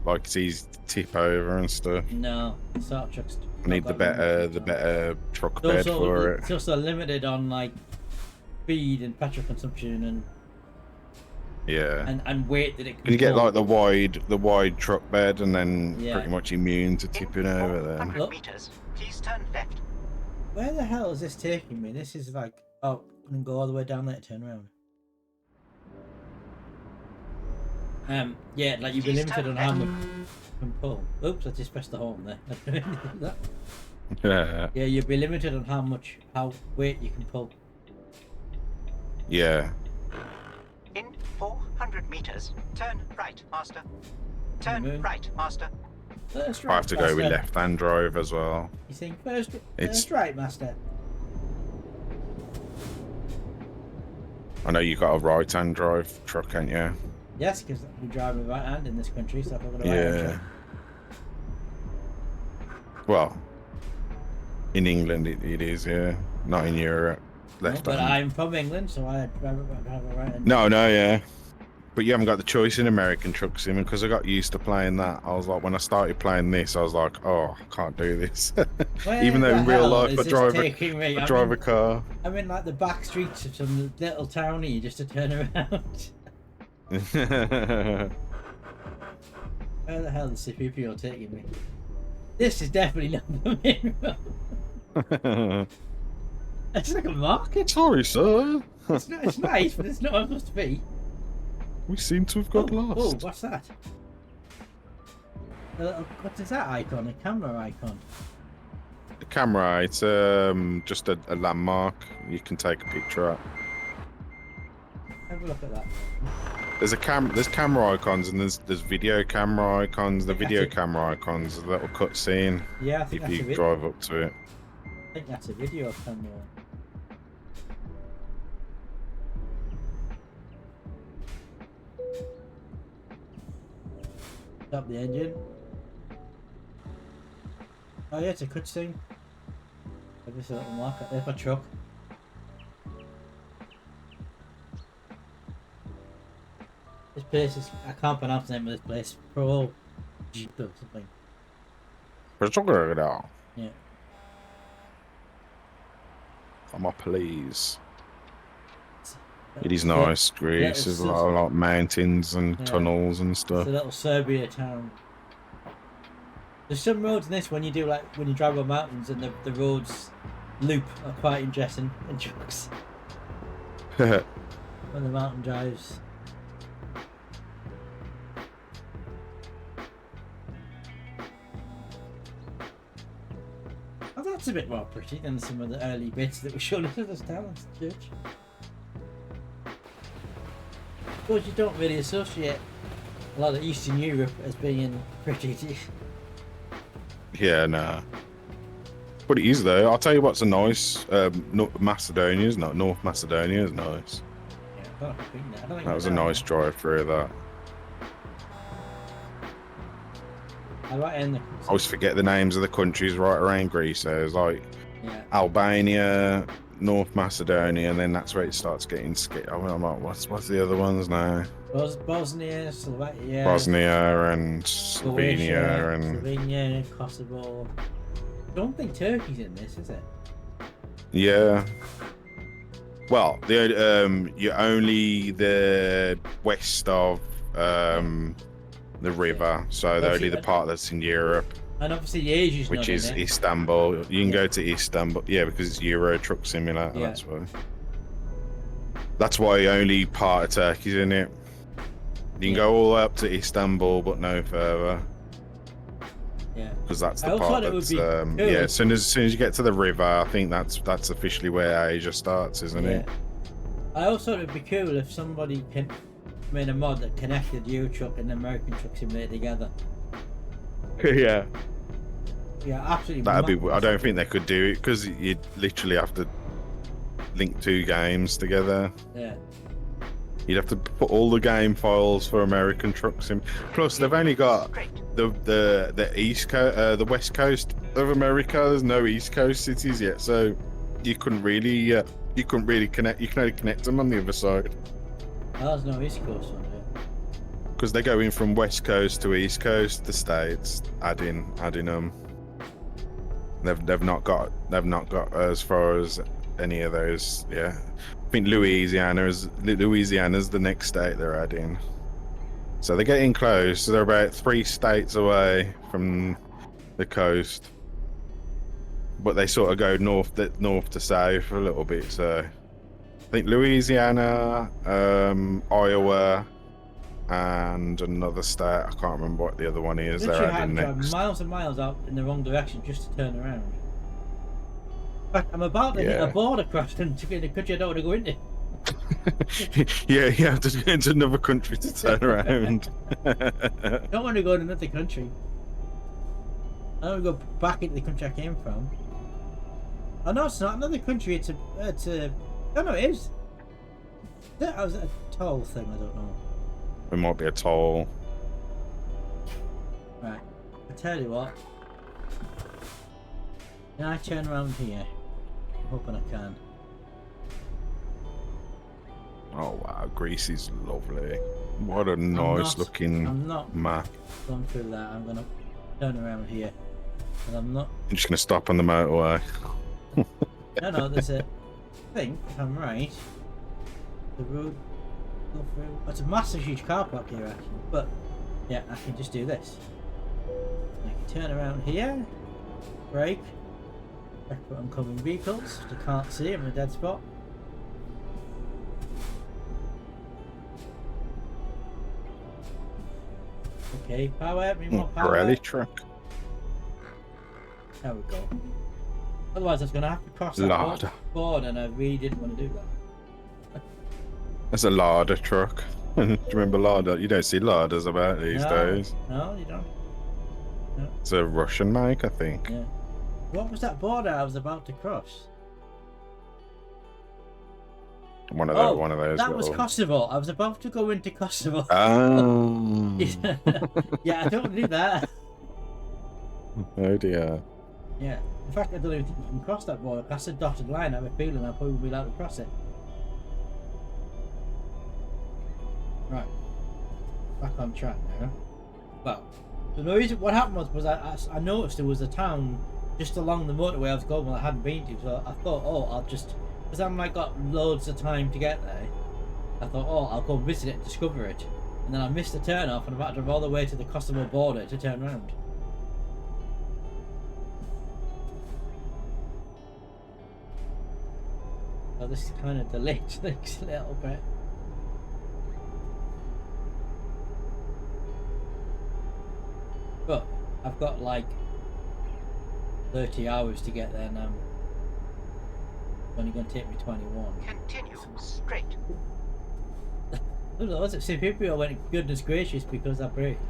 Speaker 4: like it's easy to tip over and stuff.
Speaker 3: No, Star Trek's.
Speaker 4: I need the better truck bed for it.
Speaker 3: It's also limited on like speed and petrol consumption and
Speaker 4: Yeah.
Speaker 3: and weight that it can.
Speaker 4: Can you get
Speaker 3: pull.
Speaker 4: like the wide truck bed and then pretty much immune to tipping over then?
Speaker 5: 400 meters, please turn left.
Speaker 3: Where the hell is this taking me? This is like, oh, and go all the way down there, turn around. Yeah, like you've been limited on how much you can pull. Oops, I just pressed the horn there.
Speaker 4: Yeah.
Speaker 3: Yeah, you'll be limited on how weight you can pull.
Speaker 4: Yeah.
Speaker 5: In 400 meters, turn right, master. Turn
Speaker 3: Move.
Speaker 5: right, master.
Speaker 3: First
Speaker 4: I
Speaker 3: right,
Speaker 4: have to go with
Speaker 3: master.
Speaker 4: left-hand drive as well.
Speaker 3: You think first
Speaker 4: It's-
Speaker 3: right, master.
Speaker 4: I know you got a right-hand drive truck, ain't you?
Speaker 3: Yes, because we drive with right hand in this country, so I've got a right hand.
Speaker 4: Yeah. Well, in England it is, yeah. Not in Europe. Left
Speaker 3: But
Speaker 4: hand.
Speaker 3: I'm from England, so I drive a right hand.
Speaker 4: No, yeah. But you haven't got the choice in American truck sim, because I got used to playing that. I was like, when I started playing this, I was like, oh, I can't do this.
Speaker 3: Where
Speaker 4: Even though
Speaker 3: the
Speaker 4: in real
Speaker 3: hell
Speaker 4: life
Speaker 3: is
Speaker 4: I
Speaker 3: this
Speaker 4: drive
Speaker 3: taking me?
Speaker 4: I drive a car.
Speaker 3: I'm in like the back streets of some little town here just to turn around. Where the hell is C-3PO taking me? This is definitely not the main road. It's like a market.
Speaker 4: Sorry, sir.
Speaker 3: It's nice, but it's not where I'm supposed to be.
Speaker 4: We seem to have got
Speaker 3: Oh,
Speaker 4: lost.
Speaker 3: what's that? What is that icon? A camera icon.
Speaker 4: The camera, it's just a landmark you can take a picture at.
Speaker 3: Have a look at that.
Speaker 4: There's camera icons and there's video camera icons. The
Speaker 3: I think
Speaker 4: video
Speaker 3: that's it.
Speaker 4: camera icons, a little cutscene
Speaker 3: Yeah, I think
Speaker 4: if
Speaker 3: that's a
Speaker 4: you
Speaker 3: video.
Speaker 4: drive up to it.
Speaker 3: I think that's a video camera. Stop the engine. Oh yeah, it's a cutscene. There's a little marker. There's my truck. This place is, I can't pronounce the name of this place. Pro Jeep or something. Yeah.
Speaker 4: Come on, please. It is
Speaker 3: Yeah.
Speaker 4: nice, Greece.
Speaker 3: Yeah, it's
Speaker 4: There's a
Speaker 3: just-
Speaker 4: lot of mountains and
Speaker 3: Yeah.
Speaker 4: tunnels and
Speaker 3: It's
Speaker 4: stuff.
Speaker 3: a little Serbia town. There's some roads in this when you do like when you drive on mountains and the roads loop are quite interesting in trucks. When the mountain drives. Oh, that's a bit more pretty than some of the early bits that were shown us at the Talents Church. Of course, you don't really associate a lot of Eastern Europe as being pretty. Do you?
Speaker 4: Yeah, nah. But it is though. I'll tell you what's a nice. North Macedonia is nice.
Speaker 3: Yeah, I don't think
Speaker 4: That was a
Speaker 3: I've been
Speaker 4: nice drive through that.
Speaker 3: I right in the.
Speaker 4: I always forget the names of the countries right around Greece. There's like
Speaker 3: Yeah.
Speaker 4: Albania, North Macedonia, and then that's where it starts getting skit. I'm like, what's the other ones now?
Speaker 3: Bosnia, Slovakia,
Speaker 4: Bosnia and
Speaker 3: Croatia,
Speaker 4: Slovenia and
Speaker 3: Slovenia, Kosovo. Don't think Turkey's in this, is it?
Speaker 4: yeah. Well, you're only the west of the river, so the only the part that's in Europe,
Speaker 3: And obviously the Asia's
Speaker 4: which
Speaker 3: not
Speaker 4: is
Speaker 3: in it.
Speaker 4: Istanbul. You can
Speaker 3: Yeah.
Speaker 4: go to Istanbul, yeah, because it's Euro Truck Simulator.
Speaker 3: Yeah.
Speaker 4: That's why. That's why only part of Turkey's in it. You can go all the way up to Istanbul, but no further,
Speaker 3: Yeah.
Speaker 4: because that's
Speaker 3: I
Speaker 4: the
Speaker 3: also
Speaker 4: part
Speaker 3: thought it would
Speaker 4: that's
Speaker 3: be cool.
Speaker 4: yeah. As soon as you get to the river, I think that's officially where Asia starts, isn't
Speaker 3: Yeah.
Speaker 4: it?
Speaker 3: I also thought it'd be cool if somebody made a mod that connected Euro Truck and American Truck Simulator together.
Speaker 4: Yeah.
Speaker 3: Yeah, absolutely.
Speaker 4: That'd be. I don't think they could do it because you'd literally have to link two games together.
Speaker 3: Yeah.
Speaker 4: You'd have to put all the game files for American trucks in. Plus, they've only got the east coast, the west coast of America. There's no east coast cities yet, so you couldn't really connect. You can only connect them on the other side.
Speaker 3: Oh, there's no East Coast one, yeah.
Speaker 4: Because they're going from west coast to east coast, the states adding them. They've not got as far as any of those. Yeah, I think Louisiana's the next state they're adding. So they're getting close. They're about 3 states away from the coast, but they sort of go north to south a little bit. So I think Louisiana, Iowa, and another state. I can't remember what the other one is.
Speaker 3: Literally
Speaker 4: They're
Speaker 3: had
Speaker 4: adding
Speaker 3: to drive
Speaker 4: next.
Speaker 3: miles and miles out in the wrong direction just to turn around. In fact, I'm about to hit a border crossing to get the country I don't want to go into.
Speaker 4: Yeah, you have to go into another country to turn around.
Speaker 3: Don't want to go to another country. I want to go back into the country I came from. Oh no, it's not another country. It's a. Oh no, it is. That was a toll thing. I don't know.
Speaker 4: It might be a toll.
Speaker 3: Right. I tell you what. Can I turn around here? I'm hoping I can.
Speaker 4: Oh wow, Greece is lovely. What a nice looking map.
Speaker 3: Going through that. I'm gonna turn around here, and I'm not.
Speaker 4: I'm just gonna stop on the motorway.
Speaker 3: No, there's a. I think if I'm right. The road. Go through. Oh, it's a massive, huge car park here actually. But yeah, I can just do this. I can turn around here. Brake. Back for oncoming vehicles. They can't see. I'm in a dead spot. Okay, power. Need more power.
Speaker 4: Pirelli truck.
Speaker 3: There we go. Otherwise, I was going to have to cross that board, and I really didn't want to do that.
Speaker 4: That's a larder truck. Do you remember larder? You don't see larders about these days.
Speaker 3: No, you don't. No.
Speaker 4: It's a Russian make, I think.
Speaker 3: Yeah. What was that border I was about to cross?
Speaker 4: One of those.
Speaker 3: That was Kosovo. I was about to go into Kosovo.
Speaker 4: Oh.
Speaker 3: Yeah, I don't do that.
Speaker 4: Oh dear.
Speaker 3: Yeah. In fact, I don't even think you can cross that border. That's a dotted line. I have a feeling I'll probably be allowed to cross it. Right. Back on track now. Well, the reason what happened was I noticed there was a town just along the motorway I was going I hadn't been to, so I thought, oh, I'll just, because I'm like got loads of time to get there, I thought, oh, I'll go visit it and discover it. And then I missed the turn off and I'm about to drive all the way to the Kosovo border to turn around. So this is kind of delayed things a little bit. But I've got like 30 hours to get there now. It's only going to take me 21.
Speaker 5: Continue straight.
Speaker 3: Look, was it? See, people went, goodness gracious, because I braked.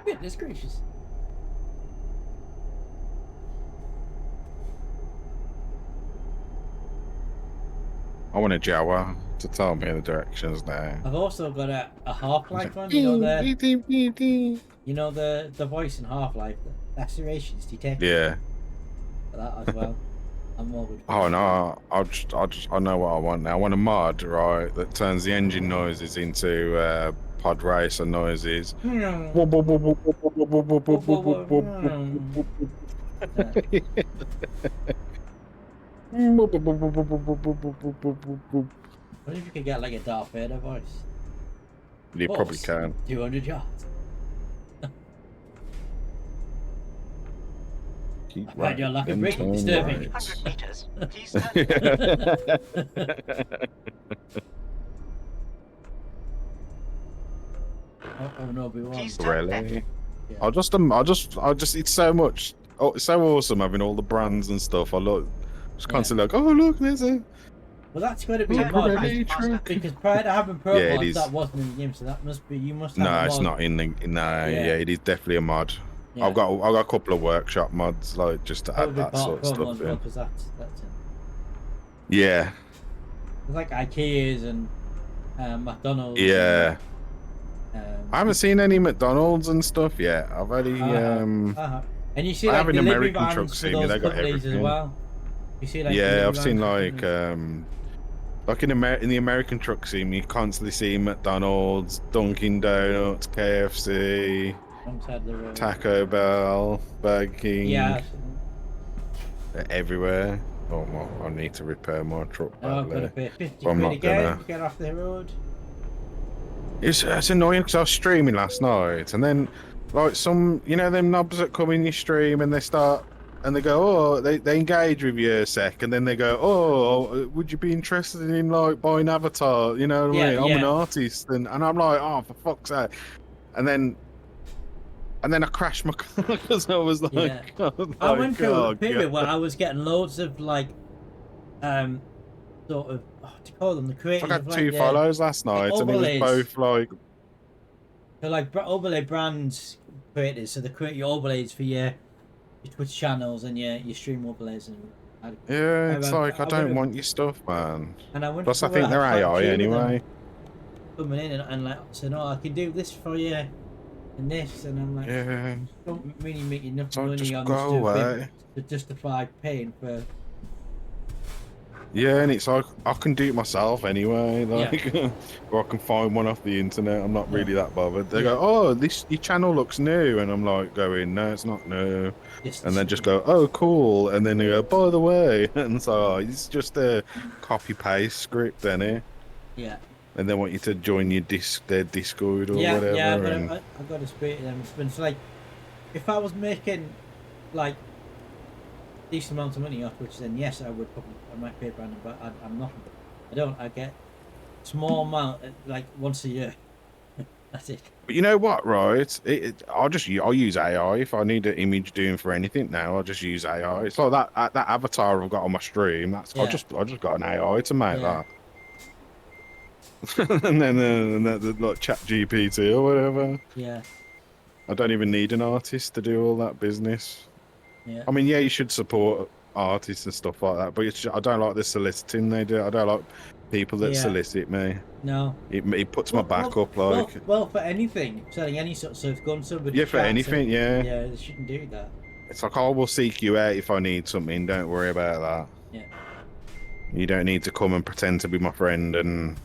Speaker 3: Goodness gracious.
Speaker 4: I want a Jawa to tell me the directions now.
Speaker 3: I've also got a Half-Life one, you know the voice in Half-Life, the lacerations detected.
Speaker 4: Yeah.
Speaker 3: For that as well. I'm more good.
Speaker 4: Oh no, I know what I want now. I want a mod, right, that turns the engine noises into pod racer noises.
Speaker 3: What if you could get like a Darth Vader voice?
Speaker 4: You probably can.
Speaker 3: 200 yards.
Speaker 4: Keep
Speaker 3: I find your lack of braking
Speaker 4: turn
Speaker 3: disturbing.
Speaker 4: right.
Speaker 5: 100 meters. Please turn.
Speaker 3: Oh no, we won't.
Speaker 5: Please turn left.
Speaker 4: Really?
Speaker 3: Yeah.
Speaker 4: I just, it's so much. Oh, it's so awesome having all the brands and stuff. I look, just constantly like, oh look, there's a.
Speaker 3: Well, that's going to be
Speaker 5: Yeah,
Speaker 3: a mod
Speaker 5: right.
Speaker 3: because prior to having
Speaker 4: Yeah, it
Speaker 3: ProMods,
Speaker 4: is.
Speaker 3: that wasn't in the game, so that must be. You must have.
Speaker 4: No,
Speaker 3: a
Speaker 4: it's
Speaker 3: mod.
Speaker 4: not in the. No, yeah, it is definitely a mod.
Speaker 3: Yeah.
Speaker 4: I've got a couple of workshop mods like just to add
Speaker 3: Probably
Speaker 4: that
Speaker 3: part
Speaker 4: sort of
Speaker 3: ProMods
Speaker 4: stuff
Speaker 3: as well,
Speaker 4: in.
Speaker 3: because that's it.
Speaker 4: Yeah.
Speaker 3: There's like IKEAs and McDonald's.
Speaker 4: Yeah.
Speaker 3: And,
Speaker 4: I haven't seen any McDonald's and stuff yet. I've only
Speaker 3: and you see
Speaker 4: I
Speaker 3: like
Speaker 4: have an
Speaker 3: delivery
Speaker 4: American truck
Speaker 3: vans for
Speaker 4: see me,
Speaker 3: those
Speaker 4: they got
Speaker 3: companies as
Speaker 4: everything.
Speaker 3: well. You see like
Speaker 4: Yeah,
Speaker 3: delivery
Speaker 4: I've seen
Speaker 3: vans for
Speaker 4: like
Speaker 3: companies.
Speaker 4: in the American truck scene, you constantly see McDonald's, Dunkin' Donuts, KFC,
Speaker 3: Alongside the road.
Speaker 4: Taco Bell, Burger King,
Speaker 3: Yeah.
Speaker 4: they're everywhere. Oh, well, I need to repair my truck
Speaker 3: Now I've got to
Speaker 4: badly,
Speaker 3: pay 50
Speaker 4: but I'm
Speaker 3: quid
Speaker 4: not
Speaker 3: again
Speaker 4: gonna.
Speaker 3: to get off the road.
Speaker 4: It's annoying because I was streaming last night, and then like some, them knobs that come in your stream and they start and they go, oh, they engage with you a sec, and then they go, oh, would you be interested in like buying Avatar? You know what I
Speaker 3: Yeah,
Speaker 4: mean? I'm an
Speaker 3: yeah.
Speaker 4: artist, and I'm like, oh, for fuck's sake, and then I crashed my car because I was
Speaker 3: Yeah.
Speaker 4: like,
Speaker 3: I went through a
Speaker 4: oh
Speaker 3: period where
Speaker 4: god.
Speaker 3: I was getting loads of like sort of what do you call them? The
Speaker 4: I
Speaker 3: creators of
Speaker 4: got
Speaker 3: like
Speaker 4: two follows last
Speaker 3: the
Speaker 4: night, and it was
Speaker 3: overlays.
Speaker 4: both like,
Speaker 3: So like overlay brands creators, so they create your overlays for your Twitch channels and your stream overlays and
Speaker 4: yeah,
Speaker 3: I,
Speaker 4: it's
Speaker 3: I,
Speaker 4: like I
Speaker 3: I would
Speaker 4: don't
Speaker 3: have
Speaker 4: want your stuff, man.
Speaker 3: and I went
Speaker 4: Plus, I
Speaker 3: for I
Speaker 4: think
Speaker 3: had
Speaker 4: they're
Speaker 3: quite a
Speaker 4: AI
Speaker 3: few of them
Speaker 4: anyway.
Speaker 3: coming in and like saying, "Oh, I can do this for you and this," and I'm like,
Speaker 4: Yeah.
Speaker 3: "Don't really make enough
Speaker 4: So
Speaker 3: money
Speaker 4: just
Speaker 3: on this
Speaker 4: go away.
Speaker 3: to justify paying for."
Speaker 4: Yeah, and it's like I can do it myself anyway.
Speaker 3: Yeah,
Speaker 4: Like, or I can find one off the internet. I'm not
Speaker 3: yeah,
Speaker 4: really that bothered. They
Speaker 3: yeah.
Speaker 4: go, "Oh, this your channel looks new," and I'm like, going, "No, it's not new."
Speaker 3: Just
Speaker 4: And then just go, "Oh, cool," and then they go, "By the way," and so it's just a copy paste script, then it,
Speaker 3: yeah,
Speaker 4: and they want you to join their Discord or
Speaker 3: yeah.
Speaker 4: whatever,
Speaker 3: But
Speaker 4: and
Speaker 3: I got to speak to them. It's like if I was making like decent amount of money off Twitch, then yes, I might pay Brandon, but I'm not. I don't. I get small amount like once a year. That's it.
Speaker 4: But you know what, right? I'll use AI if I need an image doing for anything now. I'll just use AI. It's like that avatar I've got on my stream.
Speaker 3: Yeah,
Speaker 4: I just got an AI to make
Speaker 3: yeah,
Speaker 4: that, and then like Chat GPT or whatever.
Speaker 3: yeah,
Speaker 4: I don't even need an artist to do all that business.
Speaker 3: yeah,
Speaker 4: I mean, yeah, you should support artists and stuff like that, but I don't like the soliciting they do. I don't like people that
Speaker 3: yeah.
Speaker 4: solicit me.
Speaker 3: No.
Speaker 4: It puts my back up like.
Speaker 3: Well, for anything, selling any sort of stuff, going to somebody's
Speaker 4: Yeah, for
Speaker 3: chat, so,
Speaker 4: anything, yeah.
Speaker 3: yeah, they shouldn't do that.
Speaker 4: It's like, I will seek you out if I need something. Don't worry about that.
Speaker 3: Yeah.
Speaker 4: You don't need to come and pretend to be my friend and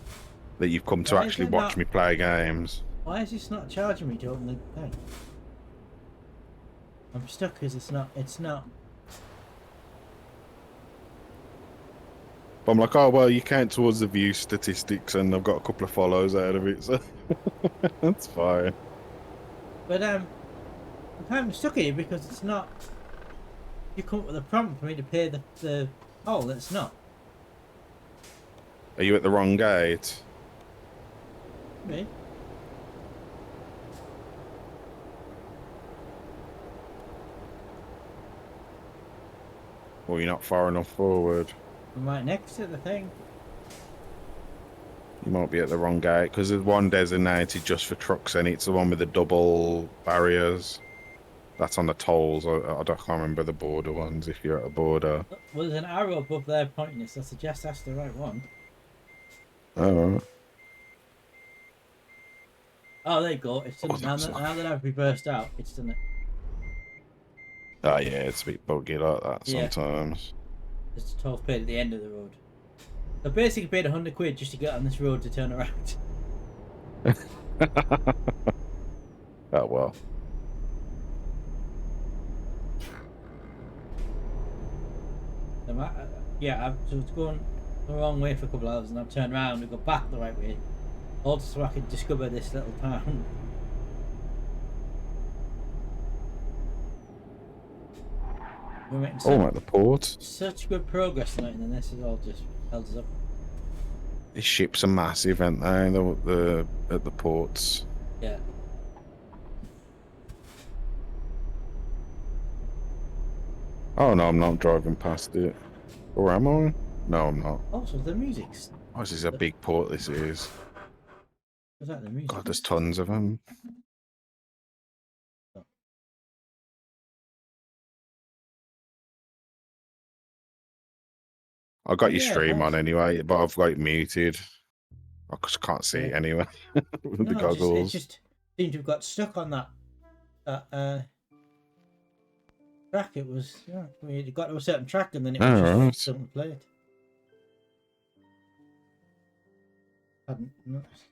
Speaker 4: that you've come to
Speaker 3: Why is
Speaker 4: actually
Speaker 3: it
Speaker 4: watch
Speaker 3: not-
Speaker 4: me play games.
Speaker 3: Why is this not charging me to open the thing? I'm stuck because it's not. It's not.
Speaker 4: But I'm like, oh, well, you count towards the view statistics and I've got a couple of follows out of it, so that's fine.
Speaker 3: But I'm kind of stuck here because it's not. You come up with a prompt for me to pay the oh, that's not.
Speaker 4: Are you at the wrong gate?
Speaker 3: Me.
Speaker 4: Or you're not far enough forward?
Speaker 3: I'm right next to the thing.
Speaker 4: You might be at the wrong gate because there's one designated just for trucks and it's the one with the double barriers. That's on the tolls. I can't remember the border ones if you're at a border.
Speaker 3: Well, there's an arrow above there pointing us. I suggest that's the right one.
Speaker 4: Oh.
Speaker 3: Oh, there you go. It's done. Now that I've reversed out, it's done it.
Speaker 4: Oh yeah, it's a bit buggy like that sometimes.
Speaker 3: There's a toll paid at the end of the road. I basically paid 100 quid just to get on this road to turn around.
Speaker 4: Oh well.
Speaker 3: I was going the wrong way for a couple of hours and I've turned around and go back the right way. Also so I could discover this little town. We're making
Speaker 4: Oh, at the port.
Speaker 3: such good progress tonight, and then this is all just held us up.
Speaker 4: These ships are massive, aren't they? At the ports.
Speaker 3: Yeah.
Speaker 4: Oh no, I'm not driving past it. Or am I? No, I'm not.
Speaker 3: Also, the music's.
Speaker 4: Oh, this is a big port. This is.
Speaker 3: Was that the music?
Speaker 4: God, there's tons of them. I got your
Speaker 3: Yeah,
Speaker 4: stream on
Speaker 3: nice.
Speaker 4: anyway, but I've got it muted. I just can't see it anyway with the
Speaker 3: No, it
Speaker 4: goggles.
Speaker 3: just seemed to have got stuck on that track. It was, yeah, I mean, it got to a certain track and then it was
Speaker 4: Alright.
Speaker 3: just something played. Hadn't noticed.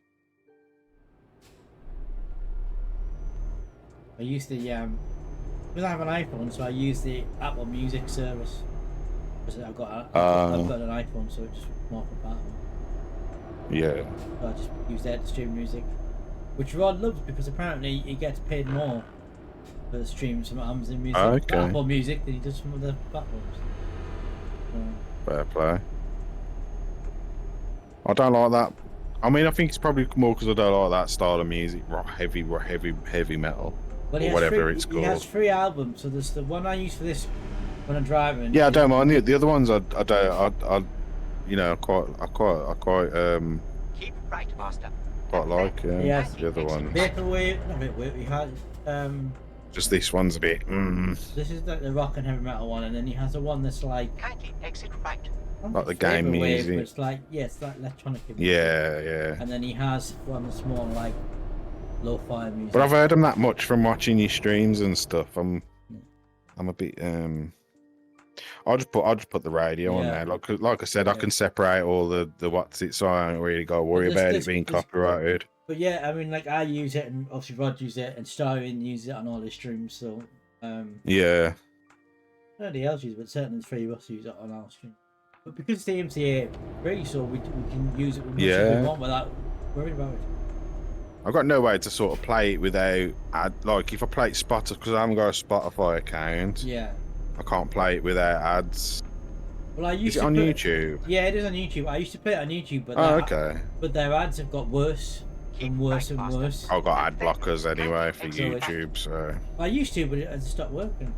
Speaker 3: I used the because I have an iPhone, so I use the Apple Music service. Because I've got an iPhone, so it's just more compatible.
Speaker 4: Yeah.
Speaker 3: So I just use that to stream music, which Rod loves because apparently he gets paid more for the streams from Amazon Music, Apple Music, than he does from other platforms.
Speaker 4: Fair play. I don't like that. I mean, I think it's probably more because I don't like that style of music, heavy metal,
Speaker 3: Well,
Speaker 4: or whatever it's called.
Speaker 3: He has 3 albums, so there's the one I use for this when I'm driving.
Speaker 4: Yeah, I don't mind the other ones. I you know, quite
Speaker 5: Keep right, Master.
Speaker 4: quite like
Speaker 3: Yes.
Speaker 4: the other ones.
Speaker 3: Vaporwave. He has
Speaker 4: Just this one's a bit.
Speaker 3: This is like the rock and heavy metal one, and then he has a one that's like
Speaker 5: Kindly exit right.
Speaker 4: Like the game
Speaker 3: Vaporwave,
Speaker 4: music.
Speaker 3: but it's like it's like electronic music.
Speaker 4: Yeah.
Speaker 3: And then he has one that's more like lo-fi music.
Speaker 4: But I've heard him that much from watching your streams and stuff. I'm a bit I'll just put the radio on there. Like I said, I can separate all the what's it, so I don't really got to worry about it being copyrighted.
Speaker 3: But yeah, I mean, like I use it, and obviously Rod uses it, and Starwin uses it on all his streams. So
Speaker 4: Yeah.
Speaker 3: nobody else uses it, but certainly the 3 of us use it on our stream. But because it's the MCA free, so we can use it as much as we want without worrying about it.
Speaker 4: I've got no way to sort of play it without like if I play it Spotify, because I haven't got a Spotify account.
Speaker 3: Yeah.
Speaker 4: I can't play it without ads.
Speaker 3: Well, I used
Speaker 4: Is it on YouTube?
Speaker 3: Yeah, it is on YouTube. I used to play it on YouTube, but but their ads have got worse and worse and worse.
Speaker 4: I've got ad blockers anyway for YouTube, so
Speaker 3: I used to, but it has stopped working.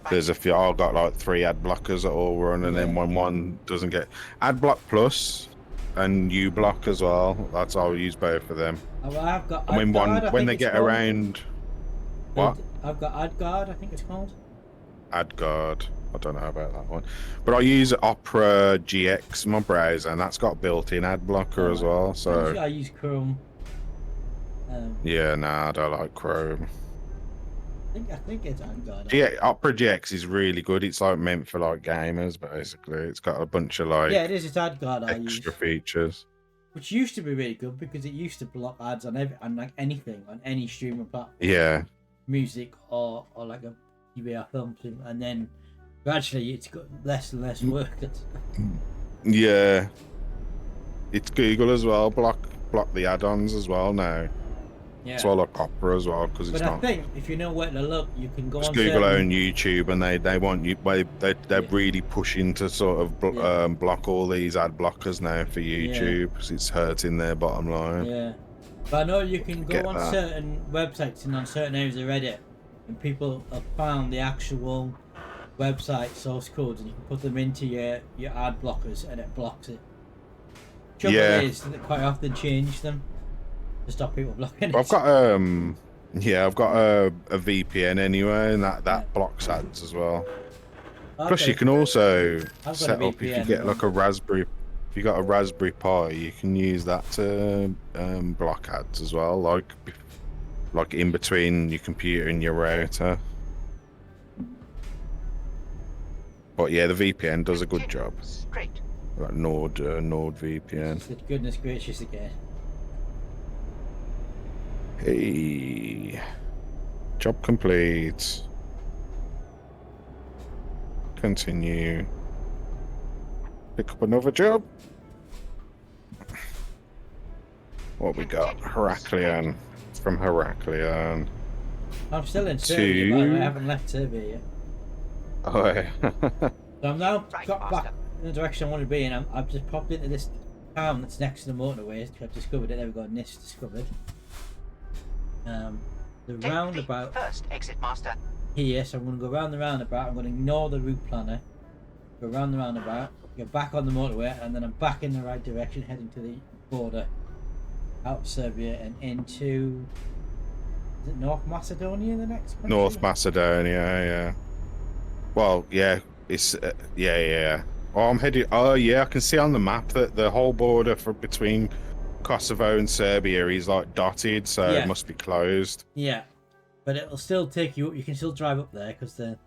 Speaker 4: There's a few. I've got like 3 ad blockers that all run, and then when one doesn't get ad block plus and U block as well. That's I'll use both of them.
Speaker 3: Well, I've got.
Speaker 4: And when they get around, what?
Speaker 3: I've got AdGuard, I think it's called.
Speaker 4: AdGuard. I don't know about that one, but I use Opera GX in my browser, and that's got built-in ad blocker as well. So
Speaker 3: I use Chrome.
Speaker 4: Yeah, nah, I don't like Chrome.
Speaker 3: I think it's AdGuard.
Speaker 4: Yeah, Opera GX is really good. It's like meant for like gamers, basically. It's got a bunch of like
Speaker 3: it is. It's AdGuard.
Speaker 4: Extra features,
Speaker 3: which used to be really good because it used to block ads on like anything on any streaming platform.
Speaker 4: Yeah.
Speaker 3: Music or like a TV or film, and then gradually it's got less and less work.
Speaker 4: Yeah. It's Google as well. Block the add-ons as well now.
Speaker 3: Yeah.
Speaker 4: So I like Opera as well because it's not.
Speaker 3: But I think if you know where to look, you can go on.
Speaker 4: Google own YouTube, and they want you. They're really pushing to sort of block all these ad blockers now for YouTube because it's hurting their bottom line.
Speaker 3: Yeah. But I know you can go on certain websites and on certain areas of Reddit, and people have found the actual website source codes, and you can put them into your ad blockers, and it blocks it. Trouble is that they quite often change them to stop people blocking it.
Speaker 4: I've got I've got a VPN anyway, and that blocks ads as well. Okay. Plus, you can also set up if you get like a Raspberry. If you got a Raspberry Pi, you can use that to block ads as well, like in between your computer and your router. But yeah, the VPN does a good job.
Speaker 5: Straight.
Speaker 4: Like NordVPN.
Speaker 3: Goodness gracious again.
Speaker 4: Hey, job complete. Continue. Pick up another job. What we got? Heraklion. From Heraklion.
Speaker 3: I'm still in Serbia, by the way. I haven't left Serbia yet.
Speaker 4: Oh, yeah.
Speaker 3: So I'm now got back in the direction I want to be, and I've just popped into this town that's next to the motorways. I've discovered it. There we go. NIST discovered. The roundabout.
Speaker 5: First exit, Master.
Speaker 3: Here, so I'm going to go round the roundabout. I'm going to ignore the route planner. Go round the roundabout. Go back on the motorway, and then I'm back in the right direction, heading to the border, out of Serbia and into. Is it North Macedonia? The next country?
Speaker 4: North Macedonia, yeah. Well, yeah, it's yeah. Oh, I'm headed. Oh, yeah, I can see on the map that the whole border between Kosovo and Serbia is like dotted, so
Speaker 3: Yeah.
Speaker 4: it must be closed.
Speaker 3: Yeah, but it'll still take you. You can still drive up there because when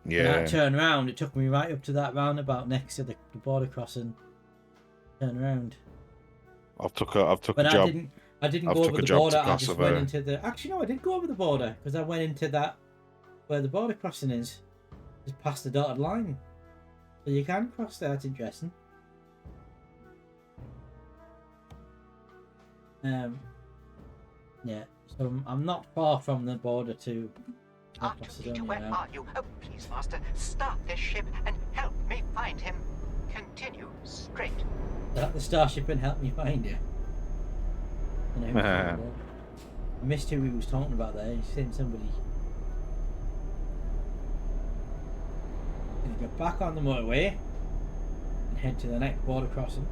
Speaker 3: I
Speaker 4: Yeah,
Speaker 3: turn around, it took me right up to that roundabout next to the border crossing. Turn around.
Speaker 4: I've took a
Speaker 3: But
Speaker 4: job.
Speaker 3: I didn't
Speaker 4: I've
Speaker 3: go
Speaker 4: took
Speaker 3: over
Speaker 4: a
Speaker 3: the
Speaker 4: job
Speaker 3: border.
Speaker 4: to
Speaker 3: I just went
Speaker 4: Kosovo.
Speaker 3: into the. Actually, no, I did go over the border because I went into that where the border crossing is, just past the dotted line. So you can cross there. That's interesting. Yeah. So I'm not far from the border to.
Speaker 5: R2D2, where are you? Oh, please, Master, start this ship and help me find him. Continue straight.
Speaker 3: Start the starship and help me find you. I know who he's talking about. I missed who he was talking about there. He's saying somebody. Gonna go back on the motorway and head to the next border crossing.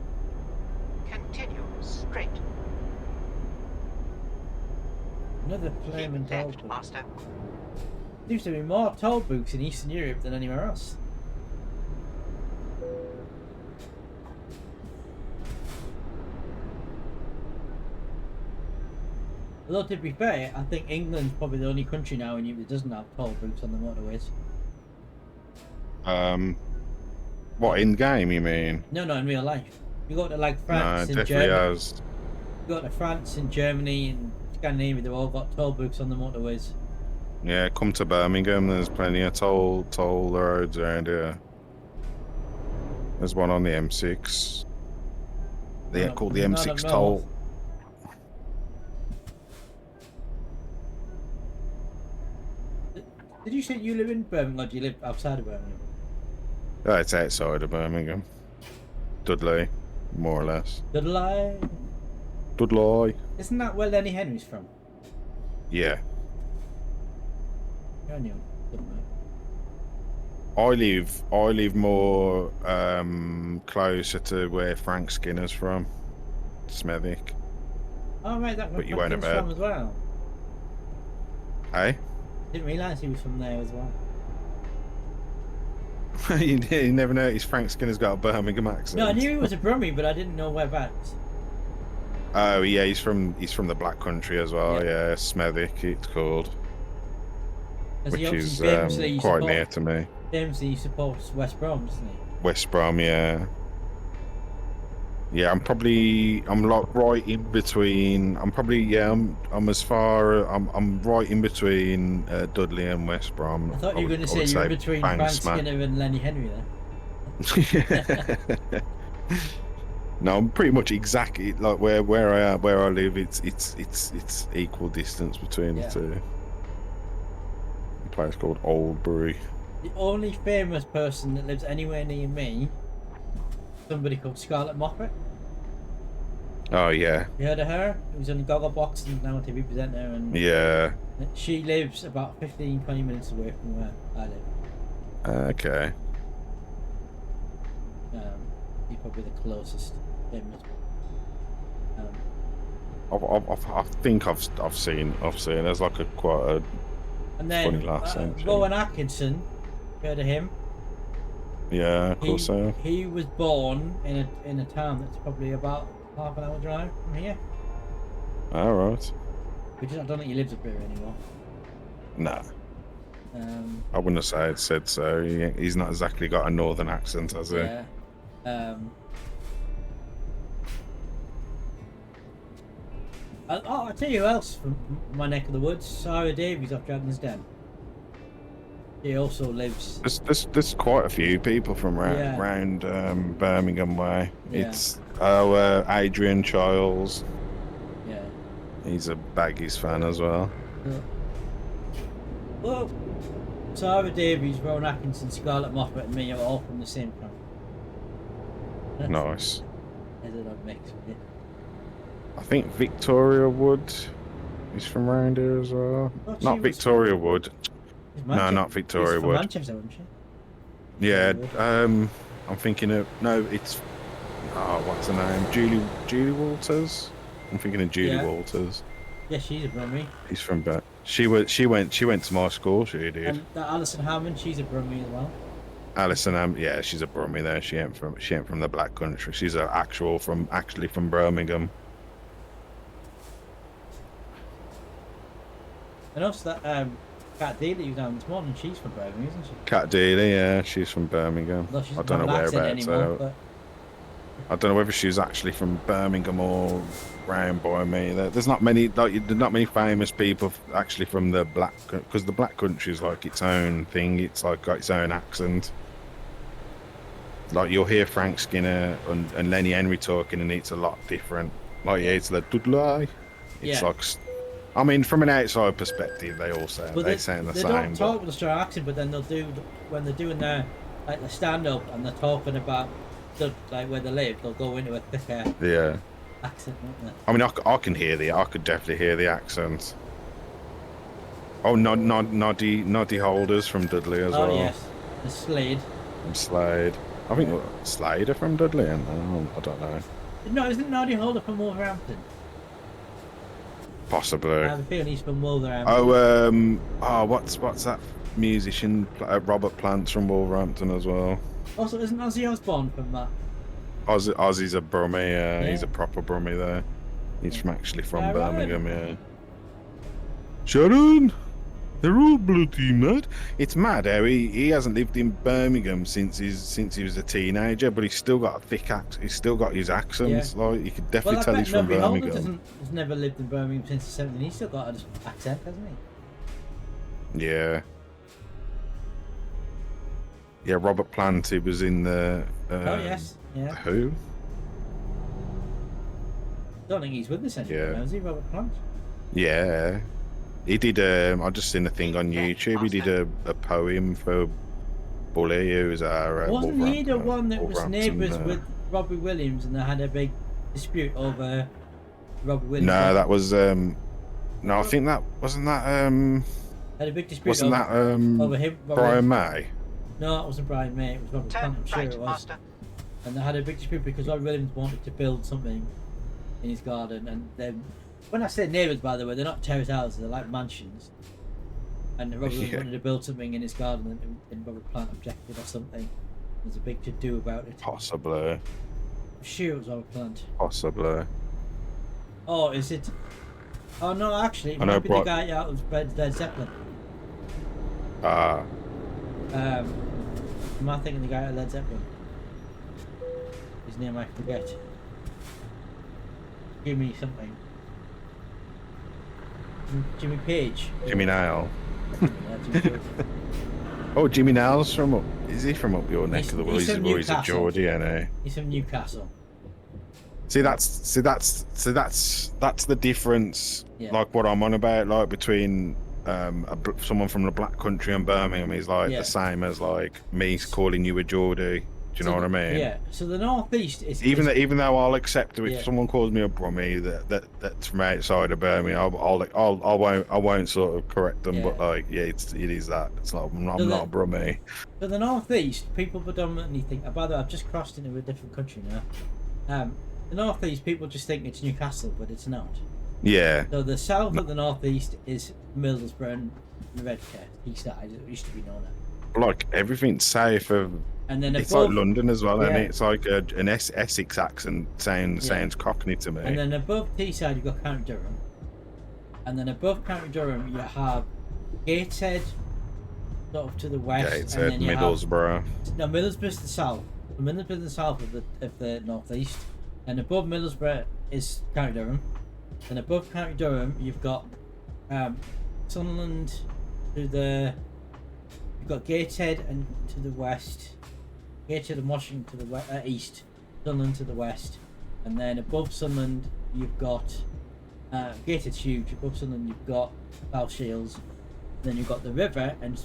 Speaker 5: Continue straight.
Speaker 3: Another flaming
Speaker 5: Keep
Speaker 3: toll
Speaker 5: left,
Speaker 3: booth.
Speaker 5: Master.
Speaker 3: Seems to be more toll booths in Eastern Europe than anywhere else. Although to be fair, I think England's probably the only country now in Europe that doesn't have toll booths on the motorways.
Speaker 4: What, in game, you mean?
Speaker 3: No, in real life. You go to like
Speaker 4: No,
Speaker 3: France
Speaker 4: it
Speaker 3: and
Speaker 4: definitely
Speaker 3: Germany.
Speaker 4: has.
Speaker 3: You go to France and Germany and Scandinavia, they've all got toll booths on the motorways.
Speaker 4: Yeah, come to Birmingham. There's plenty of toll roads around here. There's one on the M6. They're called the
Speaker 3: None
Speaker 4: M6
Speaker 3: of
Speaker 4: toll.
Speaker 3: those. Did you say you live in Birmingham or do you live outside of Birmingham?
Speaker 4: It's outside of Birmingham. Dudley, more or less.
Speaker 3: Dudley?
Speaker 4: Dudley.
Speaker 3: Isn't that where Lenny Henry's from?
Speaker 4: Yeah.
Speaker 3: I knew.
Speaker 4: I live more closer to where Frank Skinner's from. Smethwick.
Speaker 3: Oh right, that
Speaker 4: But you
Speaker 3: where
Speaker 4: won't
Speaker 3: Franklin's
Speaker 4: have
Speaker 3: from as well.
Speaker 4: Hey?
Speaker 3: Didn't realise he was from there as well.
Speaker 4: You never noticed Frank Skinner's got a Birmingham accent.
Speaker 3: No, I knew he was a Brummie, but I didn't know whereabouts.
Speaker 4: Oh yeah, he's from the Black Country as well.
Speaker 3: Yeah.
Speaker 4: Yeah, Smethwick it's called,
Speaker 3: 'Cause
Speaker 4: which
Speaker 3: he
Speaker 4: is
Speaker 3: obviously famously
Speaker 4: quite near to me.
Speaker 3: Famously supports West Brom, doesn't he?
Speaker 4: West Brom, yeah. Yeah, I'm like right in between. I'm right in between Dudley and West Brom.
Speaker 3: I thought you were going to say you're in between Frank Skinner and Lenny Henry there.
Speaker 4: No, I'm pretty much exactly like where I live. It's equal distance between the two. A place called Oldbury.
Speaker 3: The only famous person that lives anywhere near me, somebody called Scarlett Moffat.
Speaker 4: Oh yeah.
Speaker 3: You heard of her? She was on Gogglebox and now a TV presenter, and
Speaker 4: Yeah.
Speaker 3: she lives about 15-20 minutes away from where I live.
Speaker 4: Okay.
Speaker 3: She's probably the closest famous.
Speaker 4: I think I've seen. There's like quite a
Speaker 3: And then
Speaker 4: funny laugh.
Speaker 3: Rowan Atkinson, heard of him?
Speaker 4: Yeah, of course so.
Speaker 3: He was born in a town that's probably about half an hour drive from here.
Speaker 4: All right.
Speaker 3: I don't think he lives up here anymore.
Speaker 4: Nah. I wouldn't have said so. He's not exactly got a northern accent, has he?
Speaker 3: Yeah. I'll tell you who else from my neck of the woods. Sarah Davies off Dragon's Den. She also lives.
Speaker 4: There's quite a few people from around Birmingham way.
Speaker 3: Yeah.
Speaker 4: It's Adrian Childs.
Speaker 3: Yeah.
Speaker 4: He's a Baggies fan as well.
Speaker 3: Well, Sarah Davies, Rowan Atkinson, Scarlett Moffat, and me are all from the same family.
Speaker 4: Nice.
Speaker 3: There's an odd mix with it.
Speaker 4: I think Victoria Wood is from around here as well. Not Victoria Wood. No, not Victoria Wood.
Speaker 3: Manchester, wasn't she?
Speaker 4: Yeah, I'm thinking of it's what's her name? Julie Walters. I'm thinking of Julie Walters.
Speaker 3: Yeah, she's a Brummie.
Speaker 4: She's from She went to my school. She did.
Speaker 3: And that Alison Hammond, she's a Brummie as well.
Speaker 4: Alison, yeah, she's a Brummie there. She ain't from the Black Country. She's actually from Birmingham.
Speaker 3: And also that Cat Dealer you down this morning, she's from Birmingham, isn't she?
Speaker 4: Cat Dealer, yeah, she's from Birmingham.
Speaker 3: Although she's
Speaker 4: I don't know
Speaker 3: not an accent
Speaker 4: whereabouts.
Speaker 3: anymore, but
Speaker 4: I don't know whether she's actually from Birmingham or round by me. There's not many famous people actually from the because the Black Country is like its own thing. It's like got its own accent. Like you'll hear Frank Skinner and Lenny Henry talking, and it's a lot different. Like yeah, it's like Dudley. It's like, I mean, from an outside perspective, they all sound they sound the
Speaker 3: they
Speaker 4: same.
Speaker 3: They don't talk with a strong accent, but then they'll do when they're doing their stand up and they're talking about where they live. They'll go into a thicker accent, won't they?
Speaker 4: I mean, I can hear I could definitely hear the accent. Oh, Noddy Holders from Dudley as well.
Speaker 3: Oh yes, the Slade.
Speaker 4: From Slade. I think Slade are from Dudley, and I don't know.
Speaker 3: No, isn't Noddy Holder from Wolverhampton?
Speaker 4: Possibly.
Speaker 3: I have a feeling he's from Wolverhampton.
Speaker 4: What's that musician? Robert Plant's from Wolverhampton as well.
Speaker 3: Also, isn't Ozzy Osbourne from that?
Speaker 4: Ozzy's a Brummie. Yeah. He's a proper Brummie there. He's from Birmingham. Yeah. Sharon, they're all bloody mad. It's mad how he hasn't lived in Birmingham since he was a teenager, but he's still got a thick accent. He's still got his accent. Yeah. Like you could definitely tell he's from Birmingham.
Speaker 3: He's never lived in Birmingham since he's 17. He's still got an accent, hasn't he?
Speaker 4: Yeah. Yeah, Robert Plant. He was in the.
Speaker 3: Oh yes. Yeah.
Speaker 4: Who?
Speaker 3: Don't think he's with us anymore. Yeah. Is he, Robert Plant?
Speaker 4: Yeah. He did. I just seen a thing on YouTube. He did a poem for Bully, who was our.
Speaker 3: Wasn't he the one that was neighbours with Robbie Williams, and they had a big dispute over Robbie Williams?
Speaker 4: No, that was. No, I think that wasn't that.
Speaker 3: Had a big dispute.
Speaker 4: Wasn't
Speaker 3: over him?
Speaker 4: Brian May?
Speaker 3: No, it wasn't Brian May. It was Robert Plant. I'm sure it was. Master. And they had a big dispute because Robbie Williams wanted to build something in his garden, and then. When I say neighbours, by the way, they're not terrace houses, they're like mansions. And Robert wanted to build something in his garden, and Robert Plant objected or something. There's a big to-do about it.
Speaker 4: Possibly.
Speaker 3: I'm sure it was Robert Plant.
Speaker 4: Possibly.
Speaker 3: Oh, is it? Oh no, actually, it might be the guy out of Led Zeppelin. Am I thinking the guy out of Led Zeppelin? His name I forget. Give me something. Jimmy Page.
Speaker 4: Jimmy Nail. Oh, Jimmy Nail's from up. Is he from up your neck of the woods? He's a Geordie, ain't he?
Speaker 3: He's from Newcastle.
Speaker 4: See, that's the difference.
Speaker 3: Yeah.
Speaker 4: Like what I'm on about, like between someone from the Black Country and Birmingham is like the same as like me calling you a Geordie. Do you know what I mean?
Speaker 3: Yeah. So the northeast is
Speaker 4: even though I'll accept it if someone calls me a Brummie that's from outside of Birmingham, I won't sort of correct them, but like it is that. It's not I'm not a Brummie.
Speaker 3: So the northeast, people predominantly think. By the way, I've just crossed into a different country now. The northeast, people just think it's Newcastle, but it's not.
Speaker 4: Yeah.
Speaker 3: So the south of the northeast is Middlesbrough and Redcar. Eastside, it used to be known as.
Speaker 4: Like everything's south of.
Speaker 3: And then
Speaker 4: it's like London as well, and it's like an Essex accent sounds Cockney to me.
Speaker 3: And then above Teesside you've got County Durham, and then above County Durham you have Gateshead, sort of to the west.
Speaker 4: Gateshead,
Speaker 3: and then
Speaker 4: Middlesbrough.
Speaker 3: Middlesbrough's the south. Middlesbrough's the south of the northeast, and above Middlesbrough is County Durham, and above County Durham you've got Sunderland to the. You've got Gateshead and to the west. Gateshead and Washington to the east, Sunderland to the west, and then above Sunderland you've got Gateshead's huge. Above Sunderland you've got South Shields, then you've got the river, and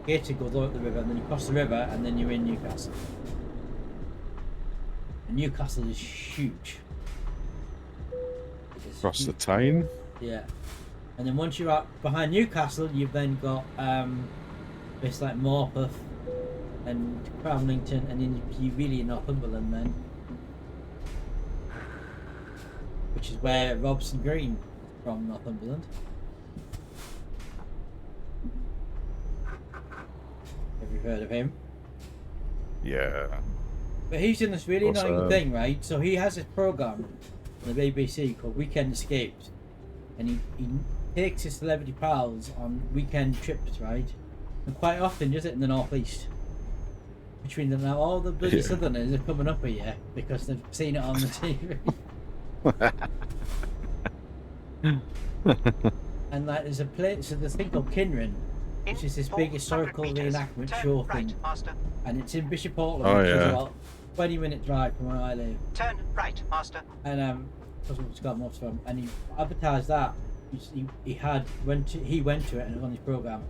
Speaker 3: Gateshead goes over the river, and then you cross the river, and then you're in Newcastle. And Newcastle is huge.
Speaker 4: Across the town.
Speaker 3: Yeah, and then once you're out behind Newcastle, you've then got it's like Morpeth and Cramlington, and then you're really in Northumberland then, which is where Robson Green is from, Northumberland. Have you heard of him?
Speaker 4: Yeah.
Speaker 3: But he's done this really annoying
Speaker 4: Awesome.
Speaker 3: thing, right? So he has this program on the BBC called Weekend Escapes, and he takes his celebrity pals on weekend trips, right? And quite often does it in the northeast. Which means that now all the bloody Southerners are coming up here because they've seen it on the TV. And like there's a place, so there's a thing called Kinrin, which is this big historical reenactment show thing,
Speaker 5: Master.
Speaker 3: and it's in Bishop Auckland,
Speaker 4: Oh,
Speaker 3: which is
Speaker 4: yeah.
Speaker 3: about 20-minute drive from where I live.
Speaker 5: Turn right, Master.
Speaker 3: And that's what Scott Moss from, and he advertised that he went to it and it was on his program,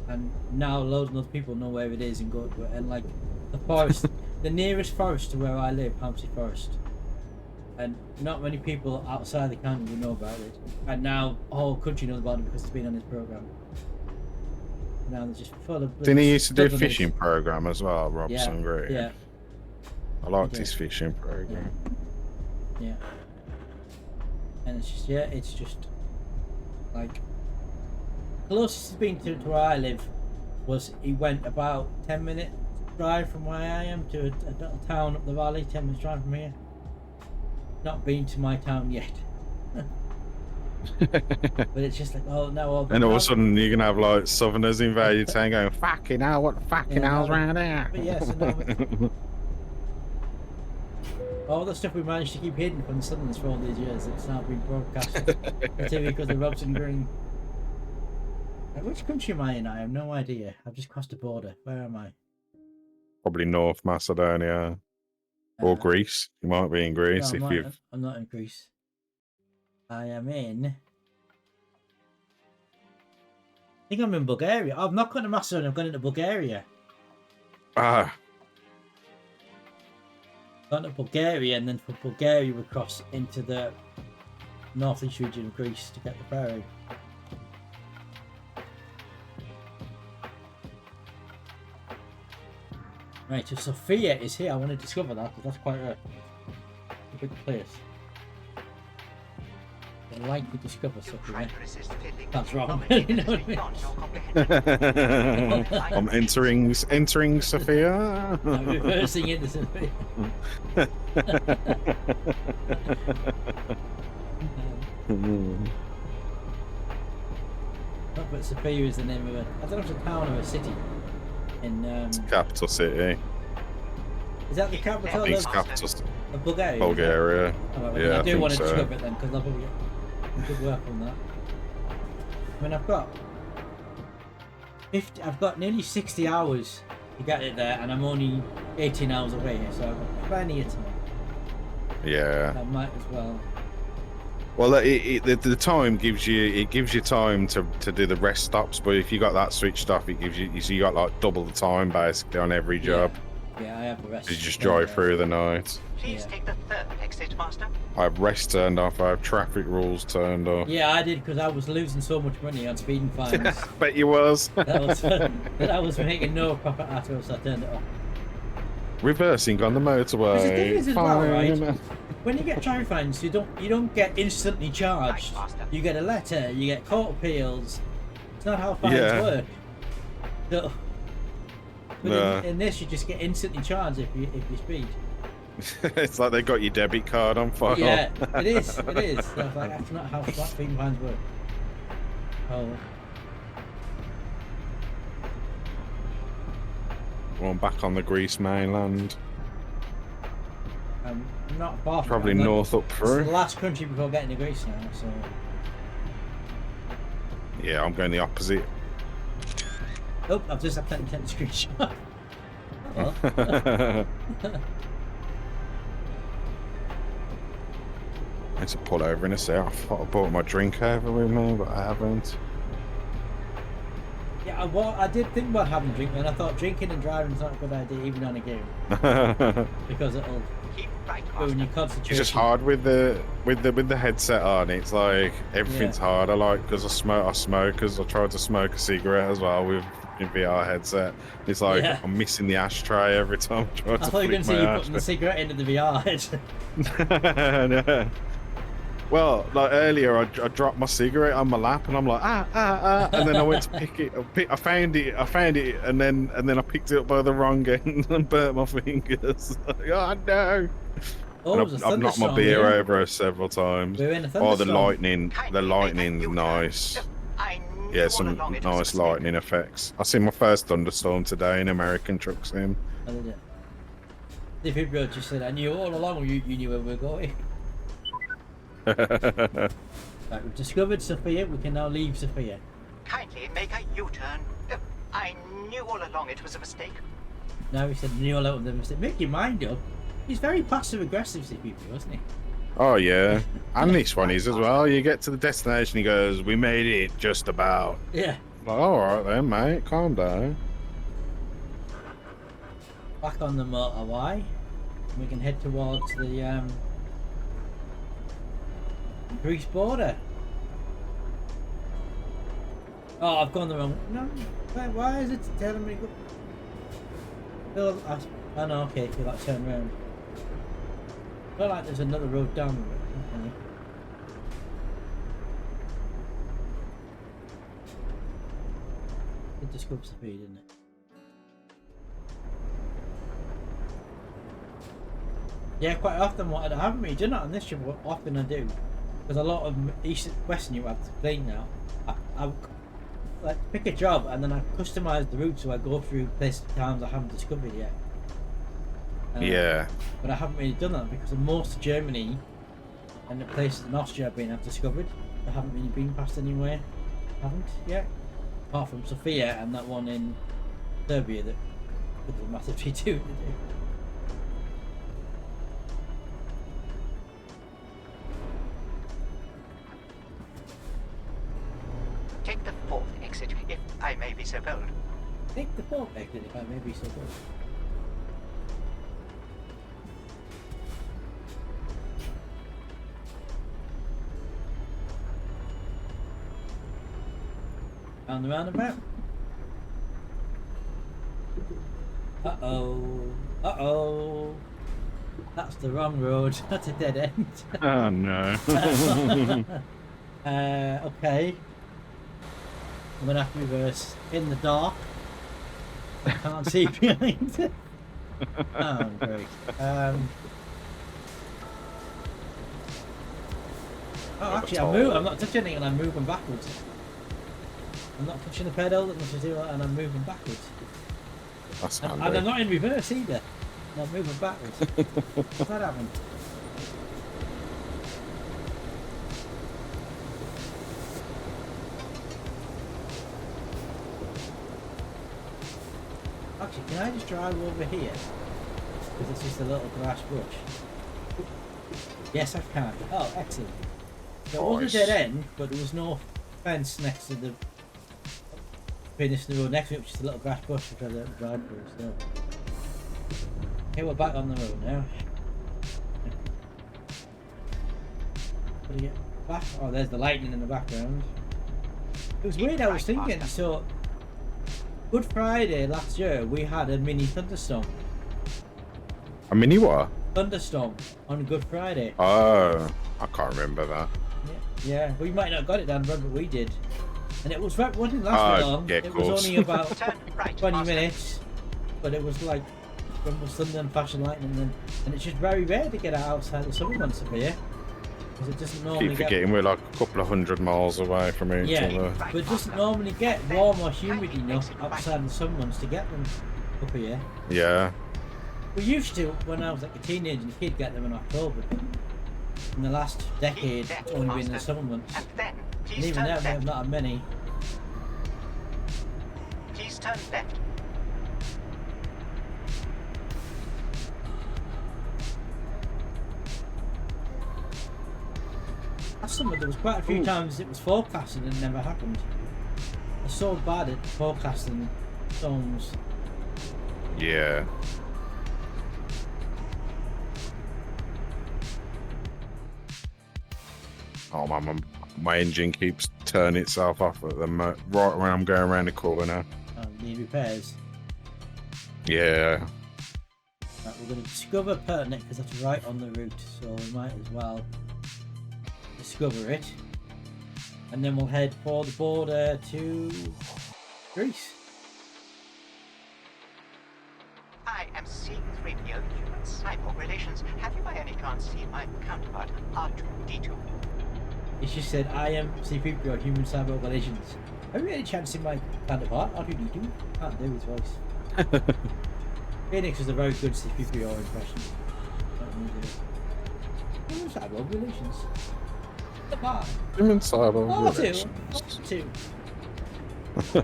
Speaker 3: and now loads of other people know where it is and go to it, and like the forest, the nearest forest to where I live, Hampstead Forest, and not many people outside the county will know about it, and now the whole country knows about it because it's been on his program. Now they're just full of.
Speaker 4: Didn't he used to do a
Speaker 3: Southerners.
Speaker 4: fishing program as well, Robson Green?
Speaker 3: Yeah,
Speaker 4: I liked
Speaker 3: Yeah.
Speaker 4: his fishing
Speaker 3: yeah,
Speaker 4: program.
Speaker 3: yeah. And it's just like closest he's been to where I live was he went about 10-minute drive from where I am to a little town up the valley, 10 minutes drive from here. Not been to my town yet. But it's just like, oh no.
Speaker 4: And all of a sudden you're gonna have like Southerners invade your town going, fucking hell, what the fucking hell's round here?
Speaker 3: But yes, all the stuff we managed to keep hidden from the Southerners for all these years, it's now been broadcast on TV because of Robson Green. Like, which country am I in? I have no idea. I've just crossed the border. Where am I?
Speaker 4: Probably North Macedonia or Greece. You might be in Greece
Speaker 3: No,
Speaker 4: if you've.
Speaker 3: I'm not in Greece. I am in. I think I'm in Bulgaria. I've not gone to Macedonia. I've gone into Bulgaria.
Speaker 4: Ah,
Speaker 3: Gone to Bulgaria, and then from Bulgaria we cross into the northeast region of Greece to get the ferry. Right, so Sofia is here. I want to discover that because that's quite a big place. I'd like to discover
Speaker 5: You
Speaker 3: Sofia.
Speaker 5: try to resist fiddling
Speaker 3: That's
Speaker 5: with
Speaker 3: wrong.
Speaker 5: knowledge
Speaker 3: You
Speaker 5: that
Speaker 3: know
Speaker 5: is
Speaker 3: what I mean?
Speaker 5: beyond your comprehension.
Speaker 4: I'm entering Sophia.
Speaker 3: I'm reversing into Sofia. No, but Sofia is the name of a. I don't know if it's a town or a city. In
Speaker 4: Capital city.
Speaker 3: is that the capital
Speaker 4: It's
Speaker 3: of
Speaker 4: capital city.
Speaker 3: Bulgaria?
Speaker 4: Bulgaria.
Speaker 3: Oh, well,
Speaker 4: Yeah,
Speaker 3: I
Speaker 4: I
Speaker 3: do
Speaker 4: think
Speaker 3: want to
Speaker 4: so.
Speaker 3: discover it then because I'll probably get good work on that. I mean, I've got nearly 60 hours to get it there, and I'm only 18 hours away, so I've got plenty of time.
Speaker 4: Yeah.
Speaker 3: I might as well.
Speaker 4: Well, the time gives you time to do the rest stops, but if you got that switched off, it gives you got like double the time basically on every job.
Speaker 3: Yeah, I have the rest.
Speaker 4: You just drive through the night.
Speaker 5: Please
Speaker 3: Yeah.
Speaker 5: take the third exit, Master.
Speaker 4: I have rest turned off. I have traffic rules turned off.
Speaker 3: Yeah, I did because I was losing so much money on speeding fines.
Speaker 4: Bet you was.
Speaker 3: that I was making no profit at all, so I turned it off.
Speaker 4: Reversing on the motorway.
Speaker 3: Because the thing is as well, right?
Speaker 4: Fine.
Speaker 3: When you get traffic fines, you don't get instantly charged.
Speaker 5: Right, Master.
Speaker 3: You get a letter, you get court appeals. It's not how fines
Speaker 4: Yeah.
Speaker 3: work. So, but
Speaker 4: No.
Speaker 3: in this, you just get instantly charged if you speed.
Speaker 4: It's like they got your debit card on file.
Speaker 3: Yeah, it is. It is. So it's like, that's not how speeding fines work. Oh,
Speaker 4: Going back on the Greece mainland.
Speaker 3: I'm not far from
Speaker 4: Probably
Speaker 3: it. I'm
Speaker 4: north up
Speaker 3: It's
Speaker 4: through.
Speaker 3: the last country before getting to Greece now, so.
Speaker 4: Yeah, I'm going the opposite.
Speaker 3: Oh, I've just accidentally taken a screenshot. Well,
Speaker 4: I need to pull over in a sec. I thought I brought my drink over with me, but I haven't.
Speaker 3: yeah, I did think about having a drink, and I thought drinking and driving is not a good idea, even on a game, because it'll
Speaker 5: Keep right,
Speaker 3: ruin your
Speaker 5: Master.
Speaker 3: concentration.
Speaker 4: It's just hard with the headset on. It's like everything's
Speaker 3: Yeah.
Speaker 4: hard. I like because I smoke because I tried to smoke a cigarette as well with a VR headset. It's like
Speaker 3: Yeah.
Speaker 4: I'm missing the ashtray every time I try
Speaker 3: I
Speaker 4: to
Speaker 3: thought you were going
Speaker 4: flick
Speaker 3: to say
Speaker 4: my
Speaker 3: you putting the cigarette into the VR headset.
Speaker 4: ashtray. No. Well, like earlier, I dropped my cigarette on my lap, and I'm like, and then I went to pick it. I found it, and then I picked it up by the wrong end and burnt my fingers. Oh no!
Speaker 3: Oh, it was a
Speaker 4: I've knocked my
Speaker 3: thunderstorm
Speaker 4: beer
Speaker 3: here.
Speaker 4: over several times.
Speaker 3: We're in a
Speaker 4: Oh, the
Speaker 3: thunderstorm.
Speaker 4: lightning's nice.
Speaker 5: I knew
Speaker 4: Yeah,
Speaker 5: all
Speaker 4: some
Speaker 5: along it was a
Speaker 4: nice
Speaker 5: mistake.
Speaker 4: lightning effects. I seen my first thunderstorm today in American Truck Sim.
Speaker 3: Oh, did it? The people just said, I knew all along you knew where we were going. Right, we've discovered Sophia. We can now leave Sophia.
Speaker 5: Kindly make a U-turn. I knew all along it was a mistake.
Speaker 3: Now he said, knew all out of them. Said, make your mind up. He's very passive aggressive, CPP, wasn't he?
Speaker 4: Oh yeah, and this one is as well. You get to the destination, he goes, "We made it, just about."
Speaker 3: Yeah.
Speaker 4: Like, all right then, mate, calm down.
Speaker 3: Back on the motorway. We can head towards the Greece border. Oh, I've gone the wrong. No, why is it telling me? Oh no, okay, feel like turn around. I feel like there's another road down the road. Okay. It just goes speed, didn't it? Yeah, quite often what I haven't really done that on this trip, but often I do. Because a lot of East Western you have to clean now. I like pick a job and then I customise the route so I go through places towns I haven't discovered yet.
Speaker 4: Yeah.
Speaker 3: But I haven't really done that because of most of Germany and the places in Austria I've discovered. I haven't really been past anywhere. Haven't yet. Apart from Sofia and that one in Serbia that was a massive T2 to do.
Speaker 5: Take the fourth exit, if I may be so bold.
Speaker 3: Take the fourth exit if I may be so bold. Down the roundabout. Uh-oh. That's the wrong road. That's a dead end.
Speaker 4: Oh no.
Speaker 3: Okay. I'm gonna have to reverse in the dark. I can't see behind it. Oh, great. Oh, actually, I'm not touching anything and I'm moving backwards. I'm not touching the pedal and I'm moving backwards.
Speaker 4: That's
Speaker 3: And
Speaker 4: handy.
Speaker 3: I'm not in reverse either. I'm moving backwards. What's that happened? Actually, can I just drive over here? Because it's just a little grass bush. Yes, I can. Oh, excellent. There was a
Speaker 4: Nice.
Speaker 3: dead end, but there was no fence next to the finish the road next to it, which is a little grass bush which I don't drive through still. Okay, we're back on the road now. How do you get back? Oh, there's the lightning in the background. It was weird, I was thinking, so Good Friday last year we had a mini thunderstorm.
Speaker 4: A mini what?
Speaker 3: Thunderstorm on Good Friday.
Speaker 4: Oh, I can't remember that.
Speaker 3: Yeah, we might not have got it down the road, but we did. And it wasn't last very long.
Speaker 4: Yeah,
Speaker 3: It
Speaker 4: of
Speaker 3: was
Speaker 4: course.
Speaker 3: only about
Speaker 5: Turn right,
Speaker 3: 20
Speaker 5: master.
Speaker 3: minutes, but it was like rumble thunder and flash and lightning, and it's just very rare to get outside the summer months of here because it doesn't normally
Speaker 4: Keep
Speaker 3: get.
Speaker 4: forgetting we're like a couple of 100 miles away from each
Speaker 3: Yeah,
Speaker 4: other.
Speaker 3: but it doesn't normally get warm or humid enough outside the summer months to get them up here.
Speaker 4: Yeah.
Speaker 3: We used to when I was like a teenager and a kid get them in October. In the last decade,
Speaker 5: Keep
Speaker 3: it's
Speaker 5: left,
Speaker 3: only been in the
Speaker 5: master.
Speaker 3: summer months.
Speaker 5: And then,
Speaker 3: And
Speaker 5: please
Speaker 3: even
Speaker 5: turn
Speaker 3: now, we have
Speaker 5: left.
Speaker 3: not had many.
Speaker 5: Please turn left.
Speaker 3: Last summer, there was quite a few times it was forecasted and it never happened. They're so bad at forecasting storms.
Speaker 4: Yeah. Oh my engine keeps turning itself off at the right when I'm going around the corner.
Speaker 3: Need repairs.
Speaker 4: Yeah.
Speaker 3: Right, we're going to discover Pertnik because that's right on the route, so we might as well discover it, and then we'll head for the border to Greece.
Speaker 5: I am C3PO Human Cyborg Relations. Have you by any chance seen my counterpart, R2-D2?
Speaker 3: It just said, I am C3PO Human Cyborg Relations. Have you any chance in my counterpart, R2-D2? Can't do his voice. Phoenix is a very good C3PO impression. Human Cyborg Relations. Goodbye.
Speaker 6: Human cyber
Speaker 3: R2.
Speaker 6: relations.
Speaker 3: R2.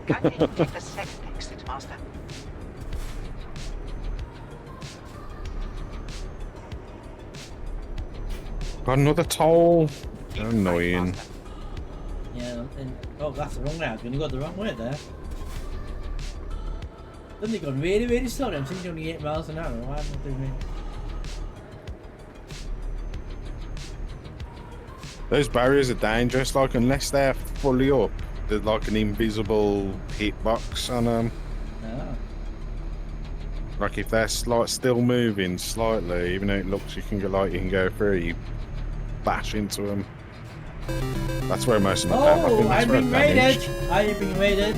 Speaker 5: Can you take the second exit, Master?
Speaker 6: Got another toll.
Speaker 5: Keep right,
Speaker 6: Annoying.
Speaker 5: Master.
Speaker 3: Yeah, and oh, that's the wrong way. I was going to go the wrong way there. Then they've gone really, really slow. I'm thinking only 8 miles an hour. Why am I doing it?
Speaker 6: Those barriers are dangerous. Like unless they're fully up, there's like an invisible hitbox on them.
Speaker 3: Ah.
Speaker 6: Like if they're still moving slightly, even though it looks you can go through, you bash into them. That's where most of my I think
Speaker 3: Oh,
Speaker 6: that's
Speaker 3: I'm
Speaker 6: where
Speaker 3: being
Speaker 6: damaged.
Speaker 3: raided! I am being raided!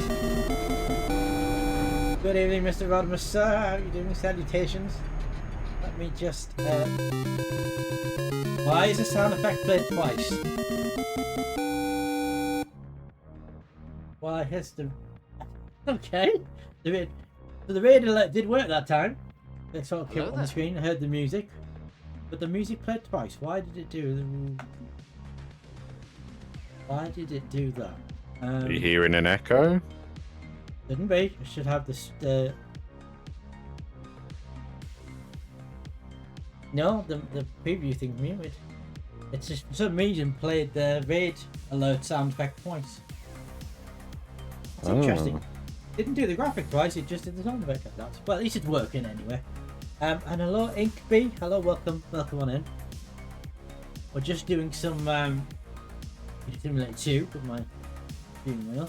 Speaker 3: Good evening, Mr. Rodimus, sir. How are you doing? Salutations. Let me just, Why is the sound effect played twice? Why has the... Okay. So the raid alert did work that time. It sort of came up on the screen. I heard the music. But the music played twice. Why did it do the... Why did it do that?
Speaker 6: Are you hearing an echo?
Speaker 3: Shouldn't be. It should have this. No, the preview thing muted. It's just for some reason played the raid alert sound effect twice. It's interesting. Didn't do the graphic twice. It just did the sound effect. Well, at least it's working anyway. And hello, Inkbee. Hello, welcome on in. We're just doing some Simulator 2 with my steering wheel.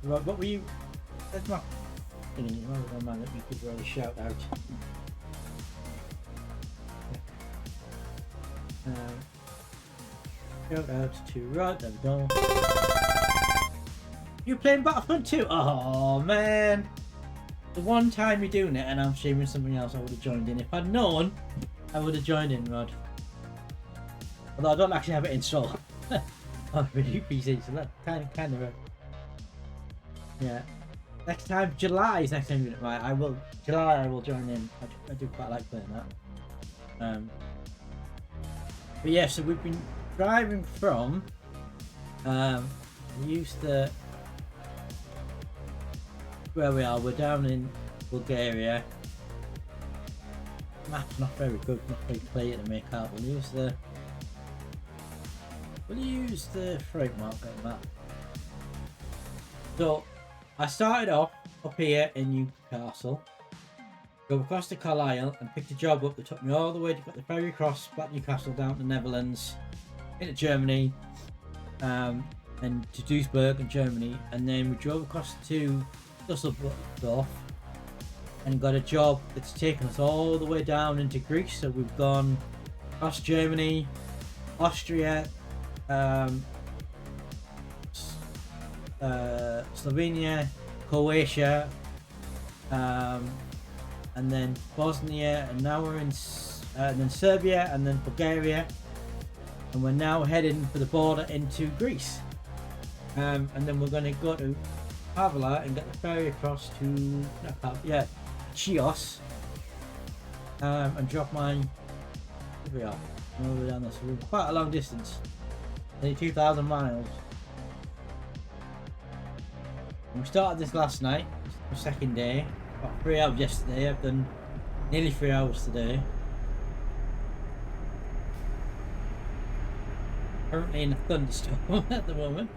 Speaker 3: What were you? That's my man that we could really shout out. Shout out to Rod. There we go. You playing Battlefront 2? Oh man! The one time you're doing it and I'm streaming something else, I would have joined in. If I'd known, I would have joined in, Rod. Although I don't actually have it installed on the new PC, so that's kind of a... Yeah. Next time, July is next time you do it, right? I will join in. I do quite like playing that. But yeah, so we've been driving from... we used the... Where we are, we're down in Bulgaria. Map's not very good, not very clear to make out. We'll use the freight marker map. So I started off up here in Newcastle, go across to Carlisle and picked a job up that took me all the way to get the ferry across back Newcastle down to the Netherlands, into Germany, and to Duisburg in Germany, and then we drove across to Dusseldorf and got a job that's taken us all the way down into Greece. So we've gone across Germany, Austria, Slovenia, Croatia, and then Bosnia, and now we're in and then Serbia, and then Bulgaria, and we're now heading for the border into Greece, and then we're going to go to Pavla and get the ferry across to Chios, and drop my... Here we are, all the way down this road. Quite a long distance, nearly 2,000 miles. And we started this last night, the second day. About 3 hours yesterday. I've done nearly 3 hours today. Currently in a thunderstorm at the moment.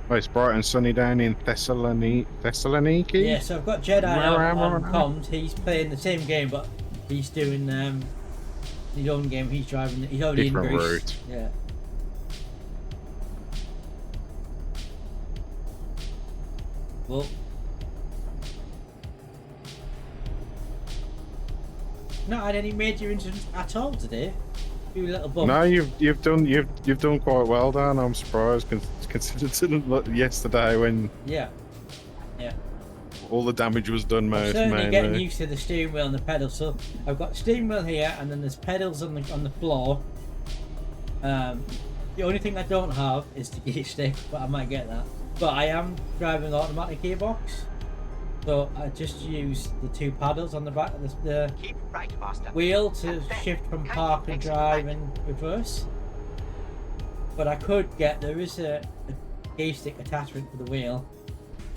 Speaker 6: Oh, it's bright and sunny down in Thessaloniki?
Speaker 3: Yeah, so I've got Jedi on
Speaker 6: Where-
Speaker 3: comms. He's playing the same game, but he's doing his own game. He's driving. He's already
Speaker 6: Different
Speaker 3: in Greece.
Speaker 6: route.
Speaker 3: Yeah. Well, not had any major incidents at all today. A few little bumps.
Speaker 6: No, you've done quite well, Dan. I'm surprised considering yesterday when
Speaker 3: Yeah.
Speaker 6: all the damage was done.
Speaker 3: I'm certainly getting used to the steering wheel and the pedals. So I've got the steering wheel here, and then there's pedals on the floor. The only thing I don't have is the gear stick, but I might get that. But I am driving an automatic gearbox, so I just use the 2 paddles on the back of the
Speaker 5: Keep right, Master.
Speaker 3: wheel to
Speaker 5: And then
Speaker 3: shift from
Speaker 5: kindly
Speaker 3: park and
Speaker 5: exit
Speaker 3: drive
Speaker 5: right.
Speaker 3: and reverse. But I could get, there is a gear stick attachment for the wheel,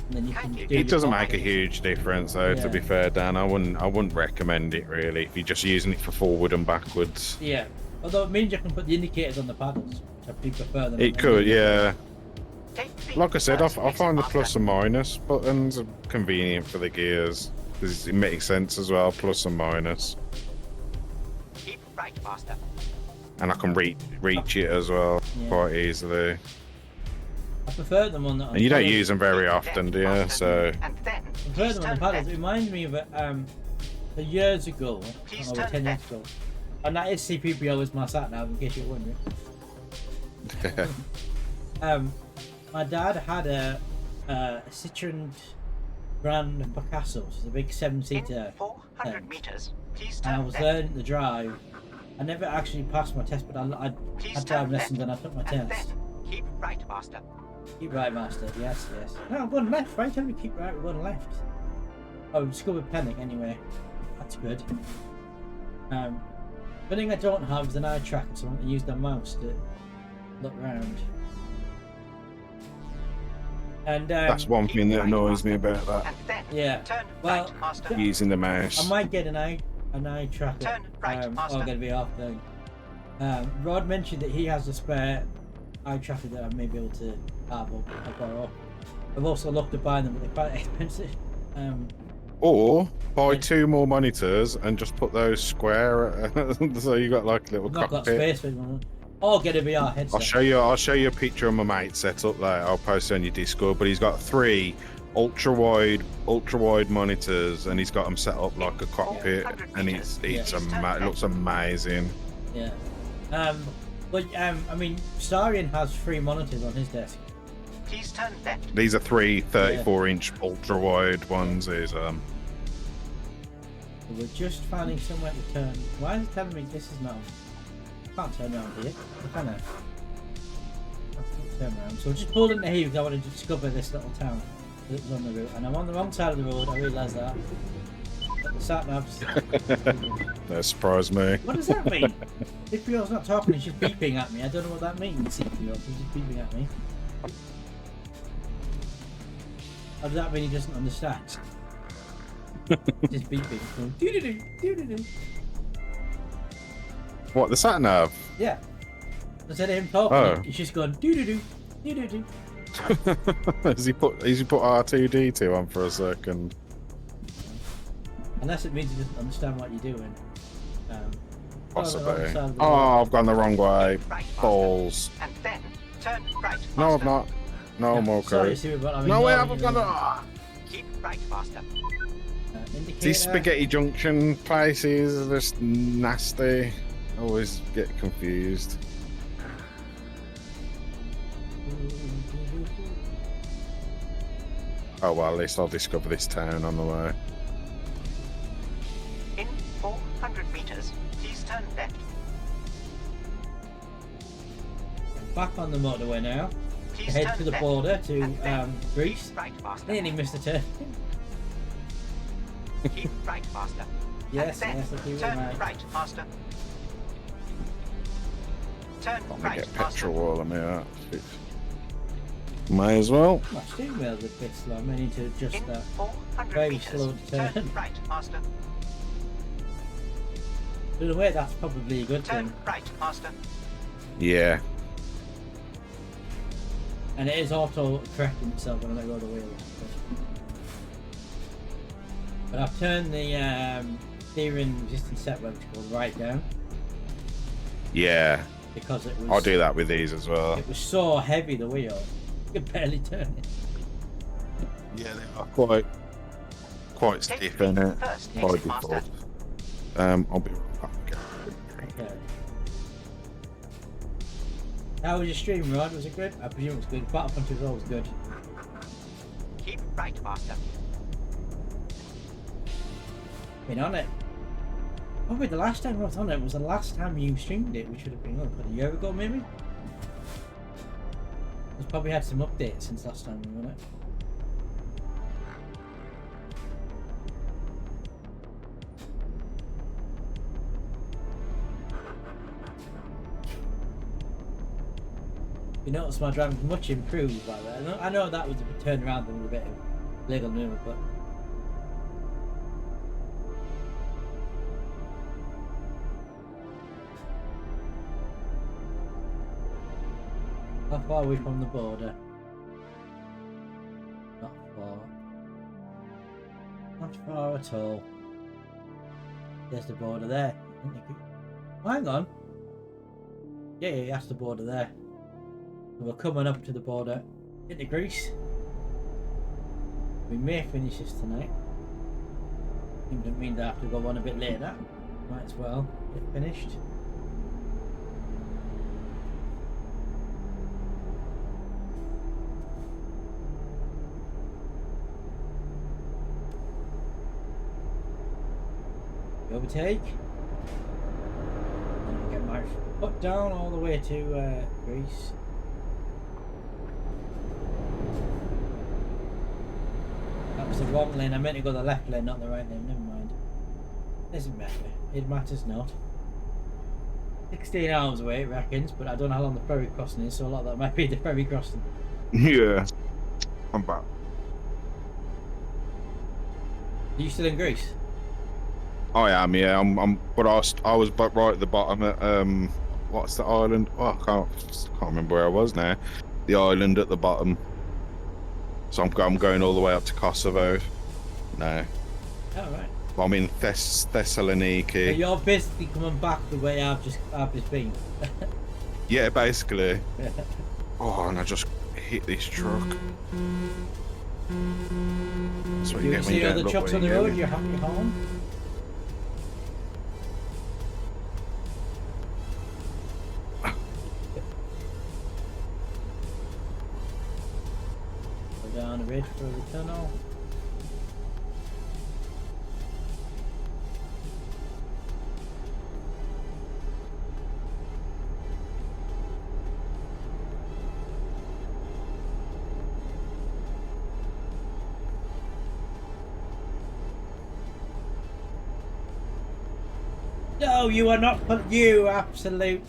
Speaker 3: and then you can do
Speaker 6: It doesn't make a
Speaker 3: options.
Speaker 6: huge difference, though. To be fair, Dan, I wouldn't recommend it really if you're just using it for forward and backwards.
Speaker 3: Yeah, although it means you can put the indicators on the paddles, which I prefer them.
Speaker 6: It could, yeah.
Speaker 5: Take the
Speaker 6: Like I said,
Speaker 5: first
Speaker 6: I find the
Speaker 5: exit,
Speaker 6: plus
Speaker 5: Master.
Speaker 6: and minus buttons are convenient for the gears because it makes sense as well, plus and minus,
Speaker 5: Keep right, Master.
Speaker 6: and I can reach it as well
Speaker 3: Yeah.
Speaker 6: quite easily.
Speaker 3: I prefer them on the.
Speaker 6: And you don't
Speaker 3: paddles.
Speaker 6: use them very
Speaker 5: Keep
Speaker 6: often,
Speaker 5: left,
Speaker 6: do you?
Speaker 5: Master.
Speaker 6: So
Speaker 5: And then
Speaker 3: I prefer
Speaker 5: please
Speaker 3: them on
Speaker 5: turn
Speaker 3: the paddles.
Speaker 5: left.
Speaker 3: It reminds me of years ago,
Speaker 5: Please
Speaker 3: over
Speaker 5: turn
Speaker 3: 10 years
Speaker 5: left.
Speaker 3: ago, and that is CPPO is my sat nav, in case you're wondering. My dad had a Citroen Grand Picasso, which is a big 7-seater,
Speaker 5: In 400 meters, please
Speaker 3: and I
Speaker 5: turn
Speaker 3: was
Speaker 5: left.
Speaker 3: learning to drive. I never actually passed my test, but I
Speaker 5: Please
Speaker 3: had
Speaker 5: turn
Speaker 3: driving
Speaker 5: left.
Speaker 3: lessons and I took my
Speaker 5: And
Speaker 3: test.
Speaker 5: then keep right, Master.
Speaker 3: Keep right, master. Yes. No, I'm going left. Right? Tell me keep right. We're going left. Oh, discovered panic anyway. That's good. The thing I don't have is an eye tracker, so I want to use the mouse to look around. And
Speaker 6: that's one thing that annoys me about that,
Speaker 5: And then
Speaker 3: yeah.
Speaker 5: turn
Speaker 3: Well,
Speaker 5: right, Master.
Speaker 6: using the
Speaker 3: I
Speaker 6: mouse.
Speaker 3: might get an eye tracker.
Speaker 5: Turn right,
Speaker 3: or
Speaker 5: master.
Speaker 3: I'm going to be off though. Rod mentioned that he has a spare eye tracker that I may be able to have or borrow. I've also looked at buying them, but they're quite expensive.
Speaker 6: Or buy
Speaker 3: Yeah.
Speaker 6: 2 more monitors and just put those square, so you got like a little
Speaker 3: I've not got
Speaker 6: cockpit.
Speaker 3: space for one. Or get a VR headset.
Speaker 6: I'll show you a picture of my mate set up there. I'll post it on your Discord. But he's got 3 ultra wide monitors, and he's got them set up like a cockpit, and it looks amazing.
Speaker 3: Yeah. But I mean, Starion has 3 monitors on his desk.
Speaker 5: Please turn left.
Speaker 6: These are 3 34-inch ultra wide ones.
Speaker 3: We're just finding somewhere to turn. Why is it telling me this is not? Can't turn around here. Can I? I can't turn around. So I just pulled into here because I wanted to discover this little town that was on the route, and I'm on the wrong side of the road. I realise that. But the sat nav's.
Speaker 6: That surprised me.
Speaker 3: What does that mean? CPO's not talking, he's just beeping at me. I don't know what that means, CPO. He's just beeping at me. Or does that mean he doesn't understand? Just beeping. Going, doo-doo-doo, doo-doo-doo.
Speaker 6: What, the sat nav?
Speaker 3: Yeah. Instead of him talking,
Speaker 6: Oh.
Speaker 3: he's just going doo-doo-doo, doo-doo-doo.
Speaker 6: Has he put R2D2 on for a second?
Speaker 3: Unless it means he doesn't understand what you're doing.
Speaker 6: Possibly.
Speaker 3: Oh,
Speaker 6: Oh, I've gone the wrong way.
Speaker 5: Right, Master.
Speaker 6: Balls.
Speaker 5: And then turn right, Master.
Speaker 6: No, I've not. No, I'm
Speaker 3: Sorry,
Speaker 6: okay.
Speaker 3: Stephen, but I mean,
Speaker 6: No, I
Speaker 3: no,
Speaker 6: haven't
Speaker 3: you
Speaker 6: gone.
Speaker 3: know,
Speaker 6: Ah.
Speaker 5: Keep right, Master.
Speaker 3: indicator.
Speaker 6: These spaghetti junction places are just nasty. I always get confused. Oh well, at least I'll discover this town on the way.
Speaker 5: In 400 meters, please turn left.
Speaker 3: Back on the motorway now.
Speaker 5: Please
Speaker 3: Head
Speaker 5: turn
Speaker 3: to the
Speaker 5: left.
Speaker 3: border to
Speaker 5: And then
Speaker 3: Greece.
Speaker 5: Right, Master.
Speaker 3: Nearly missed a turn.
Speaker 5: Keep right, Master.
Speaker 3: Yes,
Speaker 5: and then
Speaker 3: yes, I keep it
Speaker 5: turn
Speaker 3: right.
Speaker 5: right, Master. Turn
Speaker 6: I'm gonna
Speaker 5: right,
Speaker 6: get
Speaker 5: Master.
Speaker 6: petrol while I'm here. May as well.
Speaker 3: My steering wheel's a bit slow. I may need to adjust
Speaker 5: In
Speaker 3: that.
Speaker 5: 400
Speaker 3: Very
Speaker 5: meters,
Speaker 3: slow to turn.
Speaker 5: turn right, Master.
Speaker 3: In a way, that's probably a good
Speaker 5: Turn
Speaker 3: thing.
Speaker 5: right, Master.
Speaker 6: Yeah.
Speaker 3: And it is auto correcting itself when I let go of the wheel. But I've turned the steering resistance set, whatever it's called, right down.
Speaker 6: Yeah.
Speaker 3: Because it was
Speaker 6: I'll do that with these as well.
Speaker 3: It was so heavy, the wheel. You could barely turn it.
Speaker 6: Yeah, they are quite stiff in it
Speaker 5: First
Speaker 6: by
Speaker 5: exit, Master.
Speaker 6: default. I'll be right back.
Speaker 3: Okay. How was your stream, Rod? Was it good? I presume it was good. Battlefront was always good.
Speaker 5: Keep right, Master.
Speaker 3: Been on it. Probably the last time I was on it was the last time you streamed it, which would have been a year ago, maybe. It's probably had some updates since last time we were on it. You notice my driving's much improved by that. I know that was a turnaround and a bit of legal maneuver, but how far are we from the border? Not far. Not far at all. There's the border there. Oh, hang on. Yeah, that's the border there. We're coming up to the border into Greece. We may finish this tonight. It doesn't mean that I have to go on a bit later. Might as well get finished. Overtake. And get my foot down all the way to Greece. That was the wrong lane. I meant to go the left lane, not the right lane. Never mind. Doesn't matter. It matters not. 16 hours away, it reckons, but I don't know how long the ferry crossing is, so a lot of that might be the ferry crossing.
Speaker 6: Yeah, I'm back.
Speaker 3: Are you still in Greece?
Speaker 6: I am, yeah. But I was but right at the bottom at what's the island? Oh, I can't remember where I was now. The island at the bottom. So I'm going all the way up to Kosovo. No,
Speaker 3: Oh, right.
Speaker 6: I'm in Thessaloniki.
Speaker 3: So you're basically coming back the way I've just been.
Speaker 6: Yeah, basically. Oh, and I just hit this truck. That's what
Speaker 3: Do you
Speaker 6: get when
Speaker 3: see
Speaker 6: you
Speaker 3: all
Speaker 6: don't
Speaker 3: the
Speaker 6: look
Speaker 3: trucks
Speaker 6: where
Speaker 3: on the
Speaker 6: you're
Speaker 3: road?
Speaker 6: going.
Speaker 3: You're happy home? Go down the ridge for the tunnel. No, you are not. You absolute.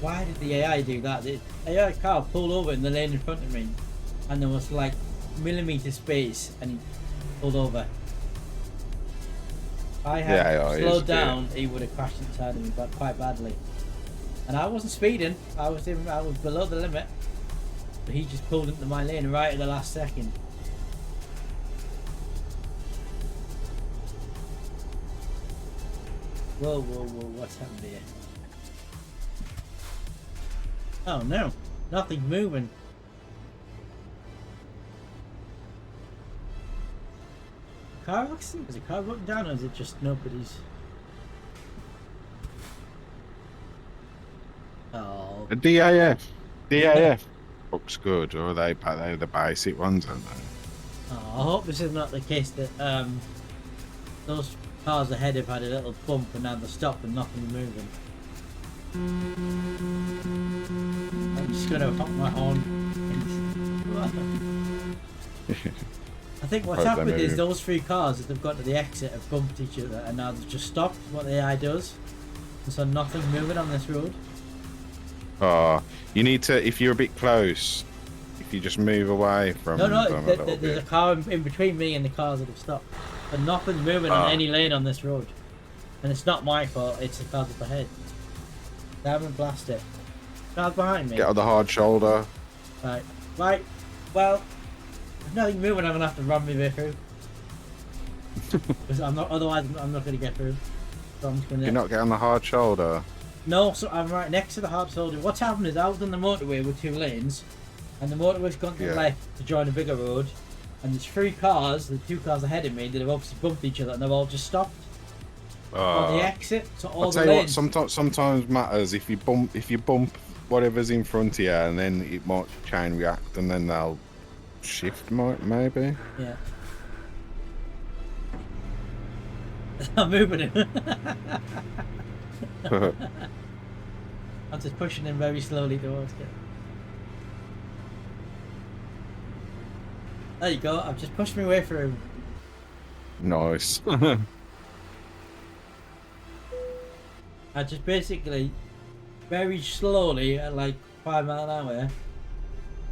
Speaker 3: Why did the AI do that? The AI car pulled over in the lane in front of me, and there was like millimeter space, and he pulled over. If I had
Speaker 6: AI is
Speaker 3: slowed
Speaker 6: good.
Speaker 3: down, he would have crashed inside of me, but quite badly. And I wasn't speeding. I was below the limit, but he just pulled into my lane right at the last second. Whoa, what's happened here? Oh no, nothing's moving. Car accident? Is a car broken down or is it just nobody's? Oh.
Speaker 6: A DAF looks good, or they're the basic ones, aren't they?
Speaker 3: Oh, I hope this is not the case that those cars ahead have had a little bump and now they're stopped and nothing's moving. I'm just gonna honk my horn. I think what's
Speaker 6: Hope they
Speaker 3: happened is
Speaker 6: move.
Speaker 3: those three cars, as they've got to the exit, have bumped each other and now they've just stopped. What the AI does, and so nothing's moving on this road.
Speaker 6: Oh, you need to, if you're a bit close, if you just move away from
Speaker 3: No,
Speaker 6: them a little
Speaker 3: there's a
Speaker 6: bit.
Speaker 3: car in between me and the cars that have stopped, but nothing's moving on any lane on this road. And it's not my fault; it's the cars up ahead. They haven't blasted. Cars behind me.
Speaker 6: Get on the hard shoulder.
Speaker 3: Right. Well, if nothing moving, I'm gonna have to run my way through. Because I'm not. Otherwise, I'm not gonna get through. So I'm just gonna.
Speaker 6: Do you not get on the hard shoulder?
Speaker 3: No, so I'm right next to the hard soldier. What's happened is I was on the motorway with 2 lanes, and the motorway's gone to the left to join a bigger road, and there's 3 cars, the 2 cars ahead of me, that have obviously bumped each other, and they've all just stopped on the exit. So all
Speaker 6: I'll
Speaker 3: the
Speaker 6: tell you
Speaker 3: lanes.
Speaker 6: what, sometimes matters if you bump whatever's in front of you, and then it might chain react, and then they'll shift, maybe.
Speaker 3: Yeah. I'm moving him. I'm just pushing him very slowly towards it. There you go. I've just pushed my way through.
Speaker 6: Nice.
Speaker 3: I just basically, very slowly, at like 5 miles an hour,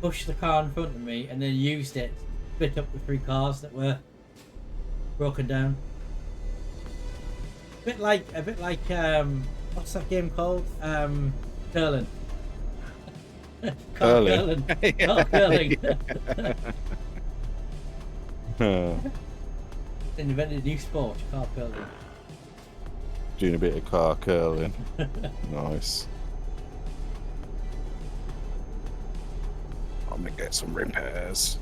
Speaker 3: pushed the car in front of me and then used it to split up the 3 cars that were broken down. A bit like, what's that game called? Curling.
Speaker 6: Curling.
Speaker 3: Car curling. Invented a new sport, car curling.
Speaker 6: Doing a bit of car curling. Nice. I'm gonna get some repairs.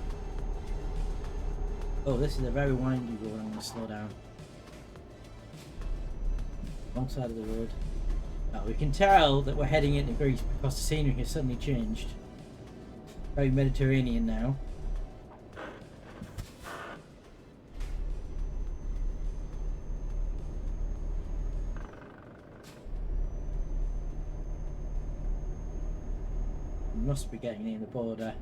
Speaker 3: Oh, this is a very windy road. I'm gonna slow down. Wrong side of the road. Now we can tell that we're heading into Greece because the scenery has suddenly changed. Very Mediterranean now. We must be getting near the border.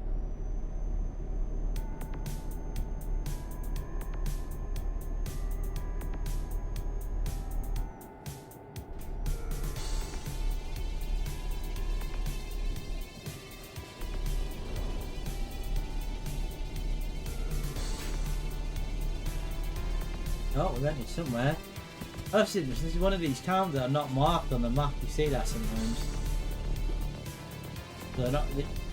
Speaker 3: Oh, we're getting somewhere. I've seen this. This is one of these towns that are not marked on the map. You see that sometimes.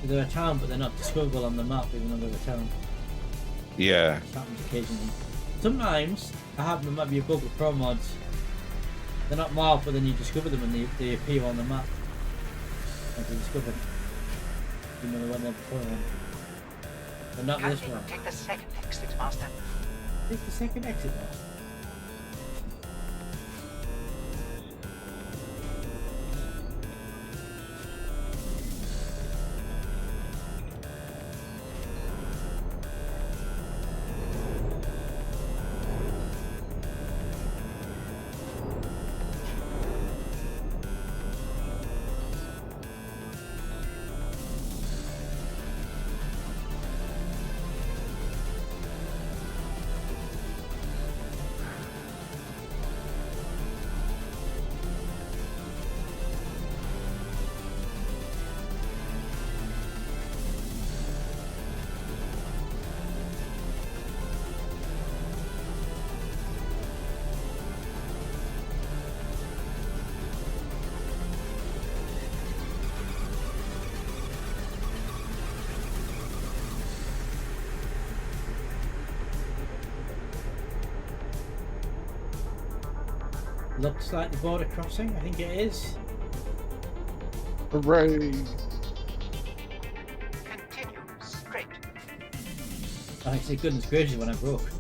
Speaker 3: They're a town, but they're not discoverable on the map, even though they're a town.
Speaker 6: Yeah.
Speaker 3: This happens occasionally. Sometimes I have them. Might be a bug with ProMods. They're not marked, but then you discover them and they appear on the map. And they're discovered. Even though they weren't there before then. But not this one.
Speaker 5: Take the second exit, Master.
Speaker 3: Take the second exit now. Looks like the border crossing. I think it is.
Speaker 6: Hooray!
Speaker 5: Continue straight.
Speaker 3: I say goodness gracious when I broke.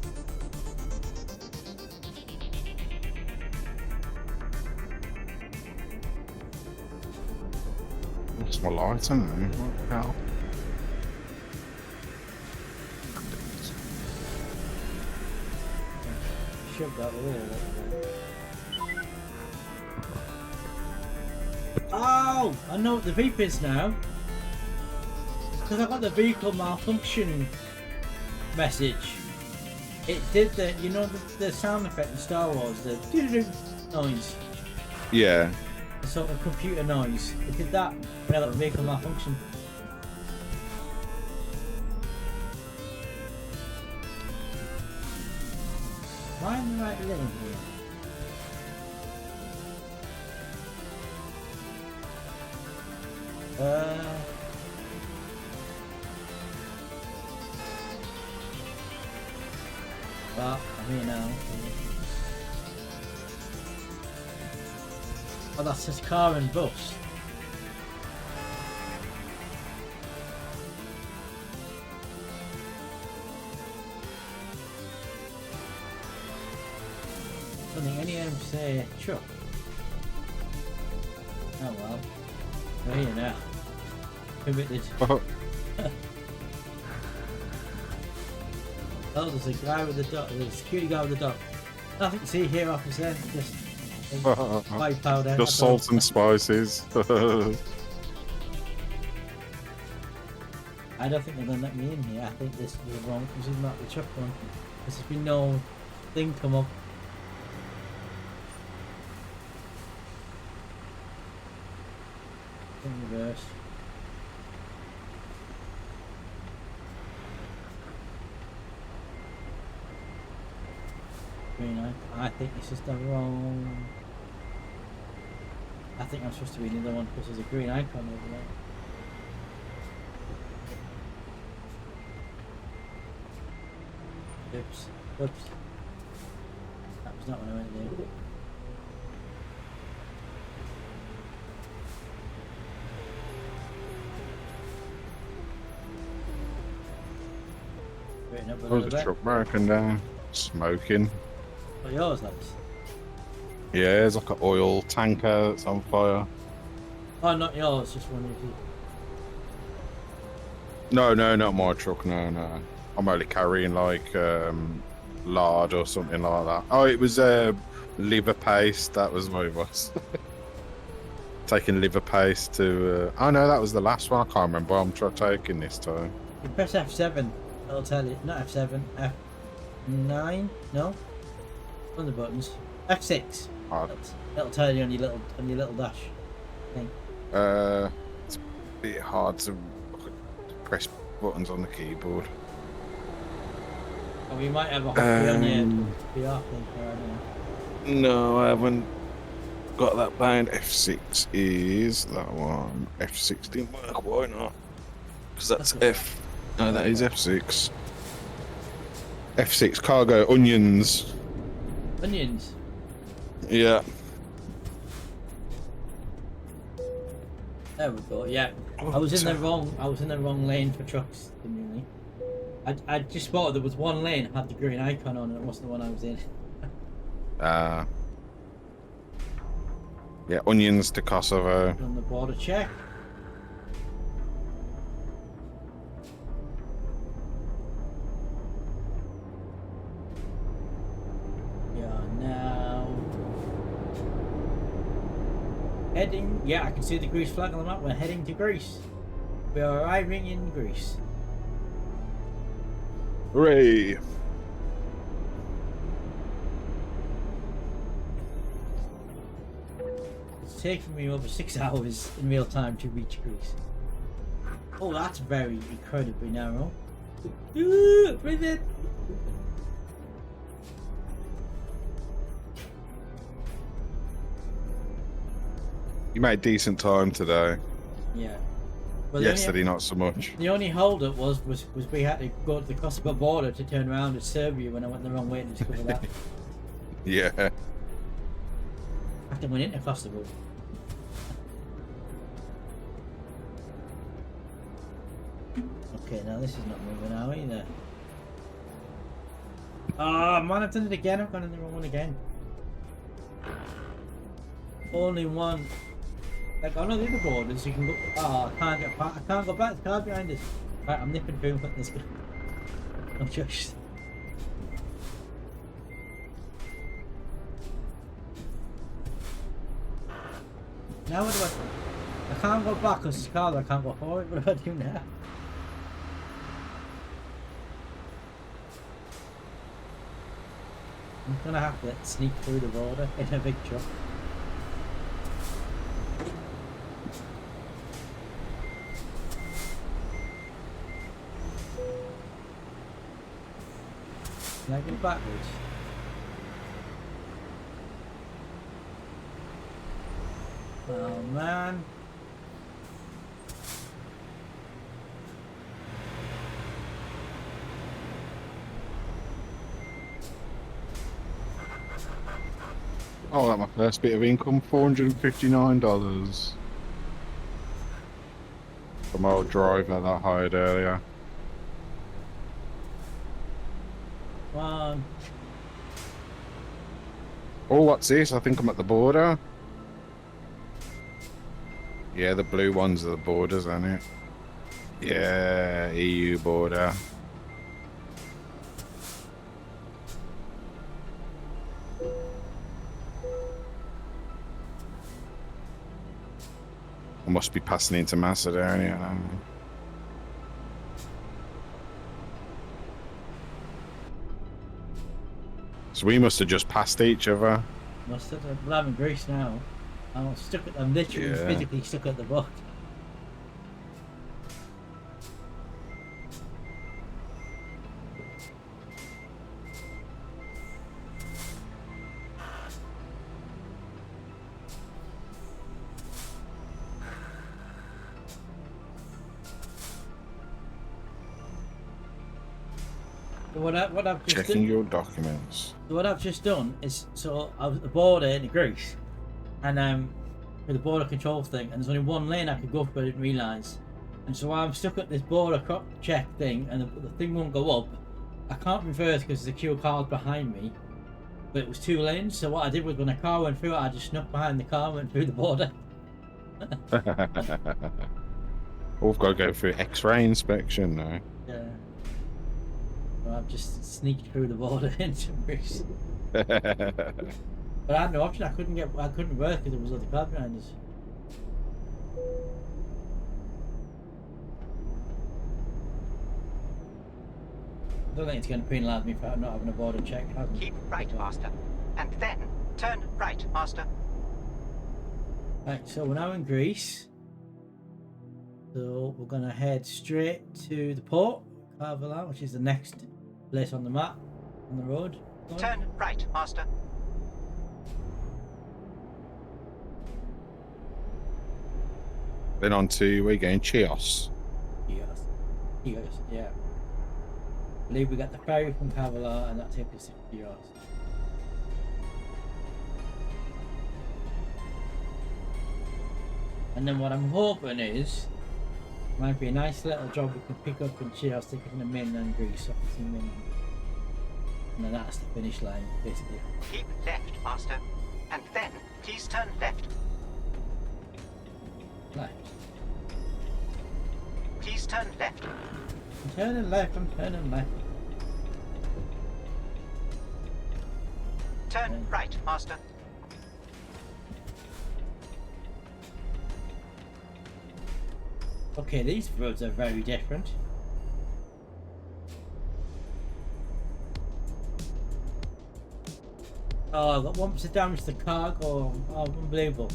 Speaker 6: What's my light, isn't it? What the hell?
Speaker 3: Shove that wall. Oh! I know what the beep is now. Because I got the vehicle malfunction message. It did the, you know, the sound effect in Star Wars, the doo-doo noise,
Speaker 6: Yeah.
Speaker 3: the sort of computer noise. It did that when I got the vehicle malfunction. Why am I right lane here? Well, I'm here now. Oh, that says car and bus. I don't think any of them say truck. Oh well. We're here now. Committed. Oh, there's a guy with the dog, there's a security guy with the dog. Nothing to see here, officer. Just white powder.
Speaker 6: Just salt and spices.
Speaker 3: I don't think they're going to let me in here. I think this was wrong. This is not the truck one. There's been no thing come up. In reverse. Green icon. I think this is the wrong. I think I'm supposed to be the other one because there's a green icon over there. Oops. Oops. That was not what I meant to do. Waiting up a
Speaker 6: There's
Speaker 3: little
Speaker 6: a
Speaker 3: bit.
Speaker 6: truck broken down, smoking.
Speaker 3: What yours, lads?
Speaker 6: Yeah, there's like an oil tanker that's on fire.
Speaker 3: Oh, not yours, just one of you.
Speaker 6: No, not my truck. No. I'm only carrying like lard or something like that. Oh, it was liver paste. That was what it was. Taking liver paste to. Oh no, that was the last one. I can't remember. I'm taking this time.
Speaker 3: You press F7, it'll tell you. Not F7, F9? No? One of the buttons. F6.
Speaker 6: Oh.
Speaker 3: It'll tell you on your little dash thing.
Speaker 6: It's a bit hard to press buttons on the keyboard.
Speaker 3: Oh, you might have a hotkey on your VR thing, I don't know.
Speaker 6: No, I haven't got that bound. F6 is that one. F6 didn't work. Why not? Because that's F. No, that is F6. F6 cargo onions.
Speaker 3: Onions.
Speaker 6: Yeah.
Speaker 3: There we go. Yeah, I was in the wrong lane for trucks. Genuinely. I just spotted there was one lane had the green icon on, and it wasn't the one I was in.
Speaker 6: Yeah, onions to Kosovo.
Speaker 3: On the border check. We are now heading. Yeah, I can see the Greece flag on the map. We're heading to Greece. We are arriving in Greece.
Speaker 6: Hooray!
Speaker 3: It's taken me over 6 hours in real time to reach Greece. Oh, that's very incredibly narrow. Ooh, breathe in.
Speaker 6: You made decent time today.
Speaker 3: Yeah. Well,
Speaker 6: Yesterday, not so much.
Speaker 3: The only hold up was we had to go to the Kosovo border to turn around and serve you when I went the wrong way to discover that.
Speaker 6: Yeah.
Speaker 3: After I went into Kosovo. Okay, now this is not moving now either. Oh man, I've done it again. I've gone in the wrong one again. Only one. Like on the other borders, you can go. Oh, I can't get back. I can't go back. The car behind us. Right, I'm nipping through and putting this. I'm just. Now what do I can't go back because it's car. I can't go forward. What do I do now? I'm gonna have to sneak through the border in a big truck. Can I go backwards? Oh man.
Speaker 6: Oh, that's my first bit of income, $459 from my old driver that I hired earlier.
Speaker 3: Come on.
Speaker 6: Oh, what's this? I think I'm at the border. Yeah, the blue ones are the borders, aren't it? Yeah, EU border. I must be passing into Macedonia now. So we must have just passed each other.
Speaker 3: Must have. Well, I'm in Greece now. I'm stuck at. I'm literally
Speaker 6: Yeah.
Speaker 3: physically stuck at the boat. So what I've just
Speaker 6: Checking
Speaker 3: done,
Speaker 6: your documents.
Speaker 3: what I've just done is, so I was at the border in Greece, and with the border control thing, and there's only one lane I could go for. I didn't realise, and so I'm stuck at this border check thing, and the thing won't go up. I can't reverse because there's a queue of cars behind me, but it was 2 lanes. So what I did was when a car went through, I just snuck behind the car and went through the border.
Speaker 6: We've got to go through X-ray inspection now.
Speaker 3: Yeah. So I've just sneaked through the border into Greece. But I had no option. I couldn't reverse because there was other cars behind us. I don't think it's going to penalise me for not having a border check.
Speaker 5: Keep right, Master. And then turn right, Master.
Speaker 3: Right, so we're now in Greece. So we're going to head straight to the port, Carvala, which is the next place on the map, on the road.
Speaker 5: Turn right, Master.
Speaker 6: Then on to, we're going Chios.
Speaker 3: Chios, yeah. I believe we got the ferry from Carvala and that takes us to Chios. And then what I'm hoping is, might be a nice little job we can pick up in Chios, take it from the mainland Greece, obviously mainland. And then that's the finish line, basically.
Speaker 5: Keep left, Master. And then please turn left.
Speaker 3: Left.
Speaker 5: Please turn left.
Speaker 3: I'm turning left, I'm turning left.
Speaker 5: Turn right, Master.
Speaker 3: Okay, these roads are very different. Oh, I got 1% damage to the cargo. Oh, unbelievable.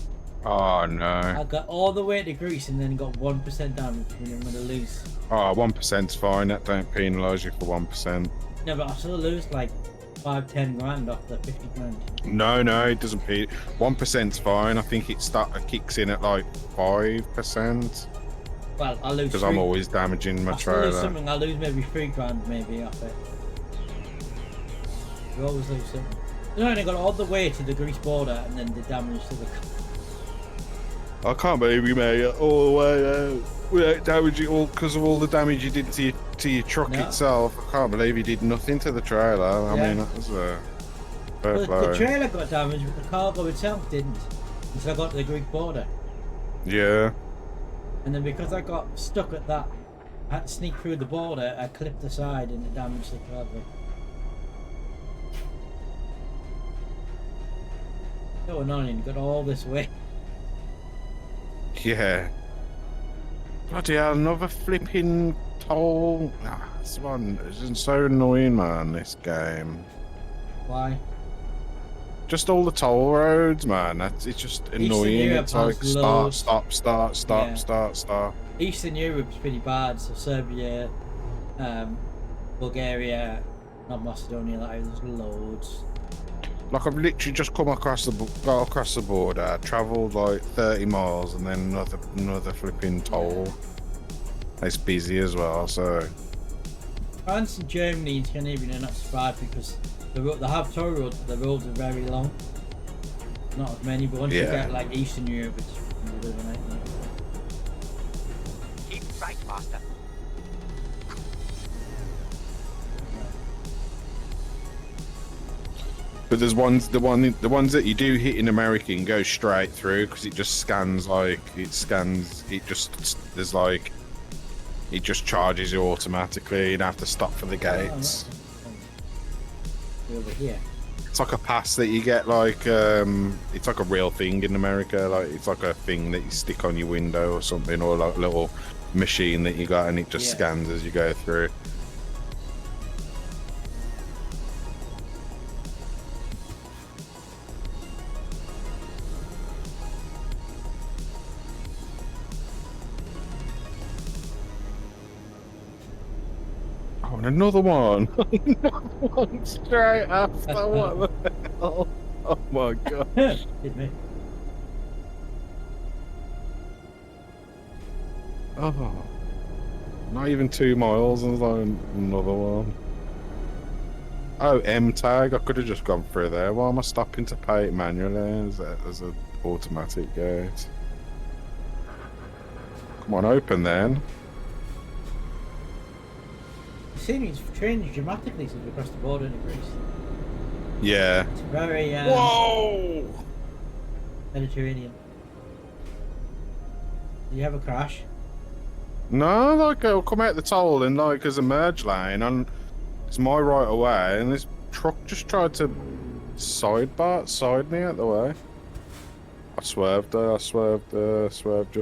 Speaker 6: Oh no.
Speaker 3: I got all the way to Greece and then got 1% damage, and I'm gonna lose.
Speaker 6: Oh, 1%'s fine. That don't penalise you for 1%.
Speaker 3: No, but I still lose like 5-10 grand off the 50 grand.
Speaker 6: No, it doesn't pay. 1%'s fine. I think it kicks in at like 5%.
Speaker 3: Well, I'll lose.
Speaker 6: Because I'm always damaging my
Speaker 3: I'll still lose
Speaker 6: trailer.
Speaker 3: something. I'll lose maybe 3 grand maybe off it. You always lose something. You only got all the way to the Greece border and then the damage to the.
Speaker 6: I can't believe you made it all the way out without damaging all because of all the damage you did to your truck
Speaker 3: No.
Speaker 6: itself. I can't believe you did nothing to the trailer. I
Speaker 3: Yeah.
Speaker 6: mean, that was a fair
Speaker 3: Well, the
Speaker 6: play.
Speaker 3: trailer got damaged, but the cargo itself didn't. Until I got to the Greek border.
Speaker 6: Yeah.
Speaker 3: And then because I got stuck at that, I had to sneak through the border, I clipped the side and it damaged the cargo. So annoying, got all this way.
Speaker 6: Yeah. Bloody hell, another flipping toll. Ah, this one is so annoying, man, this game.
Speaker 3: Why?
Speaker 6: Just all the toll roads, man. It's just annoying.
Speaker 3: Europe
Speaker 6: It's like
Speaker 3: has
Speaker 6: start,
Speaker 3: loads.
Speaker 6: stop,
Speaker 3: Yeah.
Speaker 6: start.
Speaker 3: Eastern Europe's pretty bad, so Serbia, Bulgaria, not Macedonia, like there's loads.
Speaker 6: Like I've literally just got across the border, travelled like 30 miles, and then another flipping toll. It's busy as well, so
Speaker 3: France and Germany and Scandinavia are not so bad because they have toll roads, but the roads are very long. not as many, but once you
Speaker 6: Yeah.
Speaker 3: get like Eastern Europe, it's a bit of a nightmare.
Speaker 5: Keep right, Master.
Speaker 6: But there's the ones that you do hit in America and go straight through because it just scans it just charges you automatically. You'd have to stop for the gates.
Speaker 3: Over here.
Speaker 6: It's like a pass that you get, like it's like a real thing in America. Like it's like a thing that you stick on your window or something, or like a little machine that you got, and it just scans as you go through. Oh, and another one. Another one straight after. What the hell? Oh my god.
Speaker 3: Hit me.
Speaker 6: Oh, not even 2 miles, and like another one. Oh, M tag. I could have just gone through there. Why am I stopping to pay it manually as an automatic gate? Come on, open then.
Speaker 3: The scenery's changed dramatically since we crossed the border into Greece.
Speaker 6: Yeah.
Speaker 3: It's very
Speaker 6: Whoa!
Speaker 3: Mediterranean. Did you have a crash?
Speaker 6: No, like I'll come out the toll and like as a merge lane, and it's my right of way, and this truck just tried to side me out the way. I swerved just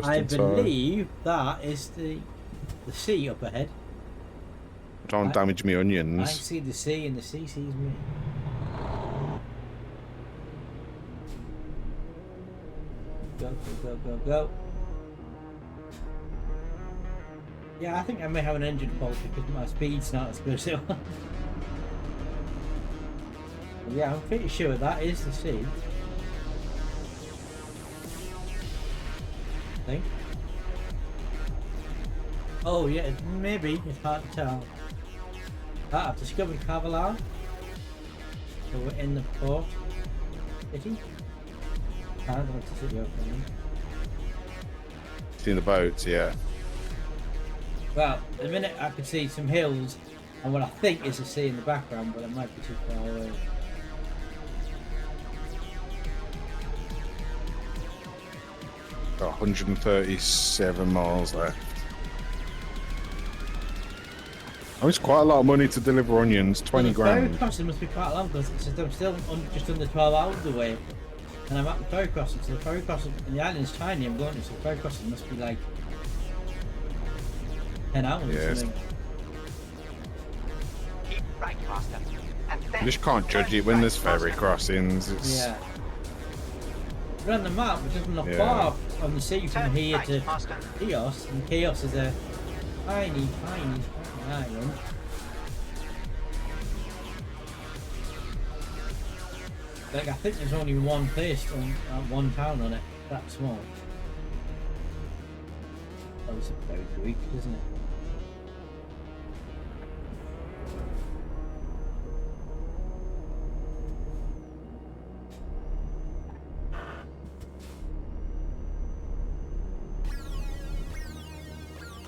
Speaker 3: I
Speaker 6: in time.
Speaker 3: believe that is the sea up ahead.
Speaker 6: Don't damage me
Speaker 3: I
Speaker 6: onions.
Speaker 3: see the sea and the sea sees me. Go, go, go, go, go. Yeah, I think I may have an engine fault because my speed's not as good. So yeah, I'm pretty sure that is the sea. I think. Oh yeah, maybe. It's hard to tell. Ah, I've discovered Cavalar. So we're in the port city. I don't know what the city opening.
Speaker 6: See the boats, yeah.
Speaker 3: Well, at the minute I could see some hills and what I think is a sea in the background, but it might be too far away.
Speaker 6: Got 137 miles left. Oh, it's quite a lot of money to deliver onions, 20
Speaker 3: The ferry
Speaker 6: grand.
Speaker 3: crossing must be quite long because I'm still just under 12 hours away. And I'm at the ferry crossing, so the ferry crossing, and the island's tiny I'm going to, so the ferry crossing must be like 10 hours or
Speaker 6: Yes.
Speaker 3: something.
Speaker 5: Keep right, Master. And then
Speaker 6: You just can't judge it when there's ferry crossings. It's,
Speaker 3: Yeah. But on the map, it doesn't look
Speaker 6: Yeah.
Speaker 3: far on the sea from
Speaker 5: Turn
Speaker 3: here
Speaker 5: right,
Speaker 3: to
Speaker 5: Master.
Speaker 3: Chios, and Chios is a tiny island. Like, I think there's only one place on one town on it, that small. That was very Greek, isn't it?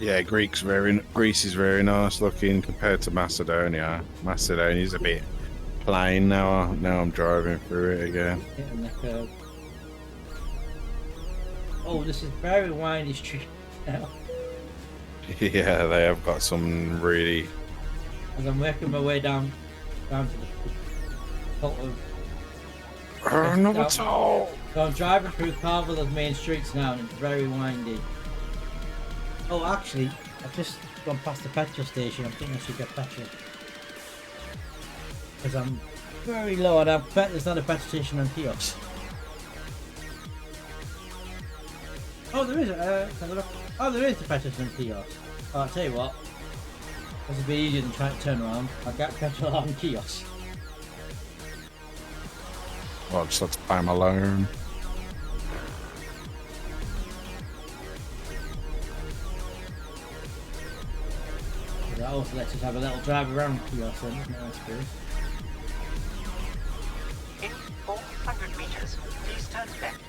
Speaker 6: yeah, Greece is very nice looking compared to Macedonia. Macedonia's a bit plain now. Now I'm driving through it again.
Speaker 3: Hitting the curve. Oh, this is very windy street now.
Speaker 6: Yeah, they have got some really.
Speaker 3: As I'm working my way down to the top of.
Speaker 6: Oh, no, what's all?
Speaker 3: So I'm driving through Carvela's main streets now, and it's very windy. Oh, actually, I've just gone past the petrol station. I think I should get petrol. Because I'm very low, and I bet there's not a petrol station on Chios. Oh, there is. Oh, there is the petrol station on Chios. Oh, I'll tell you what. That's a bit easier than trying to turn around. I'll get petrol on Chios.
Speaker 6: Well, I just have to pay my loan.
Speaker 3: That also lets us have a little drive around Chios then, isn't it, I suppose?
Speaker 5: In 400 meters, please turn left.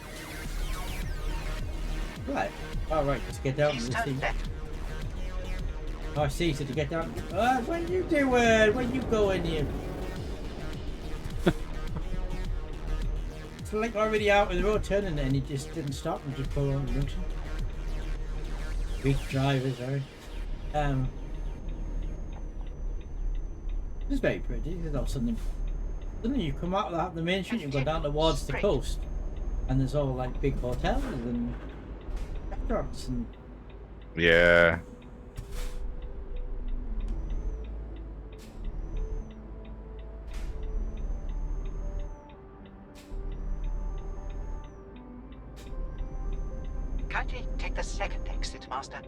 Speaker 3: Right. Oh, right, to get down
Speaker 5: Please
Speaker 3: to the
Speaker 5: turn
Speaker 3: sea.
Speaker 5: left.
Speaker 3: Oh, I see, so to get down. What you doing? Where you going, you? It's like already out of the road turning and he just didn't stop and just pulled on the junction. Weak drivers, right? It's very pretty. There's all suddenly you come out of the main street and go down towards the coast, and there's all like big hotels and restaurants and.
Speaker 6: Yeah.
Speaker 5: Kindly take the second exit, Master.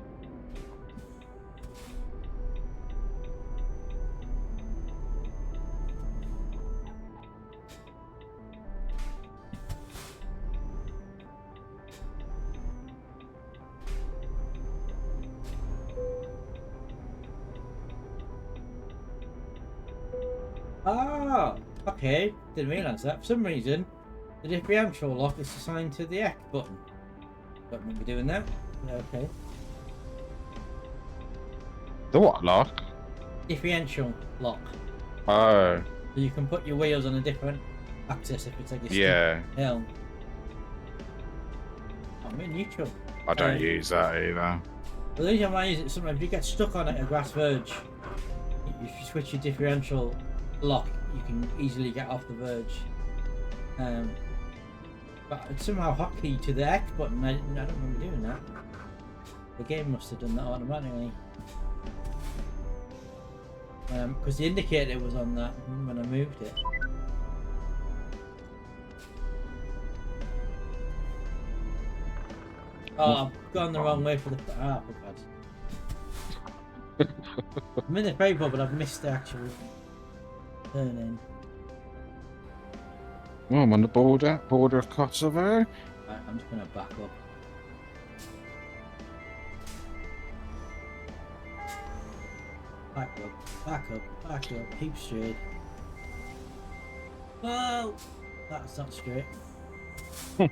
Speaker 3: Ah, okay. Didn't realise that. For some reason, the differential lock is assigned to the X button. Don't remember doing that. Yeah, okay.
Speaker 6: The what lock?
Speaker 3: Differential lock.
Speaker 6: Oh,
Speaker 3: So you can put your wheels on a different axis if it's like a
Speaker 6: yeah.
Speaker 3: hill. I'm in neutral.
Speaker 6: I don't use that either.
Speaker 3: The only time I use it is sometimes if you get stuck on a grass verge, if you switch your differential lock, you can easily get off the verge. But it's somehow hotkey to the X button. I don't remember doing that. The game must have done that automatically. Because the indicator was on that when I moved it. Oh, I've gone the wrong way for the... Ah, for God. I'm in the paper, but I've missed the actual turn in.
Speaker 6: Oh, I'm on the border of Kosovo.
Speaker 3: Right, I'm just going to back up. Back up, back up, back up, keep straight. Well, that's not straight.
Speaker 6: I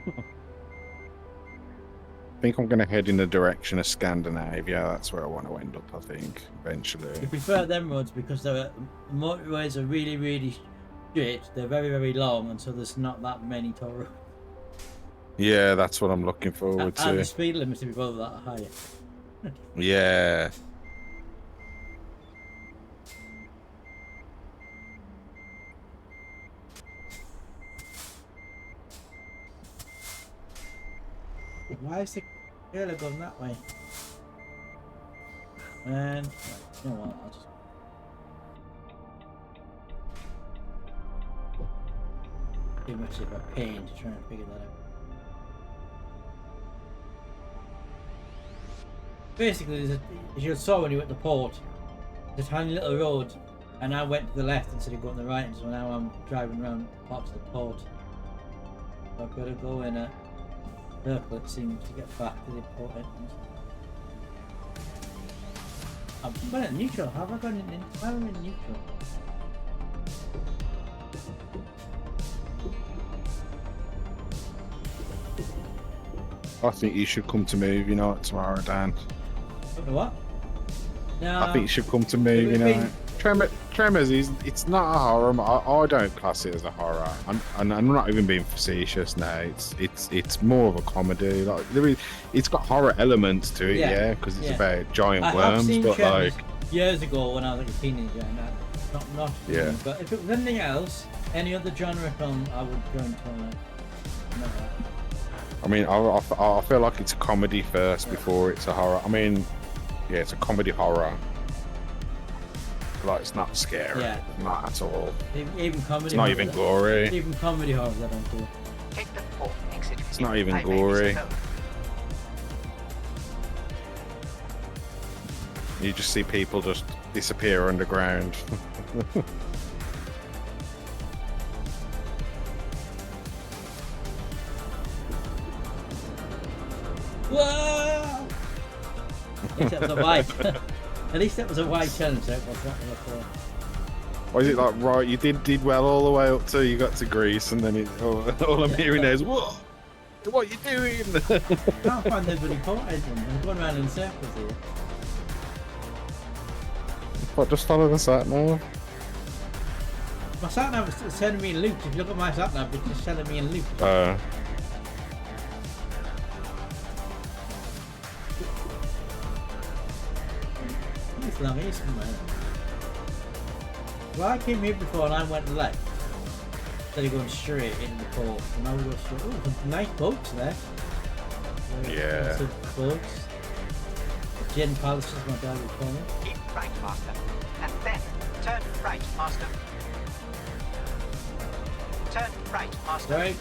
Speaker 6: think I'm going to head in the direction of Scandinavia. That's where I want to end up, I think, eventually.
Speaker 3: I prefer them roads because the motorways are really, really straight. They're very, very long, and so there's not that many toll roads.
Speaker 6: Yeah, that's what I'm looking forward
Speaker 3: And
Speaker 6: to.
Speaker 3: the speed limit to be both that higher.
Speaker 6: Yeah.
Speaker 3: Why is the trailer going that way? And right, you know what? I'll just. Too much of a pain to try and figure that out. Basically, there's as you saw when you were at the port, there's a tiny little road, and I went to the left instead of going to the right, and so now I'm driving around parts of the port. So I've got to go in a circle, it seems, to get back to the port entrance. I've gone in neutral. How have I gone in? Why am I in neutral?
Speaker 6: I think you should come to movie night tomorrow, Dan.
Speaker 3: What? No.
Speaker 6: I think you should come to movie night. Tremors it's not a horror. I don't class it as a horror, and I'm not even being facetious now. It's more of a comedy. Like it's got horror elements to it, yeah, because it's about giant worms. But like
Speaker 3: years ago when I was like a teenager, and not
Speaker 6: yeah.
Speaker 3: But if it was anything else, any other genre film, I would go into it.
Speaker 6: I mean, I feel like it's a comedy first before it's a horror. I mean, yeah, it's a comedy horror. Like, it's not scary.
Speaker 3: Yeah.
Speaker 6: Not at all.
Speaker 3: Even comedy.
Speaker 6: It's not even gory.
Speaker 3: Even comedy horror, I don't do.
Speaker 5: Take the fourth exit.
Speaker 6: It's not even gory. You just see people just disappear underground.
Speaker 3: Whoa! At least that was a wide. At least that was a wide challenge. That was not before.
Speaker 6: Why is it like right? You did well all the way up till you got to Greece, and then all I'm hearing is whoa. What are you doing?
Speaker 3: I can't find the bloody portage one. I'm going around in circles here.
Speaker 6: What, just follow the sat nav?
Speaker 3: My sat nav is sending me in loops. If you look at my sat nav, it's just sending me in loops. It's long here somewhere. Well, I came here before and I went left. Instead of going straight into the port. And now we go straight. Oh, some nice boats there.
Speaker 6: Yeah.
Speaker 3: Some boats. Gin Palace is my dad was calling.
Speaker 5: Keep right, Master. And then turn right, Master. Turn right, Master.
Speaker 3: Right.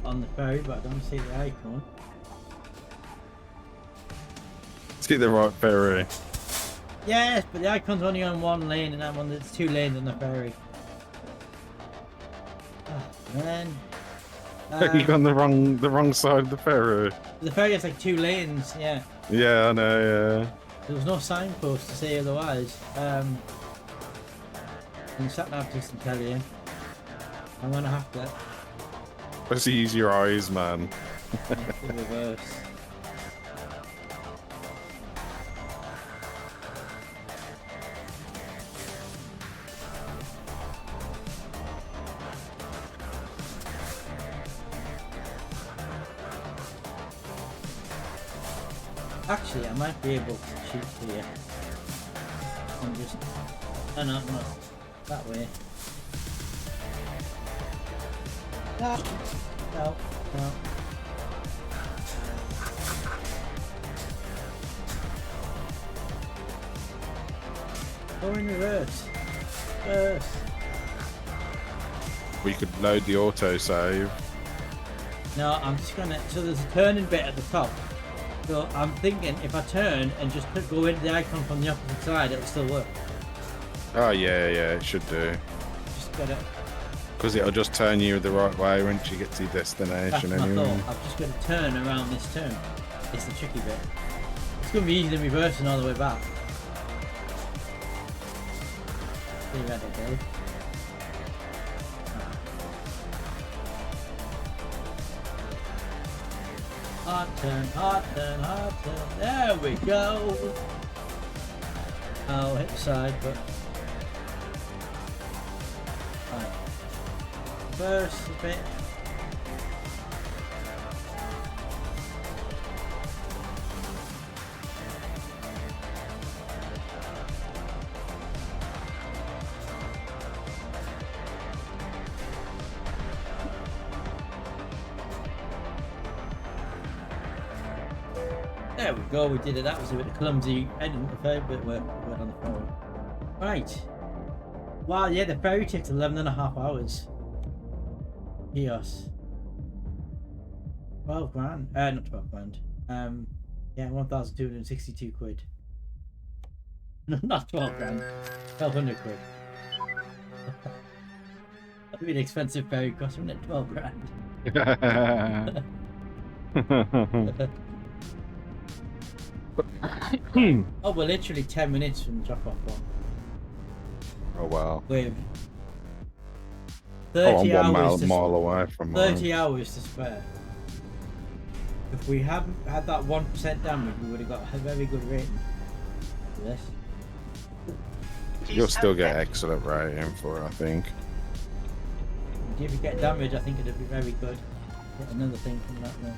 Speaker 3: On the ferry, but I don't see the icon.
Speaker 6: See the right ferry.
Speaker 3: Yes, but the icon's only on one lane, and that one there's 2 lanes on the ferry. Oh, man.
Speaker 6: You on the wrong side of the ferry.
Speaker 3: The ferry has like 2 lanes, yeah.
Speaker 6: Yeah, I know. Yeah.
Speaker 3: There was no signpost to say otherwise. And the sat nav doesn't tell you. I'm gonna have to.
Speaker 6: Let's use your eyes, man.
Speaker 3: The reverse. Actually, I might be able to shoot here. I'm just... No, no, no. That way. No, no, no. Go in reverse. Reverse.
Speaker 6: We could load the auto save.
Speaker 3: No, I'm just gonna... So there's a turning bit at the top. So I'm thinking if I turn and just go into the icon from the opposite side, it'll still work.
Speaker 6: Oh yeah, it should do.
Speaker 3: Just gotta...
Speaker 6: Because it'll just turn you the right way once you get to your destination
Speaker 3: That's my
Speaker 6: anyway.
Speaker 3: thought. I'm just gonna turn around this turn. It's the tricky bit. It's gonna be easier than reversing all the way back. Be ready, Dave. Hard turn, hard turn, hard turn. There we go. I'll hit the side, but right. Reverse a bit. There we go, we did it. That was a bit clumsy. I didn't prefer, but we're on the phone. Right. Wow, yeah, the ferry takes 11.5 hours. EOS. 12 grand. Not 12 grand. Yeah, 1,262 quid. No, not 12 grand. 1,200 quid. That'd be an expensive ferry cost, wouldn't it? 12 grand. Oh, we're literally 10 minutes from the drop-off one.
Speaker 6: Oh wow.
Speaker 3: With
Speaker 6: Oh,
Speaker 3: 30
Speaker 6: I'm
Speaker 3: hours
Speaker 6: 1 mile away from mine.
Speaker 3: 30 hours to spare. If we hadn't had that 1% damage, we would have got a very good rating for this.
Speaker 6: You'll still get excellent rating for it, I think.
Speaker 3: If you get damage, I think it'd be very good. Get another thing from that one.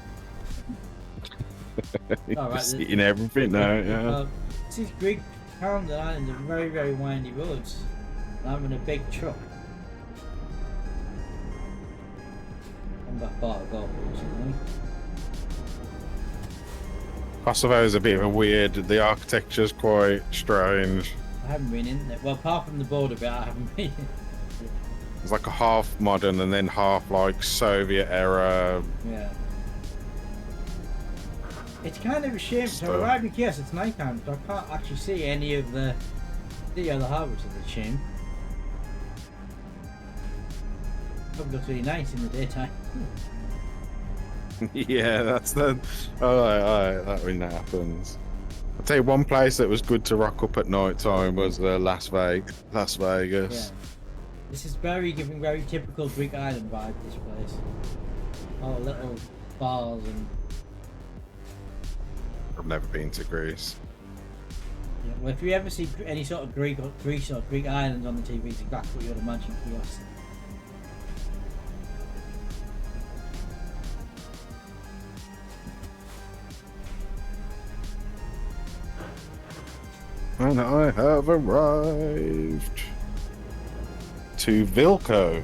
Speaker 3: Alright,
Speaker 6: Just eating everything now, yeah.
Speaker 3: This is Greek Camden Island, are very, very windy roads. And I'm in a big truck. I'm that far to go, fortunately.
Speaker 6: Kosovo's a bit of a weird, the architecture's quite strange.
Speaker 3: I haven't been in there. Well, apart from the border bit, I haven't been in.
Speaker 6: It's like a half modern and then half like Soviet era.
Speaker 3: Yeah. It's kind of a shame. So
Speaker 6: Stuff.
Speaker 3: arriving here, it's night time, so I can't actually see any of the harbours. It's a shame. Probably looks really nice in the daytime.
Speaker 6: Yeah, that's the. Alright, that when that happens. I'll tell you one place that was good to rock up at night time was Las Vegas. Las Vegas.
Speaker 3: Yeah. This is giving very typical Greek island vibe, this place. All little bars and...
Speaker 6: I've never been to Greece.
Speaker 3: Yeah, well, if you ever see any sort of Greece or Greek islands on the TV, it's exactly what you would imagine Chios.
Speaker 6: And I have arrived to Vilco.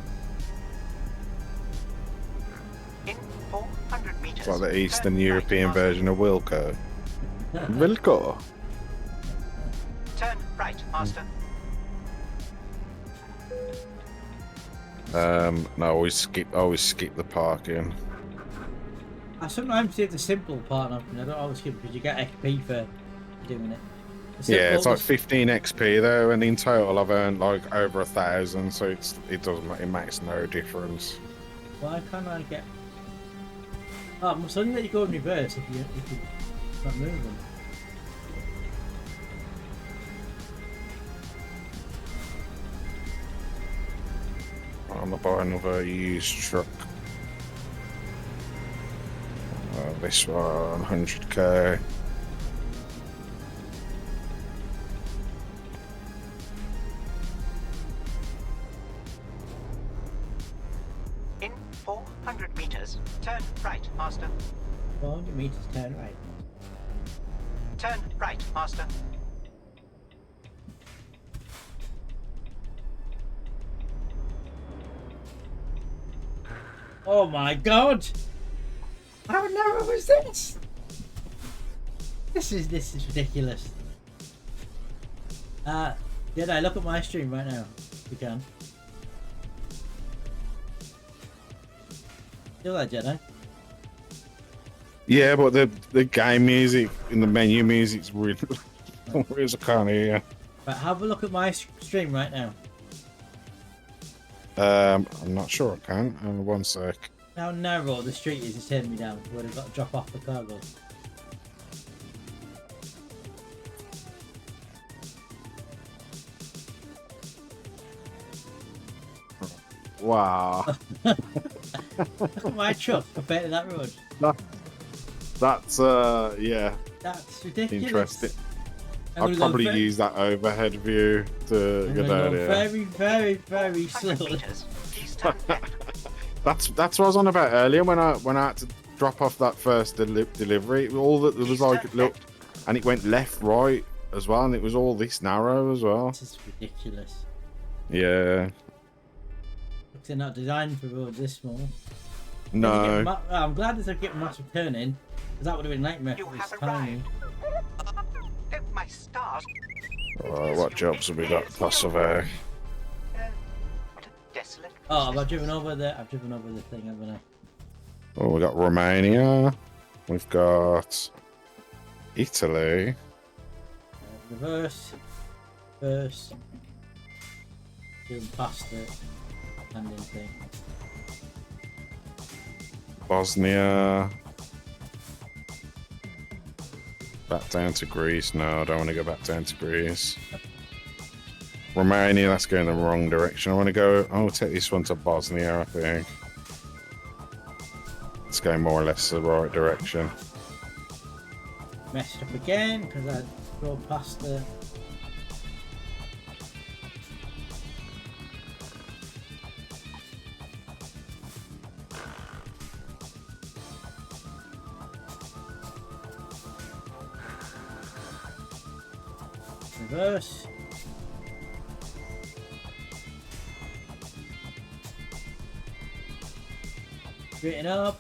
Speaker 5: In 400 meters.
Speaker 6: It's like the
Speaker 5: turn
Speaker 6: Eastern
Speaker 5: right,
Speaker 6: European
Speaker 5: master.
Speaker 6: version of Wilco. Vilco.
Speaker 5: Turn right, master.
Speaker 6: No, I always skip the parking.
Speaker 3: I sometimes do the simple part of it. I don't always skip it because you get XP for doing it. The
Speaker 6: Yeah, it's
Speaker 3: simple-
Speaker 6: like 15 XP though, and in total I've earned like over 1,000, so it makes no difference.
Speaker 3: Why can't I get... Oh, I'm suddenly let you go in reverse if you not moving.
Speaker 6: I'm gonna buy another used truck. This one, 100k.
Speaker 5: In 400 meters. Turn right, master.
Speaker 3: 400 meters, turn right.
Speaker 5: Turn right, master.
Speaker 3: Oh my god! How narrow was this? This is ridiculous. Jedi, look at my stream right now. If you can. Still there, Jedi?
Speaker 6: Yeah, but the game music and the menu music's really. Where's I can't hear.
Speaker 3: Right, have a look at my stream right now.
Speaker 6: I'm not sure I can. One sec.
Speaker 3: How narrow the street is turning me down where I've got to drop off the cargo.
Speaker 6: Wow.
Speaker 3: Look at my truck compared to that road.
Speaker 6: That's yeah,
Speaker 3: That's ridiculous.
Speaker 6: interesting.
Speaker 3: I'm
Speaker 6: I'd
Speaker 3: gonna
Speaker 6: probably
Speaker 3: go
Speaker 6: use that overhead view to
Speaker 3: I'm
Speaker 6: get
Speaker 3: gonna
Speaker 6: out
Speaker 3: go
Speaker 6: here.
Speaker 3: very, very, very
Speaker 5: 100
Speaker 3: slowly.
Speaker 5: meters. Please turn left.
Speaker 6: That's what I was on about earlier when I had to drop off that first delivery. All that there was like look, and it went left, right as well, and it was all this narrow as well.
Speaker 3: This is ridiculous.
Speaker 6: Yeah.
Speaker 3: Because they're not designed for roads this small.
Speaker 6: No.
Speaker 3: I'm glad there's a get massive turn in, because that would have been a nightmare
Speaker 5: You
Speaker 3: if it was
Speaker 5: have
Speaker 3: tiny.
Speaker 5: arrived. Oh, my stars.
Speaker 6: Alright, what jobs have we got? Plus of a.
Speaker 5: What a desolate.
Speaker 3: Oh, have I driven over the thing, haven't I?
Speaker 6: Oh, we got Romania. We've got Italy.
Speaker 3: Reverse, first, doing past the landing thing.
Speaker 6: Bosnia. Back down to Greece. No, I don't want to go back down to Greece. Romania, that's going the wrong direction. I want to go. I'll take this one to Bosnia, I think. It's going more or less the right direction.
Speaker 3: Messed up again because I drove past the. Reverse. Straighten up.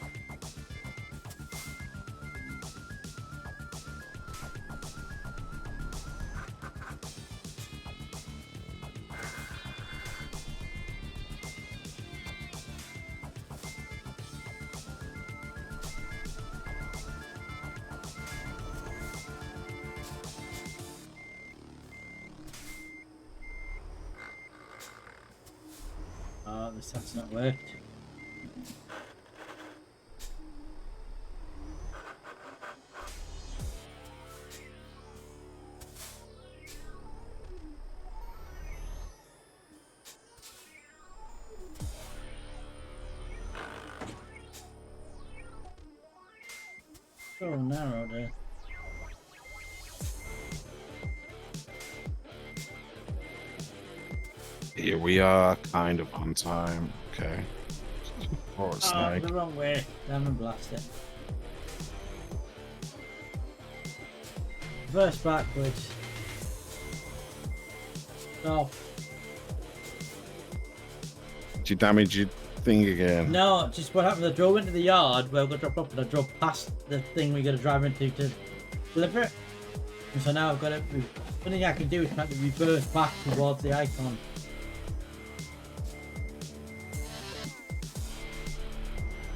Speaker 3: Oh, that's not worked. So narrow there.
Speaker 6: Here we are, kind of on time. Okay. Oh,
Speaker 3: Oh,
Speaker 6: snake.
Speaker 3: the wrong way. Damn and blast it. Reverse backwards. Stop.
Speaker 6: Did you damage your thing again?
Speaker 3: No, just what happened. I drove into the yard where we're going to drop off, and I drove past the thing we got to drive into to deliver it. And so now I've got to. The only thing I can do is try to reverse back towards the icon.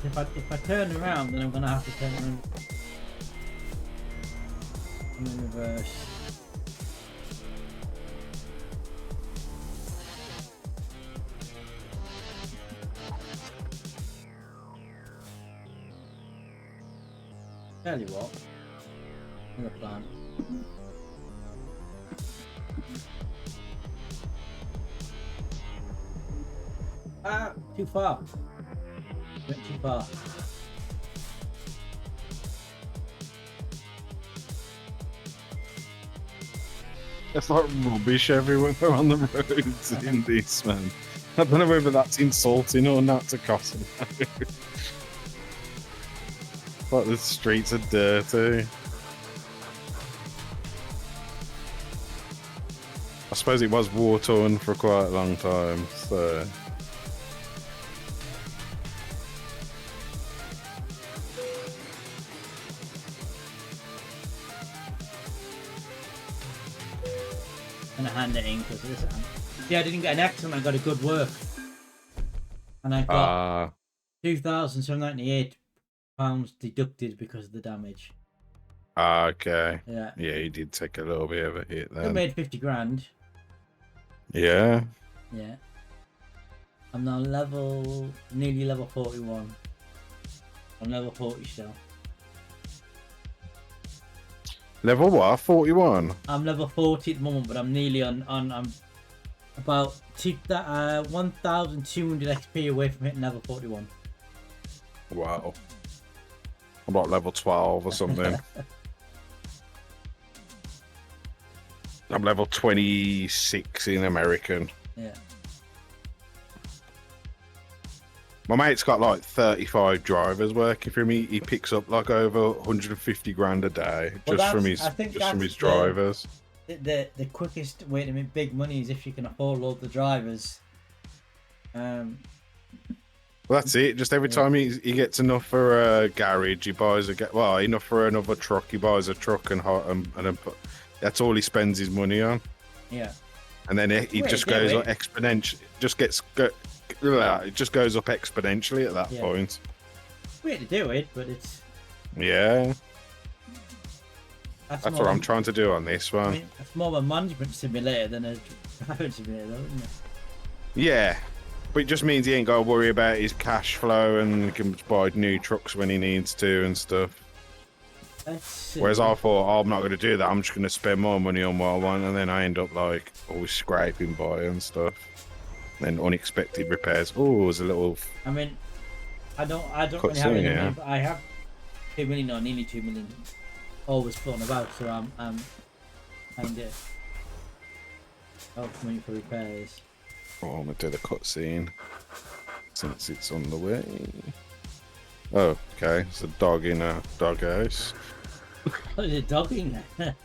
Speaker 3: If I turn around, then I'm going to have to turn around and then reverse. Tell you what, another plan. Ah, too far. Went too far.
Speaker 6: It's like rubbish everywhere on the roads in this, man. I don't know whether that's insulting or not to Cosmo. Like the streets are dirty. I suppose it was war-torn for quite a long time, so...
Speaker 3: And I hand it in because this. Yeah, I didn't get an excellent. I got a good work, and I got £2,798 deducted because of the damage.
Speaker 6: Okay.
Speaker 3: Yeah.
Speaker 6: Yeah, he did take a little bit of a hit
Speaker 3: I
Speaker 6: then.
Speaker 3: made 50 grand.
Speaker 6: Yeah.
Speaker 3: Yeah. I'm now nearly level 41. I'm level 40 still.
Speaker 6: Level what? 41?
Speaker 3: I'm level 40 at the moment, but I'm nearly on I'm about 1,200 XP away from hitting level 41.
Speaker 6: Wow. About level 12 or something. I'm level 26 in American.
Speaker 3: Yeah.
Speaker 6: My mate's got like 35 drivers working for him. He picks up like over 150 grand a day
Speaker 3: Well,
Speaker 6: just from his drivers.
Speaker 3: The quickest way to make big money is if you can afford all the drivers.
Speaker 6: Well, that's it. Just every time he gets enough for a garage, he buys enough for another truck. He buys a truck and that's all he spends his money on.
Speaker 3: Yeah.
Speaker 6: And then he just goes up exponentially. It just goes up exponentially at that point.
Speaker 3: Way to do it, but it's
Speaker 6: that's what I'm trying to do on this one.
Speaker 3: I mean, it's more of a management simulator than a driving simulator, though, isn't it?
Speaker 6: Yeah, but it just means he ain't got to worry about his cash flow and he can buy new trucks when he needs to and stuff. Whereas I thought, I'm not going to do that. I'm just going to spend more money on what I want, and then I end up like always scraping by and stuff. And then unexpected repairs. Oh, there's a little.
Speaker 3: I mean, I don't really have any money, but I have 2 million or nearly 2 million always floating about, so I'm kind of money for repairs.
Speaker 6: Oh, I'm going to do the cutscene since it's on the way. Oh, okay. It's a dog in a doghouse.
Speaker 3: What is it, dogging?
Speaker 6: The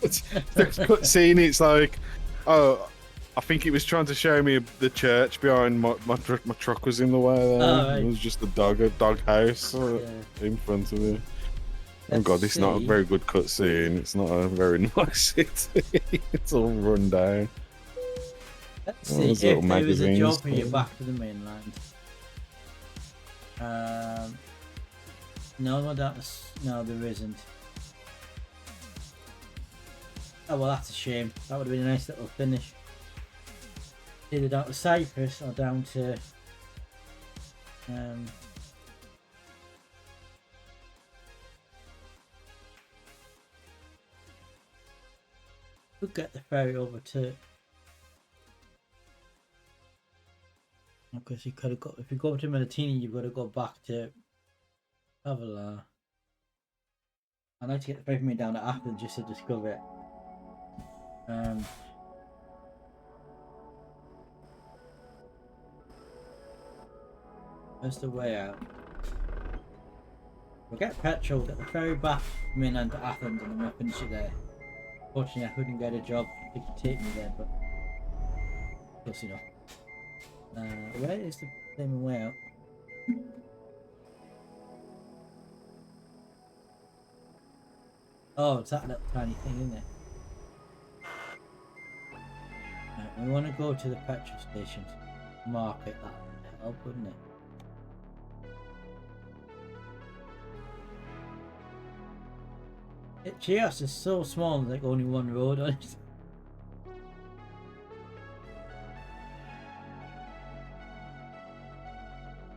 Speaker 6: cutscene, it's like, oh, I think it was trying to show me the church behind my truck was in the way there.
Speaker 3: Oh, right.
Speaker 6: It was just a dog house in front of me. Oh god, this is not a very good cutscene. It's not a very nice city. It's all run down.
Speaker 3: Let's see if there was a job for you back to the mainland. No, there isn't. Oh well, that's a shame. That would have been a nice little finish. either down to Cyprus or down to could get the ferry over to, because you could have got, if you go to Mediterranean you've got to go back to Avila. I'd like to get the ferry from me down to Athens just to discover it. Where's the way out? We'll get petrol, get the ferry back from Mainland to Athens, and then we'll finish it there. Fortunately, I couldn't get a job that could take me there, but close enough. Where is the same way out? Oh, it's that little tiny thing, isn't it? Right, we want to go to the petrol station. Market that would help, wouldn't it? Chios is so small, there's like only one road on it.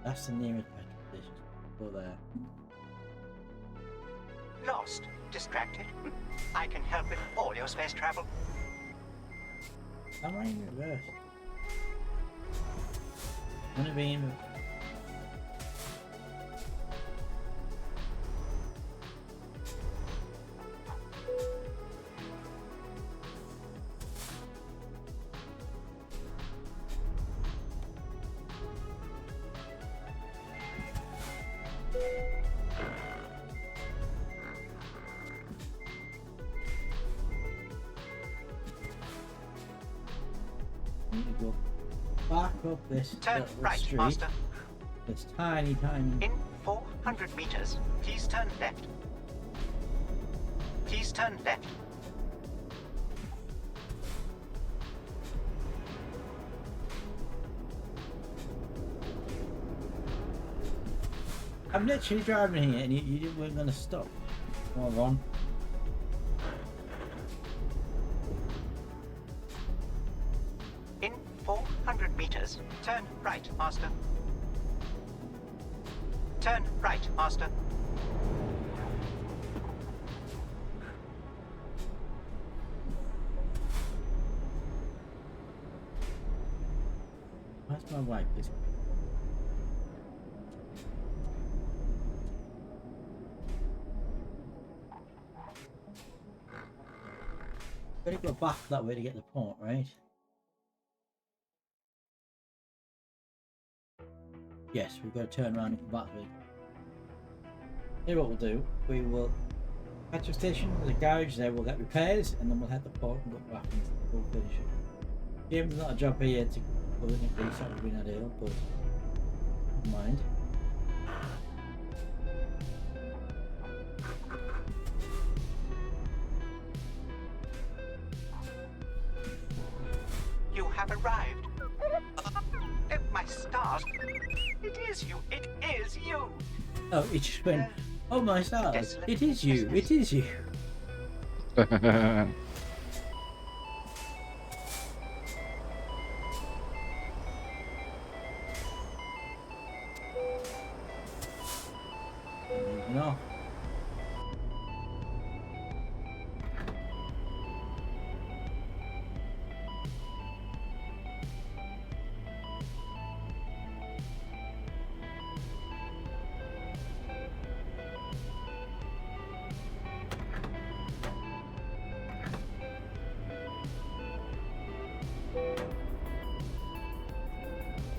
Speaker 3: That's the nearest petrol station. Go there.
Speaker 5: Lost? Distracted? I can help with all your space travel.
Speaker 3: Am I in reverse? I'm gonna be in. Go back up this
Speaker 5: Turn
Speaker 3: little
Speaker 5: right,
Speaker 3: street.
Speaker 5: Master.
Speaker 3: This tiny.
Speaker 5: In 400 meters, please turn left. Please turn left.
Speaker 3: I'm literally driving here, and you weren't gonna stop. Hold on.
Speaker 5: In 400 meters, turn right, Master. Turn right, Master.
Speaker 3: Where's my wife? This. Gotta go back that way to get the port, right? Yes, we've got to turn around and come back with. Here's what we'll do. We will petrol station, there's a garage there, we'll get repairs, and then we'll head the port and go back and we'll finish it. Game's not a job here to go in and finish, that would be an ideal, but never mind.
Speaker 5: You have arrived. Oh, my stars. It is you. It is you.
Speaker 3: Oh, it just went, oh my stars, it is you, it is you. No.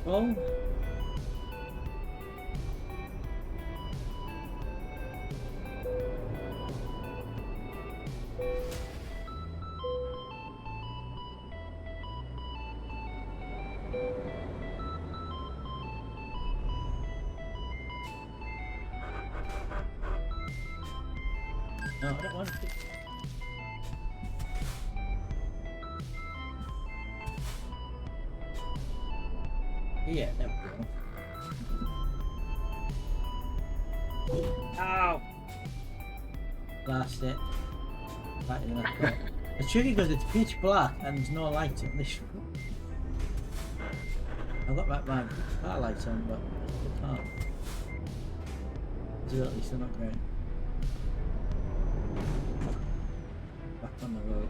Speaker 3: Oh. No, I don't want to. Yeah, there we go. Ow! That's it. Lighter than I thought. It's tricky because it's pitch black and there's no light in this room. I've got my car lights on, but I still can't. At least they're not great. Back on the road.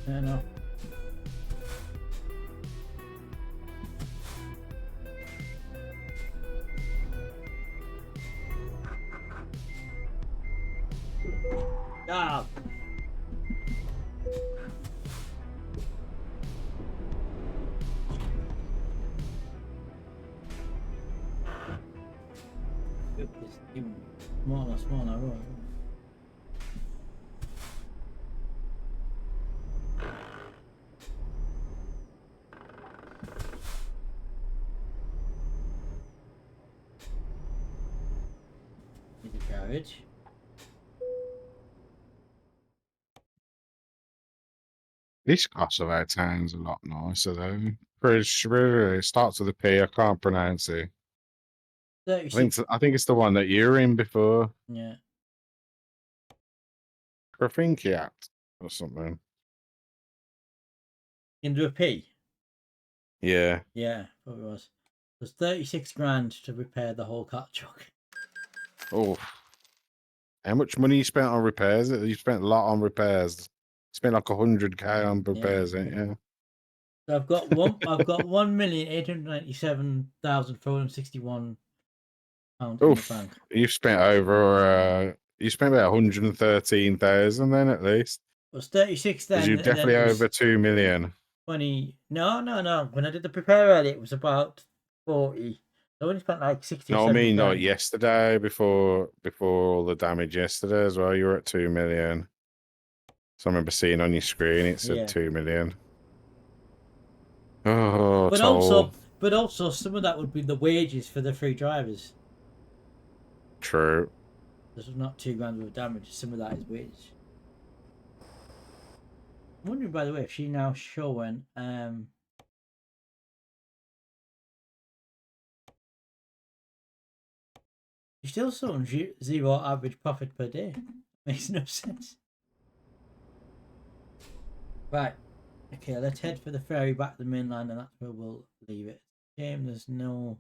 Speaker 3: No. Ah. It's even smaller road. Garage.
Speaker 6: This Kosovo town's a lot nicer though. Pretty sure it starts with a P. I can't pronounce it.
Speaker 3: 36.
Speaker 6: I think it's the one that you're in before.
Speaker 3: Yeah.
Speaker 6: Krafinkiat or something.
Speaker 3: Into a P.
Speaker 6: Yeah.
Speaker 3: Yeah, probably was. It was 36 grand to repair the whole cat truck.
Speaker 6: Oh. How much money you spent on repairs? You spent a lot on repairs. You spent like 100K on repairs, ain't you?
Speaker 3: So I've got 1,897,461 pounds in the bank.
Speaker 6: You've spent over you spent about 113,000 then at least.
Speaker 3: It was 36 then.
Speaker 6: Because you're
Speaker 3: and then
Speaker 6: definitely
Speaker 3: it was
Speaker 6: over 2 million.
Speaker 3: 20. No. When I did the prepare earlier, it was about 40. I only spent like 60 or
Speaker 6: No, I
Speaker 3: 70
Speaker 6: mean like
Speaker 3: grand.
Speaker 6: yesterday before all the damage yesterday as well. You were at 2 million. So I remember seeing on your screen it said 2 million. Oh,
Speaker 3: but
Speaker 6: toll.
Speaker 3: also some of that would be the wages for the 3 drivers.
Speaker 6: True.
Speaker 3: This was not 2 grand worth of damage. Some of that is wages. I'm wondering, by the way, if she's now showing she's still showing 0 average profit per day. Makes no sense. Right. Okay, let's head for the ferry back to the mainland, and that's where we'll leave it. Shame there's no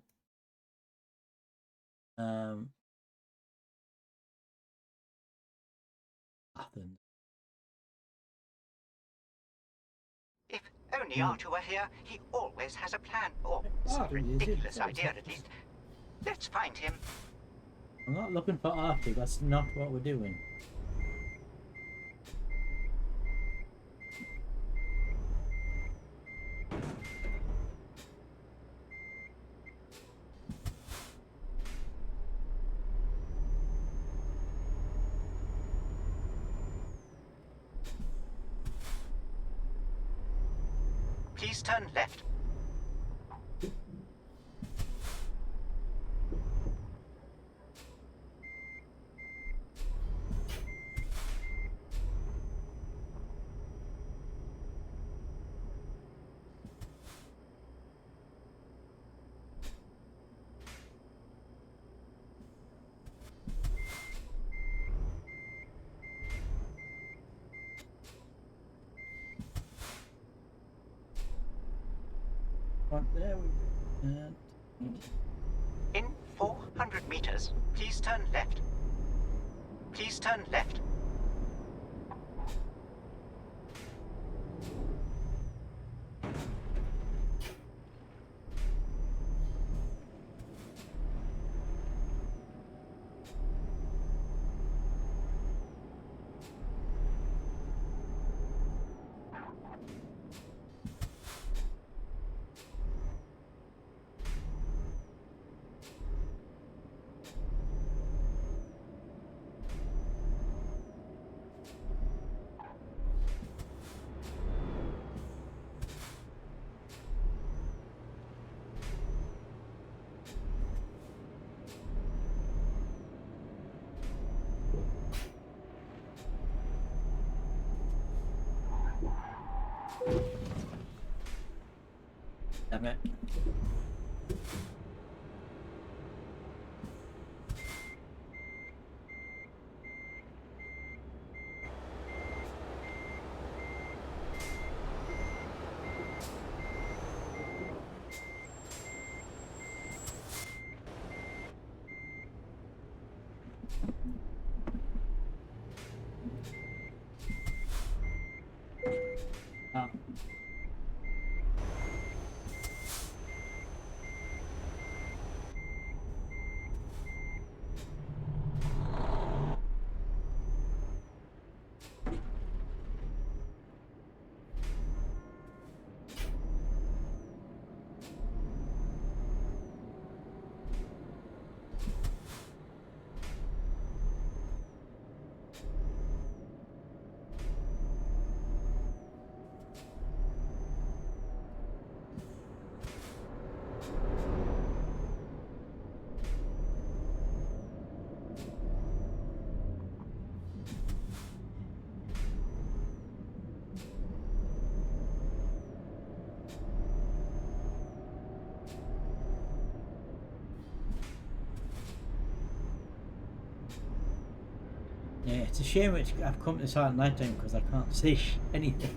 Speaker 3: Athens.
Speaker 5: If only Archer were here, he always has a plan. Or some
Speaker 3: Archer, is it?
Speaker 5: ridiculous idea, at least. Let's find him.
Speaker 3: I'm not looking for Arctic, that's not what we're doing.
Speaker 5: Please turn left.
Speaker 3: There we go.
Speaker 5: In 400 meters, please turn left. Please turn left.
Speaker 3: Damn it. Oh. Yeah, it's a shame I've come to this at night time because I can't see anything.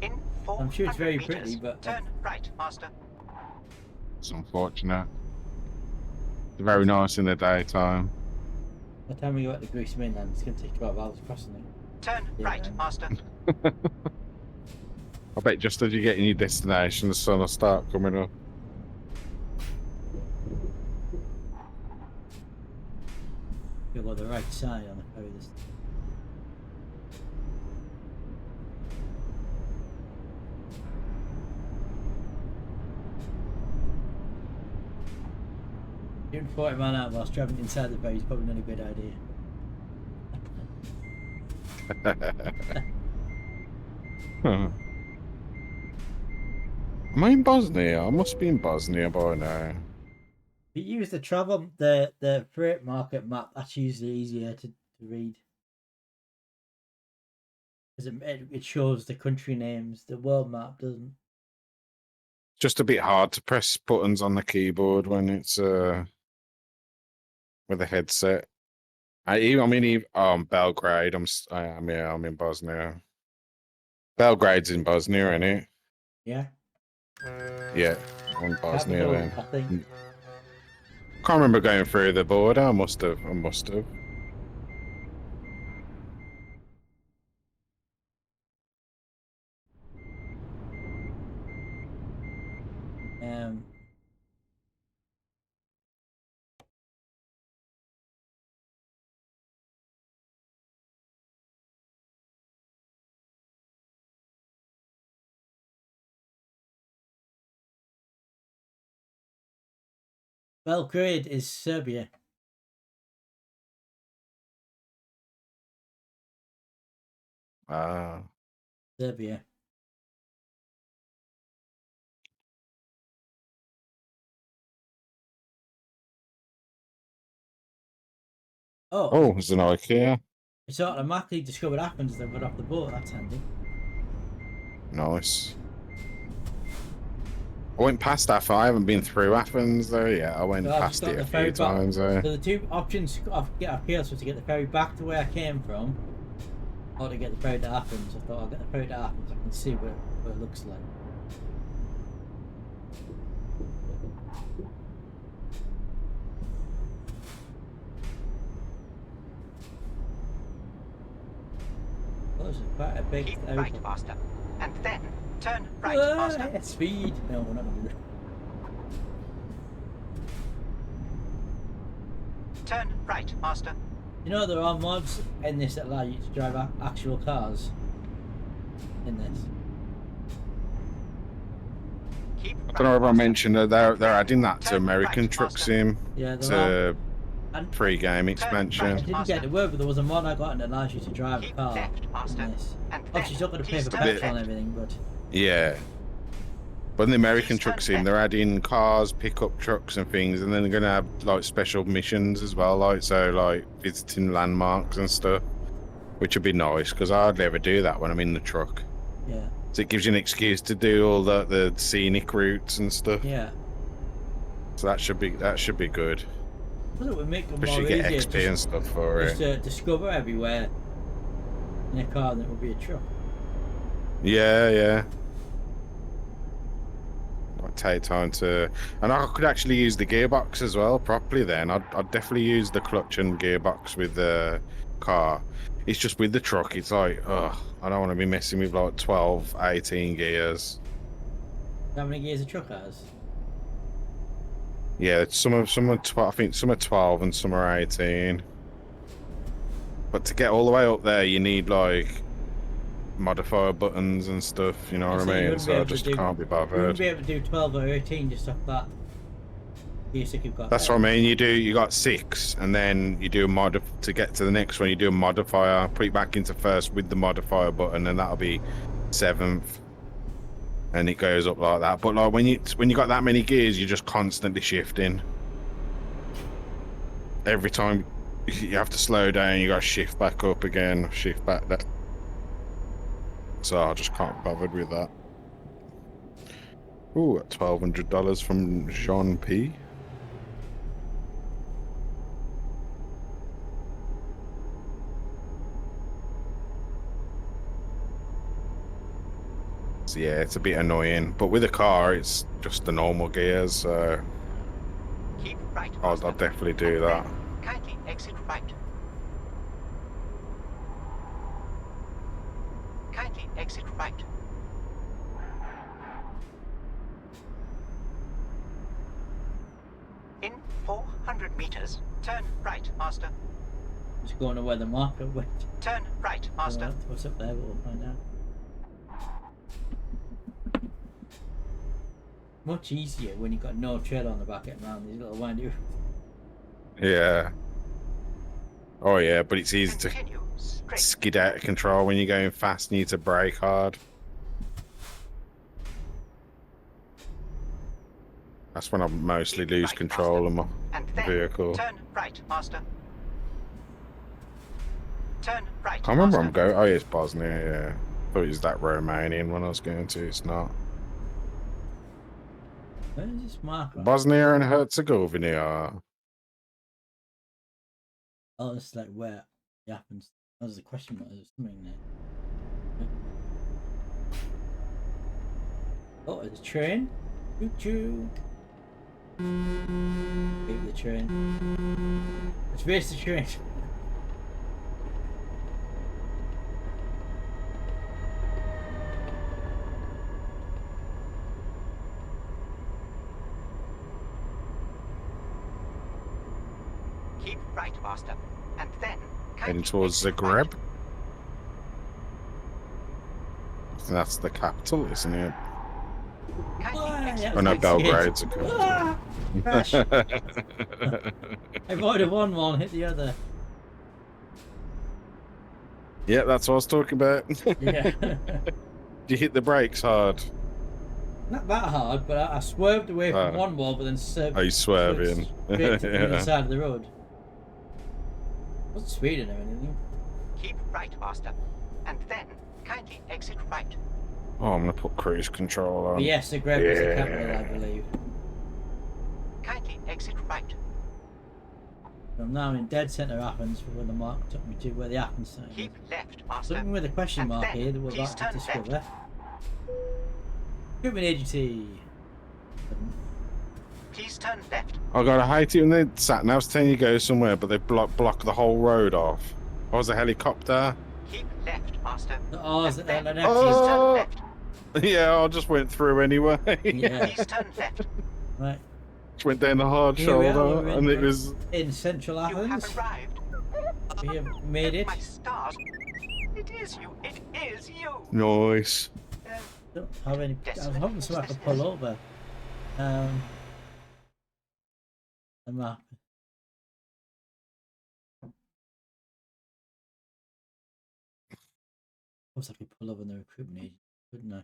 Speaker 5: In
Speaker 3: I'm sure it's very
Speaker 5: 400
Speaker 3: pretty,
Speaker 5: meters,
Speaker 3: but
Speaker 5: turn right, Master.
Speaker 6: It's unfortunate. It's very nice in the daytime.
Speaker 3: by the time we go out to Greece mainland, it's going to take 12 hours crossing it.
Speaker 5: Turn
Speaker 3: Yeah.
Speaker 5: right, Master.
Speaker 6: I bet just as you get in your destination, the sun will start coming up.
Speaker 3: You've got the right side on the ferry this. Doing 40 mile an hour whilst travelling inside the ferry is probably not a good idea.
Speaker 6: Am I in Bosnia? I must be in Bosnia by now.
Speaker 3: If you use the freight market map, that's usually easier to read. Because it shows the country names, the world map doesn't.
Speaker 6: Just a bit hard to press buttons on the keyboard when it's with a headset. I'm Belgrade. I'm in Bosnia. Belgrade's in Bosnia, ain't it?
Speaker 3: Yeah.
Speaker 6: Yeah, I'm in Bosnia
Speaker 3: Capital,
Speaker 6: then.
Speaker 3: I think.
Speaker 6: Can't remember going through the border. I must have.
Speaker 3: Belgrade is Serbia.
Speaker 6: Ah.
Speaker 3: Serbia.
Speaker 6: Oh, there's an IKEA.
Speaker 3: It's automatically discovered what happens as they got off the boat. That's handy.
Speaker 6: Nice. I went past Athens. I haven't been through Athens though. Yeah, I went past it a few times though.
Speaker 3: So the two options appears was to get the ferry back to where I came from, or to get the ferry to Athens. I thought I'll get the ferry to Athens. I can see what it looks like. Oh, this is quite a big
Speaker 5: Keep
Speaker 3: ferry.
Speaker 5: right, Master. And then turn right, Master.
Speaker 3: Speed. No, we're not going to do that.
Speaker 5: Turn right, Master.
Speaker 3: You know there are mods in this that allow you to drive actual cars in this.
Speaker 5: Keep
Speaker 6: I don't know if I mentioned that they're adding that to
Speaker 5: Turn
Speaker 6: American
Speaker 5: right,
Speaker 6: Truck
Speaker 5: Master.
Speaker 6: Sim
Speaker 3: Yeah, there are.
Speaker 6: to
Speaker 3: And
Speaker 6: pre-game
Speaker 3: I
Speaker 6: expansion.
Speaker 3: didn't get to work, but there was a mod I got that allows you to drive a
Speaker 5: Keep
Speaker 3: car
Speaker 5: left, Master.
Speaker 3: in this.
Speaker 5: And
Speaker 3: Obviously, you're not going to pay for
Speaker 5: turn
Speaker 3: petrol and
Speaker 5: left.
Speaker 3: everything, but
Speaker 6: Yeah. But in the American
Speaker 5: Please
Speaker 6: Truck
Speaker 5: turn
Speaker 6: Sim, they're adding cars, pickup trucks, and things, and then they're gonna have like special missions as well, like visiting landmarks and stuff. which would be nice because I hardly ever do that when I'm in the truck.
Speaker 3: Yeah.
Speaker 6: So it gives you an excuse to do all the scenic routes and stuff.
Speaker 3: Yeah.
Speaker 6: So that should be good.
Speaker 3: Well, it would make them
Speaker 6: Because
Speaker 3: more
Speaker 6: you get
Speaker 3: easier
Speaker 6: XP and stuff for
Speaker 3: just
Speaker 6: it.
Speaker 3: to discover everywhere in a car that would be a truck.
Speaker 6: Yeah, yeah. I'd take time to, and I could actually use the gearbox as well properly. Then I'd definitely use the clutch and gearbox with the car. It's just with the truck, it's like, ugh, I don't want to be messing with like 12, 18 gears.
Speaker 3: How many gears a truck has?
Speaker 6: Yeah, some are 12. I think some are 12 and some are 18. But to get all the way up there, you need like modifier buttons and stuff. You know what I mean? So I just can't be
Speaker 3: You wouldn't
Speaker 6: bothered.
Speaker 3: be able to do 12 or 18 just off that. You've got
Speaker 6: That's what I mean. You got 6, and then you do a mod to get to the next one. You do a modifier, put it back into first with the modifier button, and that'll be 7th. And it goes up like that. But like when you got that many gears, you're just constantly shifting. Every time you have to slow down, you got to shift back up again, shift back down. So I just can't be bothered with that. Ooh, $1,200 from Jean P. So yeah, it's a bit annoying, but with a car, it's just the normal gears. So
Speaker 5: Keep right.
Speaker 6: I'll
Speaker 5: Master.
Speaker 6: definitely do
Speaker 5: And
Speaker 6: that.
Speaker 5: then kindly exit right. Kindly exit right. In 400 meters, turn right, Master.
Speaker 3: Just going to where the marker went.
Speaker 5: Turn right, Master.
Speaker 3: What's up there? We'll find out. Much easier when you've got no trailer on the back getting around these little windy.
Speaker 6: Yeah. Oh yeah, but it's easy to
Speaker 5: Continue straight.
Speaker 6: skid out of control when you're going fast and you need to brake hard. That's when I mostly
Speaker 5: Keep
Speaker 6: lose
Speaker 5: right,
Speaker 6: control of
Speaker 5: Master.
Speaker 6: my
Speaker 5: And then
Speaker 6: vehicle.
Speaker 5: turn right, Master. Turn right.
Speaker 6: I remember I'm
Speaker 5: Master.
Speaker 6: going. Oh, yeah, it's Bosnia. Yeah, I thought it was that Romanian one I was going to. It's not.
Speaker 3: Where is this marker?
Speaker 6: Bosnia and Herzegovina.
Speaker 3: Oh, it's like where it happens. That was the question mark. There's something there. Oh, there's a train. Choo choo. Beat the train. Let's race the train.
Speaker 5: Keep right, Master. And then
Speaker 6: Heading
Speaker 5: kindly
Speaker 6: towards
Speaker 5: exit
Speaker 6: Zagreb.
Speaker 5: right.
Speaker 6: That's the capital, isn't it?
Speaker 5: Kindly
Speaker 3: Ah,
Speaker 5: exit
Speaker 3: yeah,
Speaker 6: Oh no,
Speaker 3: Like
Speaker 6: Belgrade's a capital.
Speaker 3: Ah, crash. I avoided one, hit the other.
Speaker 6: Yeah, that's what I was talking about.
Speaker 3: Yeah.
Speaker 6: You hit the brakes hard.
Speaker 3: Not that hard, but I swerved away from
Speaker 6: Oh.
Speaker 3: one wall, but then
Speaker 6: Are you swerving?
Speaker 3: straight to the other
Speaker 6: Yeah.
Speaker 3: side of the road. Wasn't speeding or anything.
Speaker 5: Keep right, Master. And then kindly exit right.
Speaker 6: Oh, I'm gonna put cruise control on.
Speaker 3: But yes, the Greg was the
Speaker 6: Yeah.
Speaker 3: capital, I believe.
Speaker 5: Kindly exit right.
Speaker 3: I'm now in dead centre Athens for where the mark took me to, where the Athens sign is.
Speaker 5: Keep left, Master.
Speaker 3: Something with a question
Speaker 5: And
Speaker 3: mark
Speaker 5: then
Speaker 3: here that we're
Speaker 5: please
Speaker 3: about to
Speaker 5: turn
Speaker 3: discover.
Speaker 5: left.
Speaker 3: Recruitment agency.
Speaker 5: Please turn left.
Speaker 6: I gotta hate it when they sat nav's telling you to go somewhere, but they block the whole road off. I was a helicopter.
Speaker 5: Keep left, Master.
Speaker 3: Oh, is
Speaker 5: And
Speaker 3: it
Speaker 5: then
Speaker 3: an
Speaker 5: please
Speaker 3: Athens?
Speaker 5: turn
Speaker 6: Oh.
Speaker 5: left.
Speaker 6: Yeah, I just went through anyway.
Speaker 3: Yeah.
Speaker 5: Please turn left.
Speaker 3: Right.
Speaker 6: Just went down the hard
Speaker 3: Here we are,
Speaker 6: shoulder,
Speaker 3: we're in-
Speaker 6: and it was.
Speaker 3: In central
Speaker 5: You have
Speaker 3: Athens.
Speaker 5: arrived.
Speaker 3: We have made it.
Speaker 5: My stars. It is you. It is you.
Speaker 6: Nice.
Speaker 3: Don't have any. I was hoping someone could pull over. The map. I was I could pull over in the recruitment agent, couldn't I?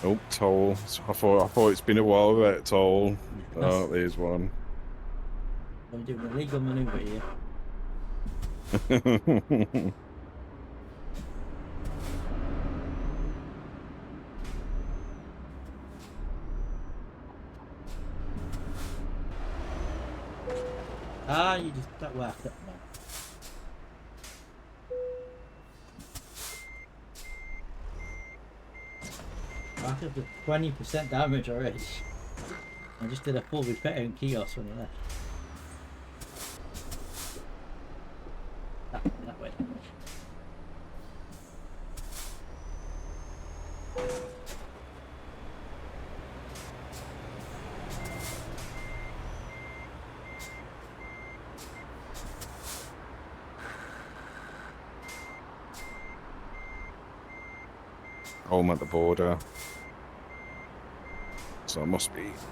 Speaker 6: Oh, toll. I thought it's been a while without toll. Oh, there's one.
Speaker 3: I'm doing a legal manoeuvre here. Ah, you just that worked up now. I took 20% damage already. I just did a full repair in kiosk when I left. That way.
Speaker 6: Oh, I'm at the border. So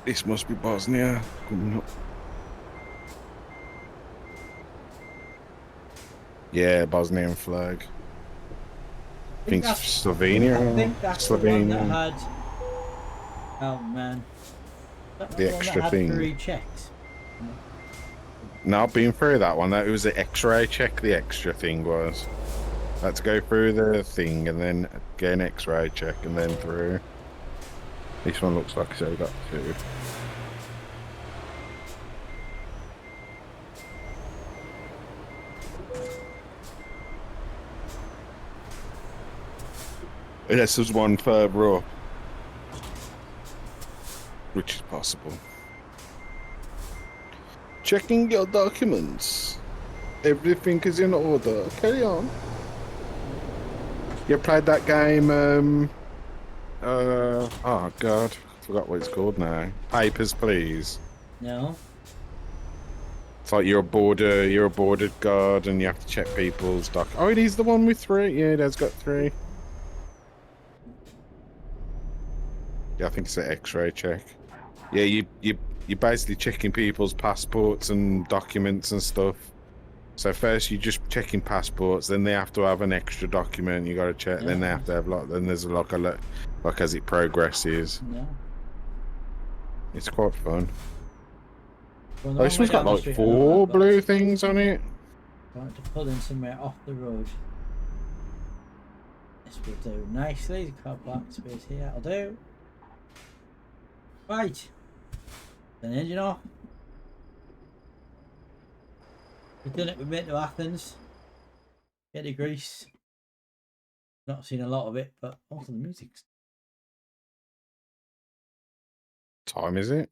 Speaker 6: this must be Bosnia coming up. Yeah, Bosnian flag. I think it's Slovenia.
Speaker 3: I think that's the one that
Speaker 6: Slovenia.
Speaker 3: had. Oh man.
Speaker 6: The extra thing.
Speaker 3: 3 checks.
Speaker 6: No, I've been through that one. It was the X-ray check. The extra thing was. Let's go through the thing and then get an X-ray check and then through. This one looks like it's only got 2. Yes, there's one further up, which is possible. Checking your documents. Everything is in order. Carry on. You played that game, oh god, I forgot what it's called now. Papers, Please.
Speaker 3: No.
Speaker 6: It's like you're a border guard and you have to check people's Oh, it is the one with 3. Yeah, it has got 3. Yeah, I think it's an X-ray check. Yeah, you're basically checking people's passports and documents and stuff. So first you're just checking passports, then they have to have an extra document you got to check. Yeah. Then they have to have then there's like as it progresses.
Speaker 3: Yeah.
Speaker 6: It's quite fun.
Speaker 3: Well,
Speaker 6: this one's got like 4 blue things on it.
Speaker 3: Right, to pull in somewhere off the road. This will do nicely. The car park space here. I'll do. Right. Then engine off. We've done it. We made it to Athens. Get to Greece. Not seen a lot of it, but also the music's.
Speaker 6: Time is it?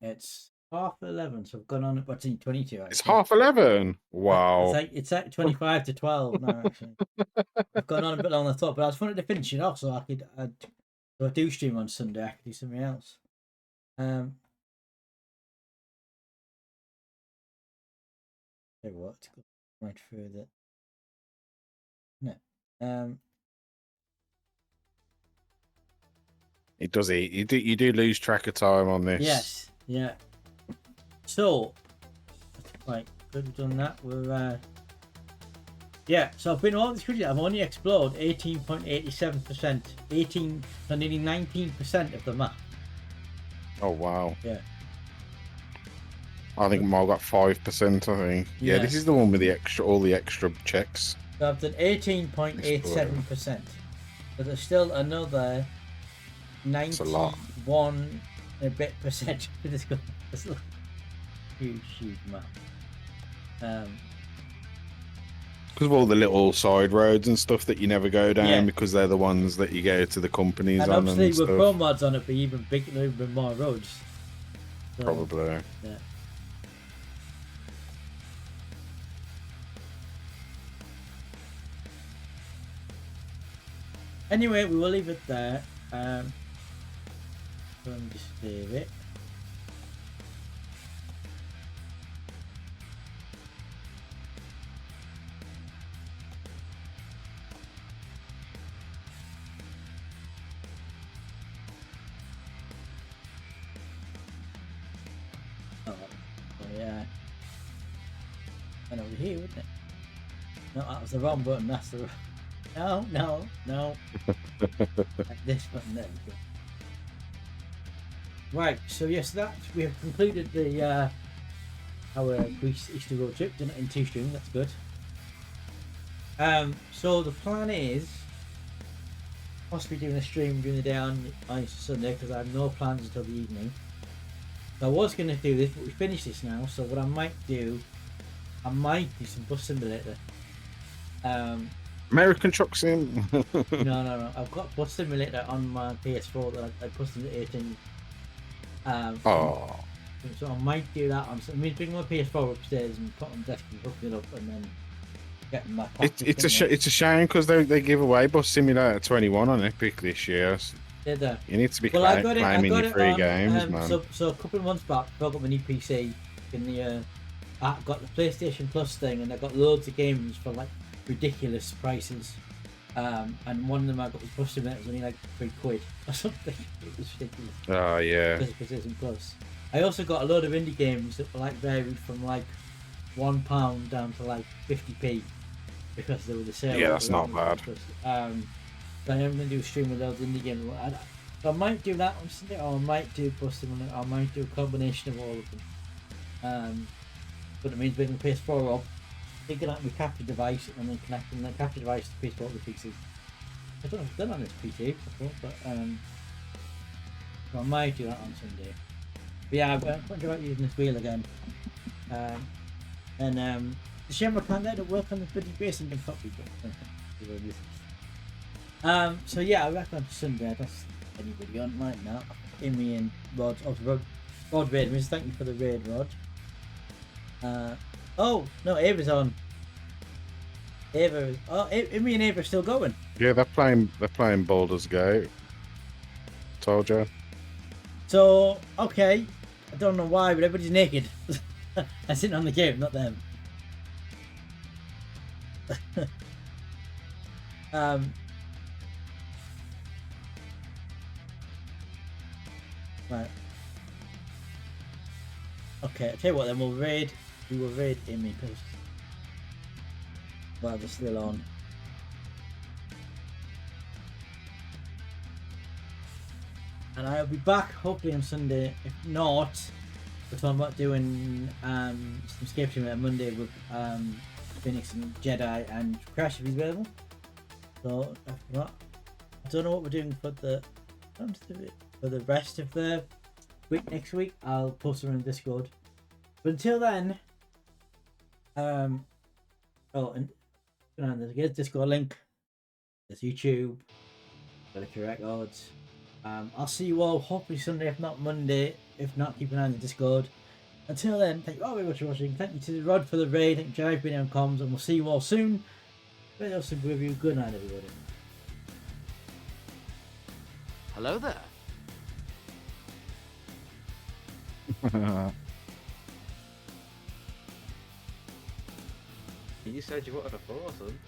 Speaker 3: It's 11:30, so I've gone on at 22. Actually.
Speaker 6: It's 11:30. Wow.
Speaker 3: It's like 25 to 12 now. Actually, I've gone on a bit longer than I thought, but I just wanted to finish it off so I do stream on Sunday. I could do something else. What? Right further. No.
Speaker 6: It does eat. You do lose track of time on this.
Speaker 3: Yes. Yeah. So, right, good. We've done that. We're yeah. So I've been all this video. I've only explored 18.87%, nearly 19% of the map.
Speaker 6: Oh wow.
Speaker 3: Yeah.
Speaker 6: I think mine got 5%. I think. Yeah, this is the one with all the extra checks.
Speaker 3: So I've done 18.87%, but there's still another 91 and a bit percent. This is a huge map.
Speaker 6: Because of all the little side roads and stuff that you never go down because they're the ones that you go to the companies
Speaker 3: and
Speaker 6: on.
Speaker 3: Obviously, with ProMods on it, be even bigger, even more roads. So,
Speaker 6: probably.
Speaker 3: Yeah. Anyway, we will leave it there. Let me just save it. Oh yeah. And over here, wouldn't it? No, that was the wrong button. That's the. No. Like this button there. We go. Right, so yes, we have completed the our Greece Easter road trip. Done it in 2 streams. That's good. So the plan is possibly doing a stream during the day on Sunday because I have no plans until the evening. So I was going to do this, but we finished this now. So what I might do some Bus Simulator.
Speaker 6: American Truck Sim.
Speaker 3: No. I've got Bus Simulator on my PS4 that I pushed into 18.
Speaker 6: Oh,
Speaker 3: So I might do that. I mean, bring my PS4 upstairs and put it on the desk and hook it up, and then get my.
Speaker 6: it's a shame because they give away Bus Simulator 21 on Epic this year.
Speaker 3: Did they?
Speaker 6: You need to be
Speaker 3: I
Speaker 6: claiming
Speaker 3: got
Speaker 6: your
Speaker 3: it
Speaker 6: free
Speaker 3: on,
Speaker 6: games, man.
Speaker 3: So a couple of months back, I got my new PC in the. I got the PlayStation Plus thing, and I got loads of games for like ridiculous prices. And one of them I got was Bus Simulator, it was only like £3 or something. It was ridiculous.
Speaker 6: Oh yeah.
Speaker 3: Because of PlayStation Plus. I also got a load of indie games that were like varied from like £1 down to like 50p because they were the sale.
Speaker 6: Yeah, that's not bad.
Speaker 3: So I'm going to do a stream with those indie games. So I might do that on Sunday, or I might do Bus Simulator, or I might do a combination of all of them. But it means bringing the PS4 up, picking up my capture device, and then connecting the capture device to the PS4 to the PC. I don't know if I've done that on this PC before, but so I might do that on Sunday. But yeah, I'm thinking about using this wheel again. And the shame I can't let it work on the bloody racing and copy. So yeah, I reckon on Sunday. That's anybody on right now. Amy and Rod. Rod Raid. Thank you for the raid, Rod. Oh no, Ava's on. Ava. Oh, Amy and Ava are still going.
Speaker 6: Yeah, they're playing Baldur's Gate. Told you.
Speaker 3: So okay, I don't know why, but everybody's naked. I'm sitting on the game, not them. Right. Okay, I'll tell you what then, we will raid Amy because while they're still on. And I'll be back hopefully on Sunday. If not, we're talking about doing some escape stream on Monday with Phoenix and Jedi and Crash if he's available. So I don't know what we're doing for the rest of the week next week. I'll post it on Discord. But until then, and there's Discord link, there's YouTube, Military Records. I'll see you all hopefully Sunday, if not Monday. If not, keep an eye on the Discord. Until then, thank you all very much for watching. Thank you to Rod for the raid. Thank you, Jerry, for being on comms, and we'll see you all soon. Very awesome review. Good night, everybody.
Speaker 7: Hello there. You said you wanted a 4, son.